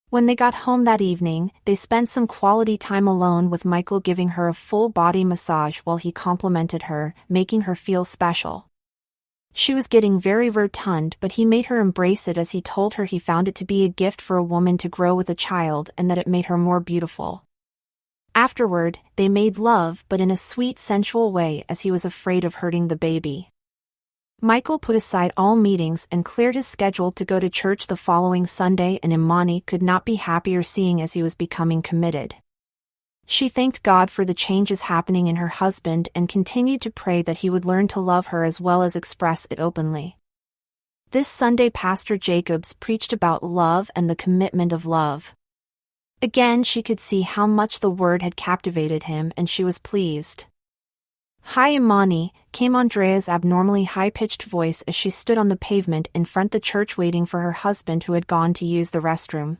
When they got home that evening, they spent some quality time alone, with Michael giving her a full-body massage while he complimented her, making her feel special. She was getting very rotund, but he made her embrace it as he told her he found it to be a gift for a woman to grow with a child and that it made her more beautiful. Afterward, they made love, but in a sweet, sensual way, as he was afraid of hurting the baby. Michael put aside all meetings and cleared his schedule to go to church the following Sunday, and Imani could not be happier, seeing as he was becoming committed. She thanked God for the changes happening in her husband and continued to pray that he would learn to love her as well as express it openly. This Sunday, Pastor Jacobs preached about love and the commitment of love. Again, she could see how much the word had captivated him, and she was pleased. "Hi, Imani," came Andrea's abnormally high-pitched voice as she stood on the pavement in front the church waiting for her husband, who had gone to use the restroom.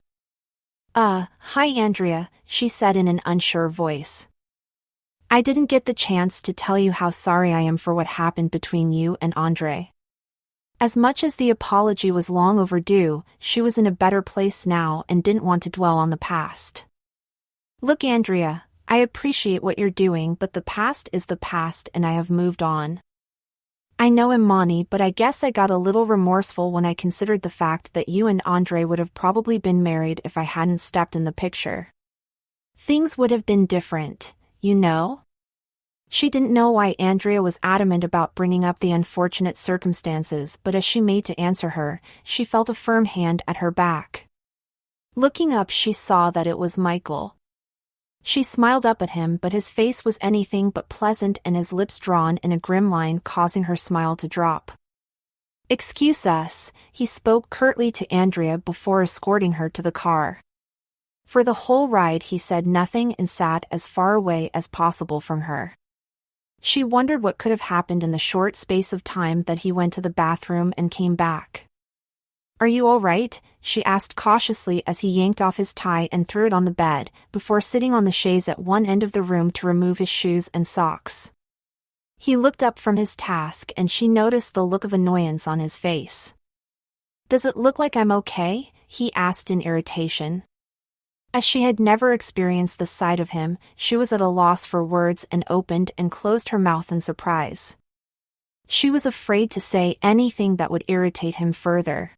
Hi Andrea," she said in an unsure voice. "I didn't get the chance to tell you how sorry I am for what happened between you and Andre." As much as the apology was long overdue, she was in a better place now and didn't want to dwell on the past. "Look, Andrea, I appreciate what you're doing, but the past is the past and I have moved on. I know, Imani, but I guess I got a little remorseful when I considered the fact that you and Andre would have probably been married if I hadn't stepped in the picture. Things would have been different, you know?" She didn't know why Andrea was adamant about bringing up the unfortunate circumstances, but as she made to answer her, she felt a firm hand at her back. Looking up, she saw that it was Michael. She smiled up at him, but his face was anything but pleasant and his lips drawn in a grim line, causing her smile to drop. "Excuse us," he spoke curtly to Andrea before escorting her to the car. For the whole ride he said nothing and sat as far away as possible from her. She wondered what could have happened in the short space of time that he went to the bathroom and came back. "Are you all right?" she asked cautiously as he yanked off his tie and threw it on the bed, before sitting on the chaise at one end of the room to remove his shoes and socks. He looked up from his task and she noticed the look of annoyance on his face. "Does it look like I'm okay?" he asked in irritation. As she had never experienced the sight of him, she was at a loss for words and opened and closed her mouth in surprise. She was afraid to say anything that would irritate him further.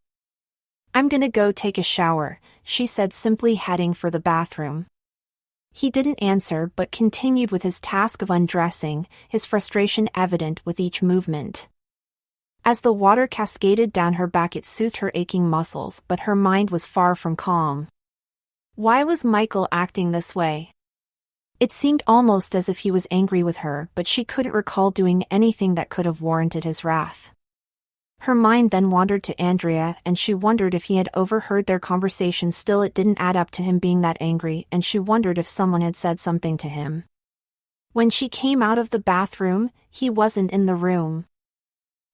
I'm gonna go take a shower, she said, simply heading for the bathroom. He didn't answer but continued with his task of undressing, his frustration evident with each movement. As the water cascaded down her back, it soothed her aching muscles, but her mind was far from calm. Why was Michael acting this way? It seemed almost as if he was angry with her, but she couldn't recall doing anything that could have warranted his wrath. Her mind then wandered to Andrea, and she wondered if he had overheard their conversation. Still, it didn't add up to him being that angry, and she wondered if someone had said something to him. When she came out of the bathroom, he wasn't in the room.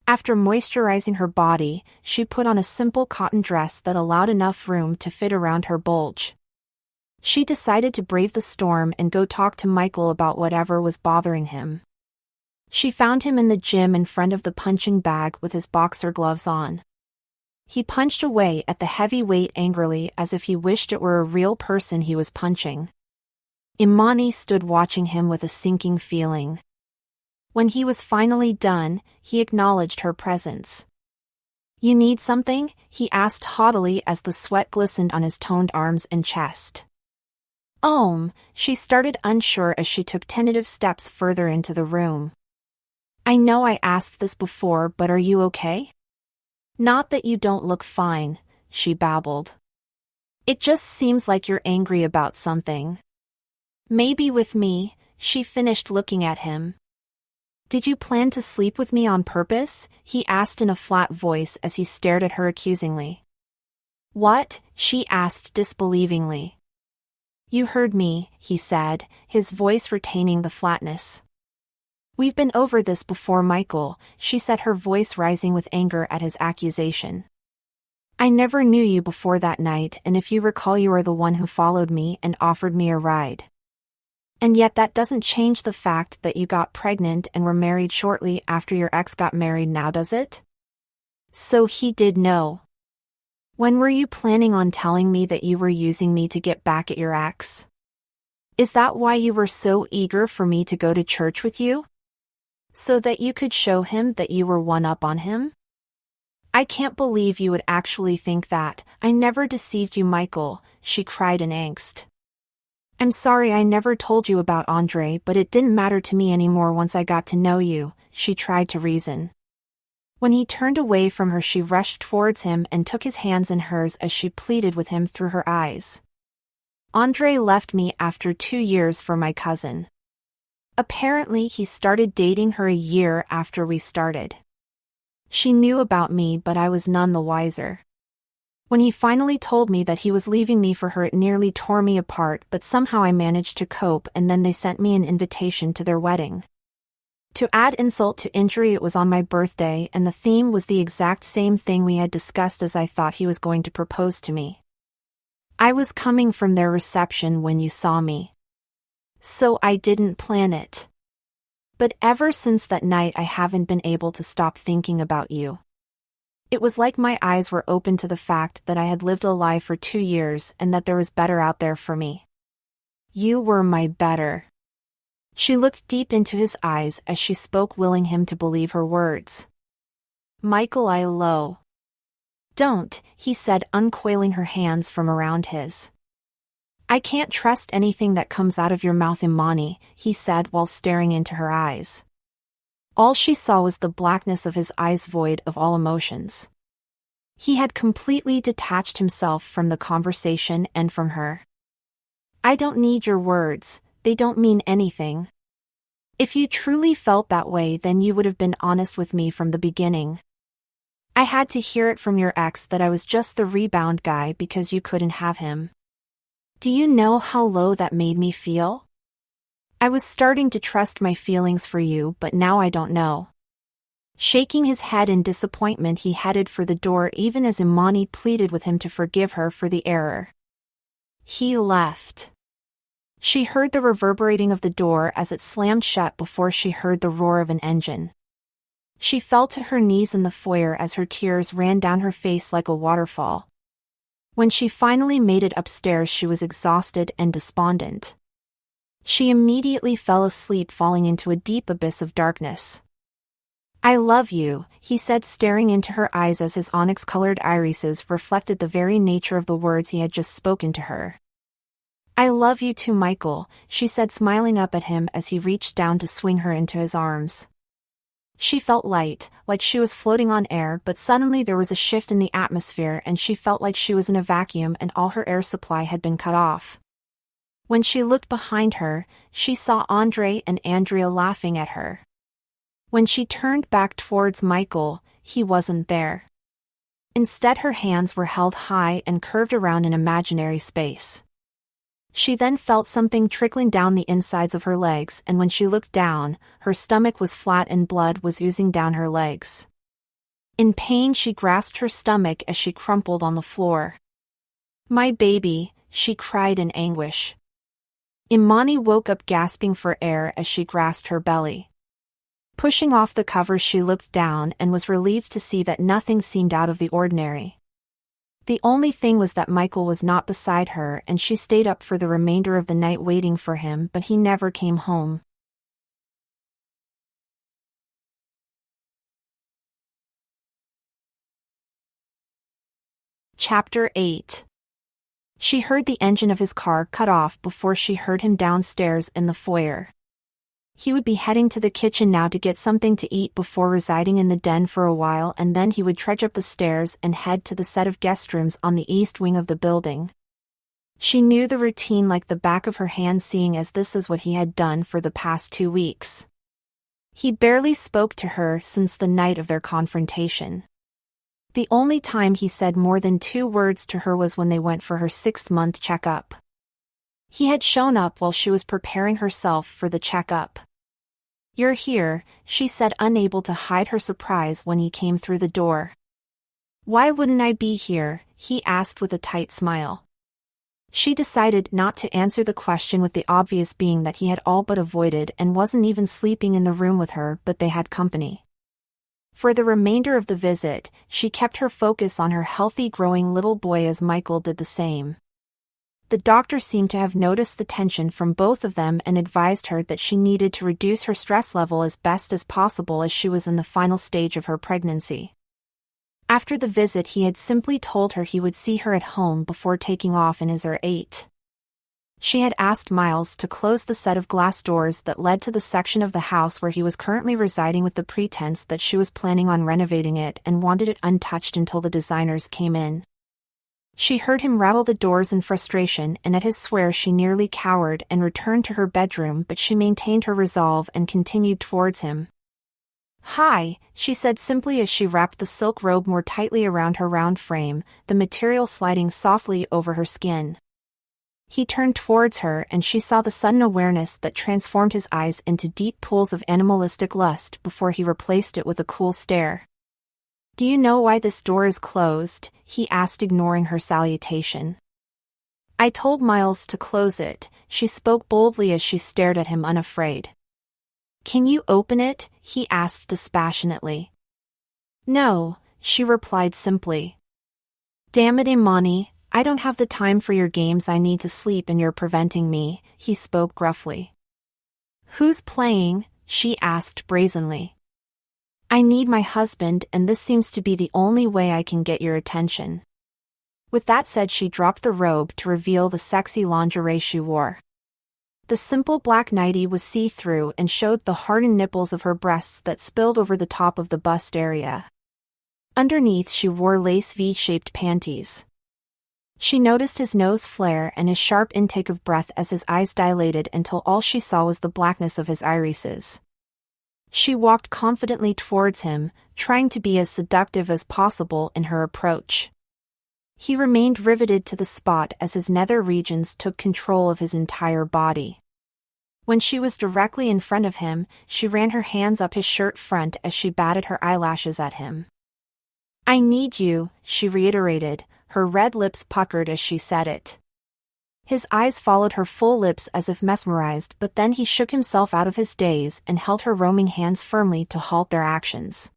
After moisturizing her body, she put on a simple cotton dress that allowed enough room to fit around her bulge. She decided to brave the storm and go talk to Michael about whatever was bothering him. She found him in the gym in front of the punching bag with his boxer gloves on. He punched away at the heavy weight angrily, as if he wished it were a real person he was punching. Imani stood watching him with a sinking feeling. When he was finally done, he acknowledged her presence. "You need something?" he asked haughtily as the sweat glistened on his toned arms and chest. She started, unsure as she took tentative steps further into the room. "I know I asked this before, but are you okay?" "Not that you don't look fine," she babbled. "It just seems like you're angry about something." "Maybe with me," she finished, looking at him. "Did you plan to sleep with me on purpose?" he asked in a flat voice as he stared at her accusingly. "What?" she asked disbelievingly. "You heard me," he said, his voice retaining the flatness. "We've been over this before, Michael," she said, her voice rising with anger at his accusation. "I never knew you before that night, and if you recall, you are the one who followed me and offered me a ride. And yet that doesn't change the fact that you got pregnant and were married shortly after your ex got married, now does it?" "So he did know. When were you planning on telling me that you were using me to get back at your ex? Is that why you were so eager for me to go to church with you? So that you could show him that you were one up on him? I can't believe you would actually think that. I never deceived you, Michael," she cried in angst. "I'm sorry I never told you about Andre, but it didn't matter to me anymore once I got to know you," she tried to reason. When he turned away from her, she rushed towards him and took his hands in hers as she pleaded with him through her eyes. "Andre left me after 2 years for my cousin. Apparently he started dating her a year after we started. She knew about me, but I was none the wiser. When he finally told me that he was leaving me for her, it nearly tore me apart, but somehow I managed to cope, and then they sent me an invitation to their wedding. To add insult to injury, it was on my birthday, and the theme was the exact same thing we had discussed as I thought he was going to propose to me. I was coming from their reception when you saw me. So I didn't plan it. But ever since that night I haven't been able to stop thinking about you. It was like my eyes were open to the fact that I had lived a lie for 2 years and that there was better out there for me. You were my better." She looked deep into his eyes as she spoke, willing him to believe her words. "Michael, I low." "Don't," he said, uncoiling her hands from around his. "I can't trust anything that comes out of your mouth, Imani," he said while staring into her eyes. All she saw was the blackness of his eyes, void of all emotions. He had completely detached himself from the conversation and from her. "I don't need your words, they don't mean anything. If you truly felt that way, then you would have been honest with me from the beginning. I had to hear it from your ex that I was just the rebound guy because you couldn't have him. Do you know how low that made me feel? I was starting to trust my feelings for you, but now I don't know." Shaking his head in disappointment, he headed for the door even as Imani pleaded with him to forgive her for the error. He left. She heard the reverberating of the door as it slammed shut before she heard the roar of an engine. She fell to her knees in the foyer as her tears ran down her face like a waterfall. When she finally made it upstairs, she was exhausted and despondent. She immediately fell asleep, falling into a deep abyss of darkness. I love you, he said, staring into her eyes as his onyx-colored irises reflected the very nature of the words he had just spoken to her. I love you too, Michael, she said, smiling up at him as he reached down to swing her into his arms. She felt light, like she was floating on air, but suddenly there was a shift in the atmosphere and she felt like she was in a vacuum and all her air supply had been cut off. When she looked behind her, she saw Andre and Andrea laughing at her. When she turned back towards Michael, he wasn't there. Instead, her hands were held high and curved around an imaginary space. She then felt something trickling down the insides of her legs, and when she looked down, her stomach was flat and blood was oozing down her legs. In pain, she grasped her stomach as she crumpled on the floor. My baby, she cried in anguish. Imani woke up gasping for air as she grasped her belly. Pushing off the covers, she looked down and was relieved to see that nothing seemed out of the ordinary. The only thing was that Michael was not beside her, and she stayed up for the remainder of the night waiting for him, but he never came home. Chapter 8. She heard the engine of his car cut off before she heard him downstairs in the foyer. He would be heading to the kitchen now to get something to eat before residing in the den for a while, and then he would trudge up the stairs and head to the set of guest rooms on the east wing of the building. She knew the routine like the back of her hand, seeing as this is what he had done for the past 2 weeks. He barely spoke to her since the night of their confrontation. The only time he said more than 2 words to her was when they went for her 6th-month checkup. He had shown up while she was preparing herself for the checkup. You're here, she said, unable to hide her surprise when he came through the door. Why wouldn't I be here? He asked with a tight smile. She decided not to answer the question, with the obvious being that he had all but avoided and wasn't even sleeping in the room with her, but they had company. For the remainder of the visit, she kept her focus on her healthy growing little boy as Michael did the same. The doctor seemed to have noticed the tension from both of them and advised her that she needed to reduce her stress level as best as possible as she was in the final stage of her pregnancy. After the visit, he had simply told her he would see her at home before taking off in his R8. She had asked Miles to close the set of glass doors that led to the section of the house where he was currently residing, with the pretense that she was planning on renovating it and wanted it untouched until the designers came in. She heard him rattle the doors in frustration, and at his swear she nearly cowered and returned to her bedroom, but she maintained her resolve and continued towards him. Hi, she said simply as she wrapped the silk robe more tightly around her round frame, the material sliding softly over her skin. He turned towards her and she saw the sudden awareness that transformed his eyes into deep pools of animalistic lust before he replaced it with a cool stare. Do you know why this door is closed? He asked, ignoring her salutation. I told Miles to close it, she spoke boldly as she stared at him, unafraid. Can you open it? He asked dispassionately. No, she replied simply. Damn it, Imani, I don't have the time for your games. I need to sleep and you're preventing me, he spoke gruffly. Who's playing? She asked brazenly. I need my husband, and this seems to be the only way I can get your attention. With that said, she dropped the robe to reveal the sexy lingerie she wore. The simple black nightie was see-through and showed the hardened nipples of her breasts that spilled over the top of the bust area. Underneath, she wore lace V-shaped panties. She noticed his nose flare and his sharp intake of breath as his eyes dilated until all she saw was the blackness of his irises. She walked confidently towards him, trying to be as seductive as possible in her approach. He remained riveted to the spot as his nether regions took control of his entire body. When she was directly in front of him, she ran her hands up his shirt front as she batted her eyelashes at him. I need you, she reiterated, her red lips puckered as she said it. His eyes followed her full lips as if mesmerized, but then he shook himself out of his daze and held her roaming hands firmly to halt their actions.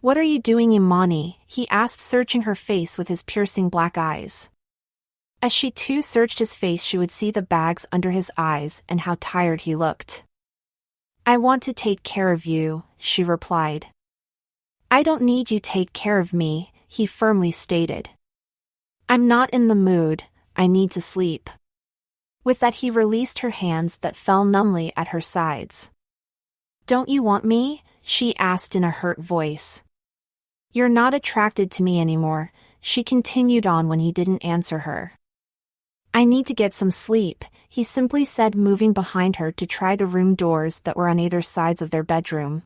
What are you doing, Imani? He asked, searching her face with his piercing black eyes. As she too searched his face, she would see the bags under his eyes and how tired he looked. I want to take care of you, she replied. I don't need you to take care of me, he firmly stated. I'm not in the mood, I need to sleep. With that he released her hands that fell numbly at her sides. Don't you want me? She asked in a hurt voice. You're not attracted to me anymore, she continued on when he didn't answer her. I need to get some sleep, he simply said, moving behind her to try the room doors that were on either sides of their bedroom.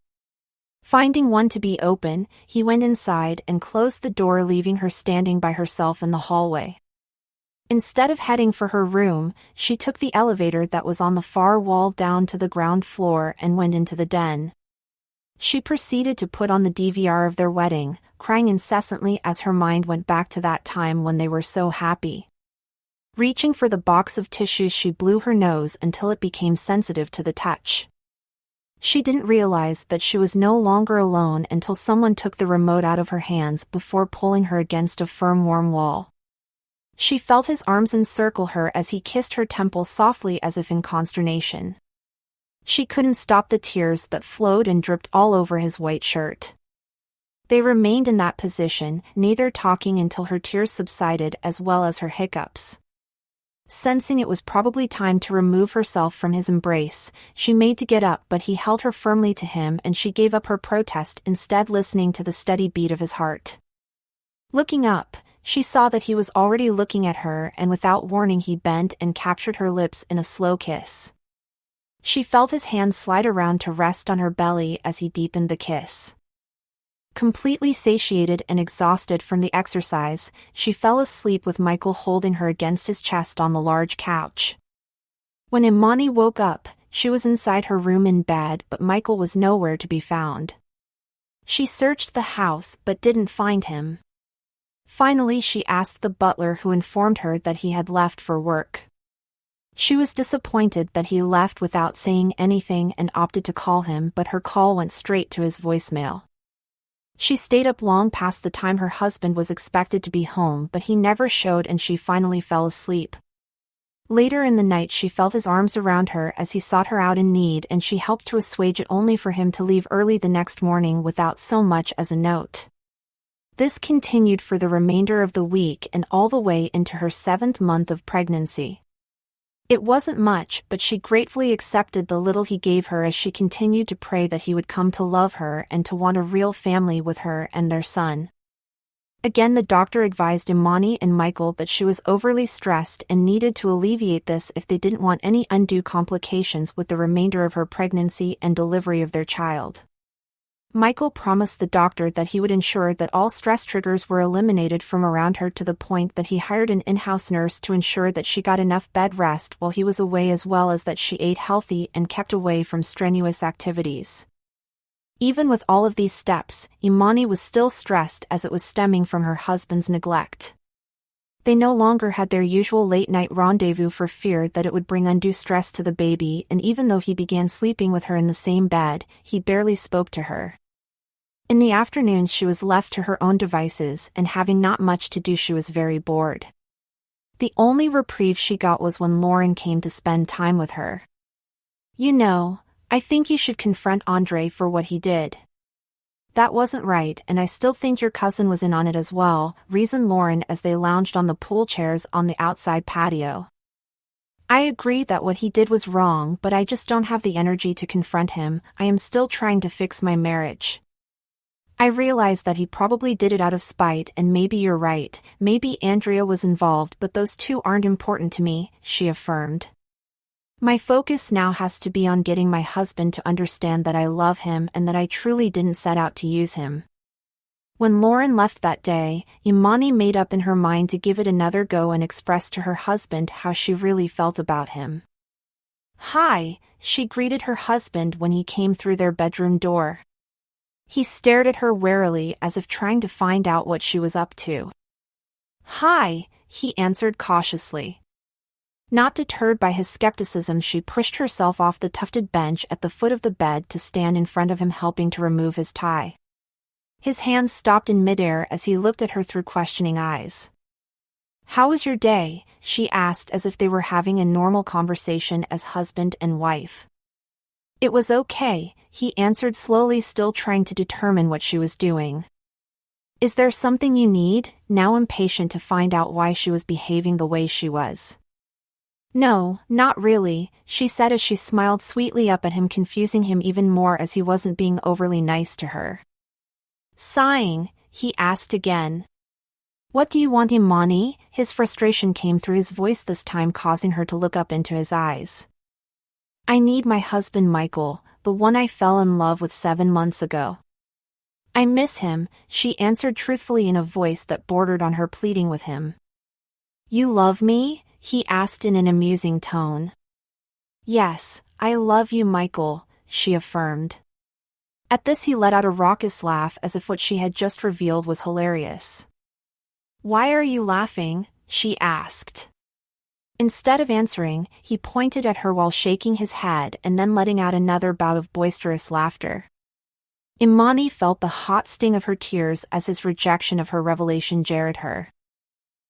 Finding one to be open, he went inside and closed the door, leaving her standing by herself in the hallway. Instead of heading for her room, she took the elevator that was on the far wall down to the ground floor and went into the den. She proceeded to put on the DVR of their wedding, crying incessantly as her mind went back to that time when they were so happy. Reaching for the box of tissues, she blew her nose until it became sensitive to the touch. She didn't realize that she was no longer alone until someone took the remote out of her hands before pulling her against a firm, warm wall. She felt his arms encircle her as he kissed her temple softly as if in consternation. She couldn't stop the tears that flowed and dripped all over his white shirt. They remained in that position, neither talking until her tears subsided as well as her hiccups. Sensing it was probably time to remove herself from his embrace, she made to get up, but he held her firmly to him and she gave up her protest, instead listening to the steady beat of his heart. Looking up, she saw that he was already looking at her, and without warning he bent and captured her lips in a slow kiss. She felt his hand slide around to rest on her belly as he deepened the kiss. Completely satiated and exhausted from the exercise, she fell asleep with Michael holding her against his chest on the large couch. When Imani woke up, she was inside her room in bed, but Michael was nowhere to be found. She searched the house but didn't find him. Finally, she asked the butler, who informed her that he had left for work. She was disappointed that he left without saying anything and opted to call him, but her call went straight to his voicemail. She stayed up long past the time her husband was expected to be home, but he never showed and she finally fell asleep. Later in the night she felt his arms around her as he sought her out in need, and she helped to assuage it, only for him to leave early the next morning without so much as a note. This continued for the remainder of the week and all the way into her 7th month of pregnancy. It wasn't much, but she gratefully accepted the little he gave her as she continued to pray that he would come to love her and to want a real family with her and their son. Again, the doctor advised Imani and Michael that she was overly stressed and needed to alleviate this if they didn't want any undue complications with the remainder of her pregnancy and delivery of their child. Michael promised the doctor that he would ensure that all stress triggers were eliminated from around her, to the point that he hired an in-house nurse to ensure that she got enough bed rest while he was away, as well as that she ate healthy and kept away from strenuous activities. Even with all of these steps, Imani was still stressed, as it was stemming from her husband's neglect. They no longer had their usual late-night rendezvous for fear that it would bring undue stress to the baby, and even though he began sleeping with her in the same bed, he barely spoke to her. In the afternoons she was left to her own devices, and having not much to do she was very bored. The only reprieve she got was when Lauren came to spend time with her. You know, I think you should confront Andre for what he did. That wasn't right, and I still think your cousin was in on it as well, reasoned Lauren as they lounged on the pool chairs on the outside patio. I agree that what he did was wrong, but I just don't have the energy to confront him. I am still trying to fix my marriage. I realize that he probably did it out of spite, and maybe you're right, maybe Andrea was involved, but those two aren't important to me, she affirmed. My focus now has to be on getting my husband to understand that I love him and that I truly didn't set out to use him. When Lauren left that day, Imani made up in her mind to give it another go and express to her husband how she really felt about him. Hi, she greeted her husband when he came through their bedroom door. He stared at her warily, as if trying to find out what she was up to. Hi, he answered cautiously. Not deterred by his skepticism, she pushed herself off the tufted bench at the foot of the bed to stand in front of him, helping to remove his tie. His hands stopped in midair as he looked at her through questioning eyes. How was your day? She asked, as if they were having a normal conversation as husband and wife. It was okay, he answered slowly, still trying to determine what she was doing. Is there something you need? Now impatient to find out why she was behaving the way she was. No, not really, she said as she smiled sweetly up at him, confusing him even more as he wasn't being overly nice to her. Sighing, he asked again. What do you want, Imani? His frustration came through his voice this time, causing her to look up into his eyes. I need my husband Michael, the one I fell in love with 7 months ago. I miss him, she answered truthfully in a voice that bordered on her pleading with him. You love me? He asked in an amusing tone. Yes, I love you, Michael, she affirmed. At this he let out a raucous laugh as if what she had just revealed was hilarious. Why are you laughing? She asked. Instead of answering, he pointed at her while shaking his head and then letting out another bout of boisterous laughter. Imani felt the hot sting of her tears as his rejection of her revelation jarred her.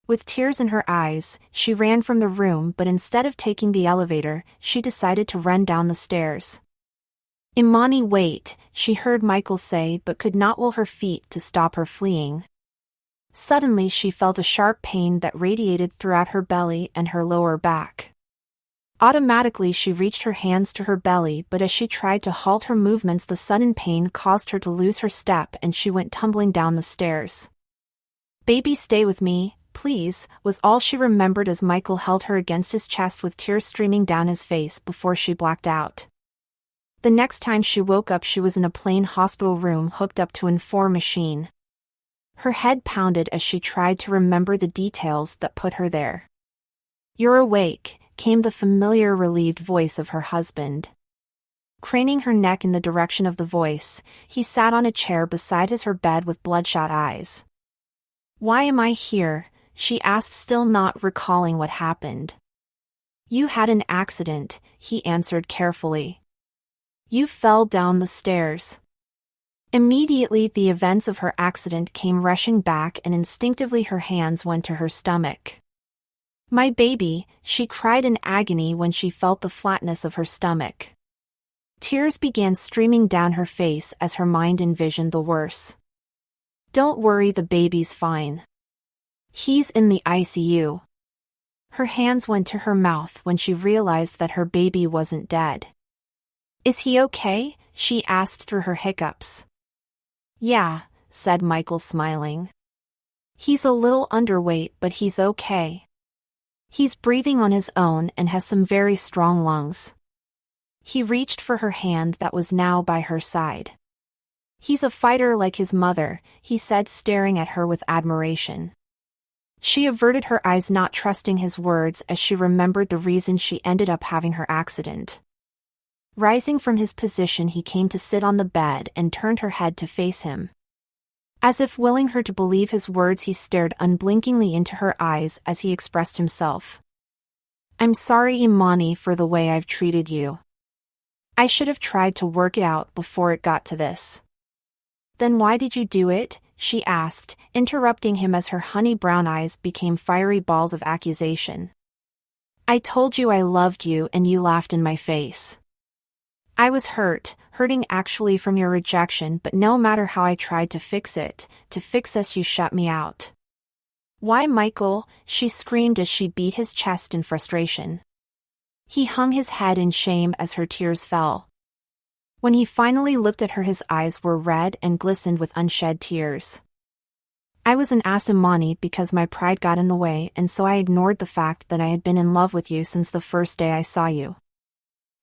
With tears in her eyes, she ran from the room, but instead of taking the elevator, she decided to run down the stairs. Imani, wait, she heard Michael say, but could not will her feet to stop her fleeing. Suddenly she felt a sharp pain that radiated throughout her belly and her lower back. Automatically she reached her hands to her belly, but as she tried to halt her movements, the sudden pain caused her to lose her step and she went tumbling down the stairs. Baby, stay with me, please, was all she remembered as Michael held her against his chest with tears streaming down his face before she blacked out. The next time she woke up, she was in a plain hospital room hooked up to an IV machine. Her head pounded as she tried to remember the details that put her there. You're awake, came the familiar relieved voice of her husband. Craning her neck in the direction of the voice, he sat on a chair beside her bed with bloodshot eyes. Why am I here? She asked, still not recalling what happened. You had an accident, he answered carefully. You fell down the stairs. Immediately the events of her accident came rushing back and instinctively her hands went to her stomach. My baby, she cried in agony when she felt the flatness of her stomach. Tears began streaming down her face as her mind envisioned the worst. Don't worry, the baby's fine. He's in the ICU. Her hands went to her mouth when she realized that her baby wasn't dead. Is he okay? She asked through her hiccups. Yeah, said Michael, smiling. He's a little underweight, but he's okay. He's breathing on his own and has some very strong lungs. He reached for her hand that was now by her side. He's a fighter like his mother, he said, staring at her with admiration. She averted her eyes, not trusting his words, as she remembered the reason she ended up having her accident. Rising from his position, he came to sit on the bed and turned her head to face him. As if willing her to believe his words, he stared unblinkingly into her eyes as he expressed himself. I'm sorry, Imani, for the way I've treated you. I should have tried to work it out before it got to this. Then why did you do it? She asked, interrupting him as her honey brown eyes became fiery balls of accusation. I told you I loved you and you laughed in my face. I was hurting actually from your rejection, but no matter how I tried to fix us, you shut me out. Why, Michael? She screamed as she beat his chest in frustration. He hung his head in shame as her tears fell. When he finally looked at her, his eyes were red and glistened with unshed tears. I was an ass, Imani, because my pride got in the way, and so I ignored the fact that I had been in love with you since the first day I saw you.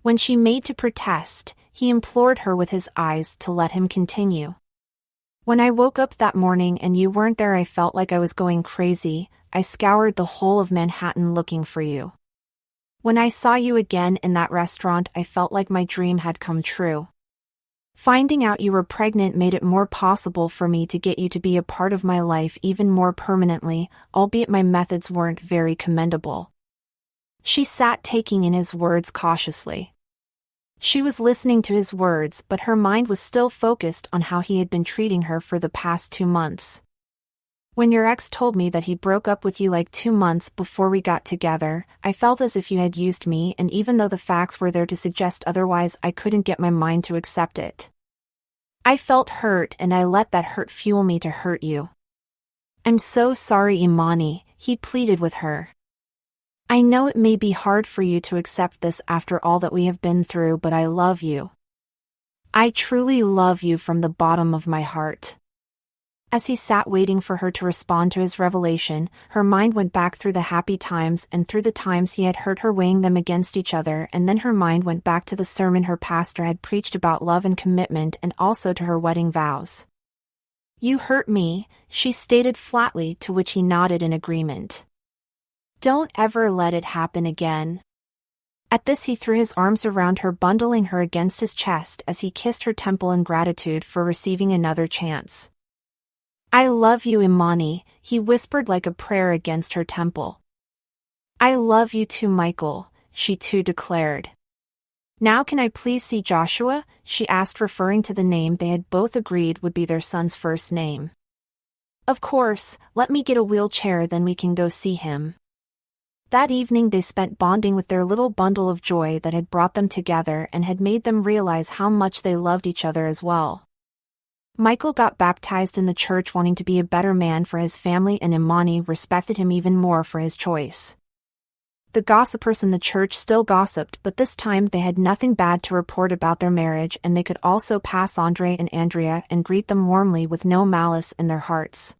When she made to protest, he implored her with his eyes to let him continue. When I woke up that morning and you weren't there, I felt like I was going crazy. I scoured the whole of Manhattan looking for you. When I saw you again in that restaurant, I felt like my dream had come true. Finding out you were pregnant made it more possible for me to get you to be a part of my life even more permanently, albeit my methods weren't very commendable. She sat taking in his words cautiously. She was listening to his words, but her mind was still focused on how he had been treating her for the past 2 months. When your ex told me that he broke up with you like 2 months before we got together, I felt as if you had used me, and even though the facts were there to suggest otherwise, I couldn't get my mind to accept it. I felt hurt, and I let that hurt fuel me to hurt you. I'm so sorry, Imani, he pleaded with her. I know it may be hard for you to accept this after all that we have been through, but I love you. I truly love you from the bottom of my heart. As he sat waiting for her to respond to his revelation, her mind went back through the happy times and through the times he had hurt her, weighing them against each other, and then her mind went back to the sermon her pastor had preached about love and commitment, and also to her wedding vows. You hurt me, she stated flatly, to which he nodded in agreement. Don't ever let it happen again. At this he threw his arms around her, bundling her against his chest as he kissed her temple in gratitude for receiving another chance. I love you, Imani, he whispered like a prayer against her temple. I love you too, Michael, she too declared. Now can I please see Joshua? She asked, referring to the name they had both agreed would be their son's first name. Of course, let me get a wheelchair, then we can go see him. That evening they spent bonding with their little bundle of joy that had brought them together and had made them realize how much they loved each other as well. Michael got baptized in the church, wanting to be a better man for his family, and Imani respected him even more for his choice. The gossipers in the church still gossiped, but this time they had nothing bad to report about their marriage, and they could also pass Andre and Andrea and greet them warmly with no malice in their hearts.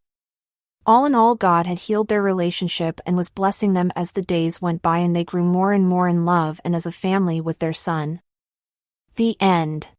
All in all, God had healed their relationship and was blessing them as the days went by, and they grew more and more in love and as a family with their son. The end.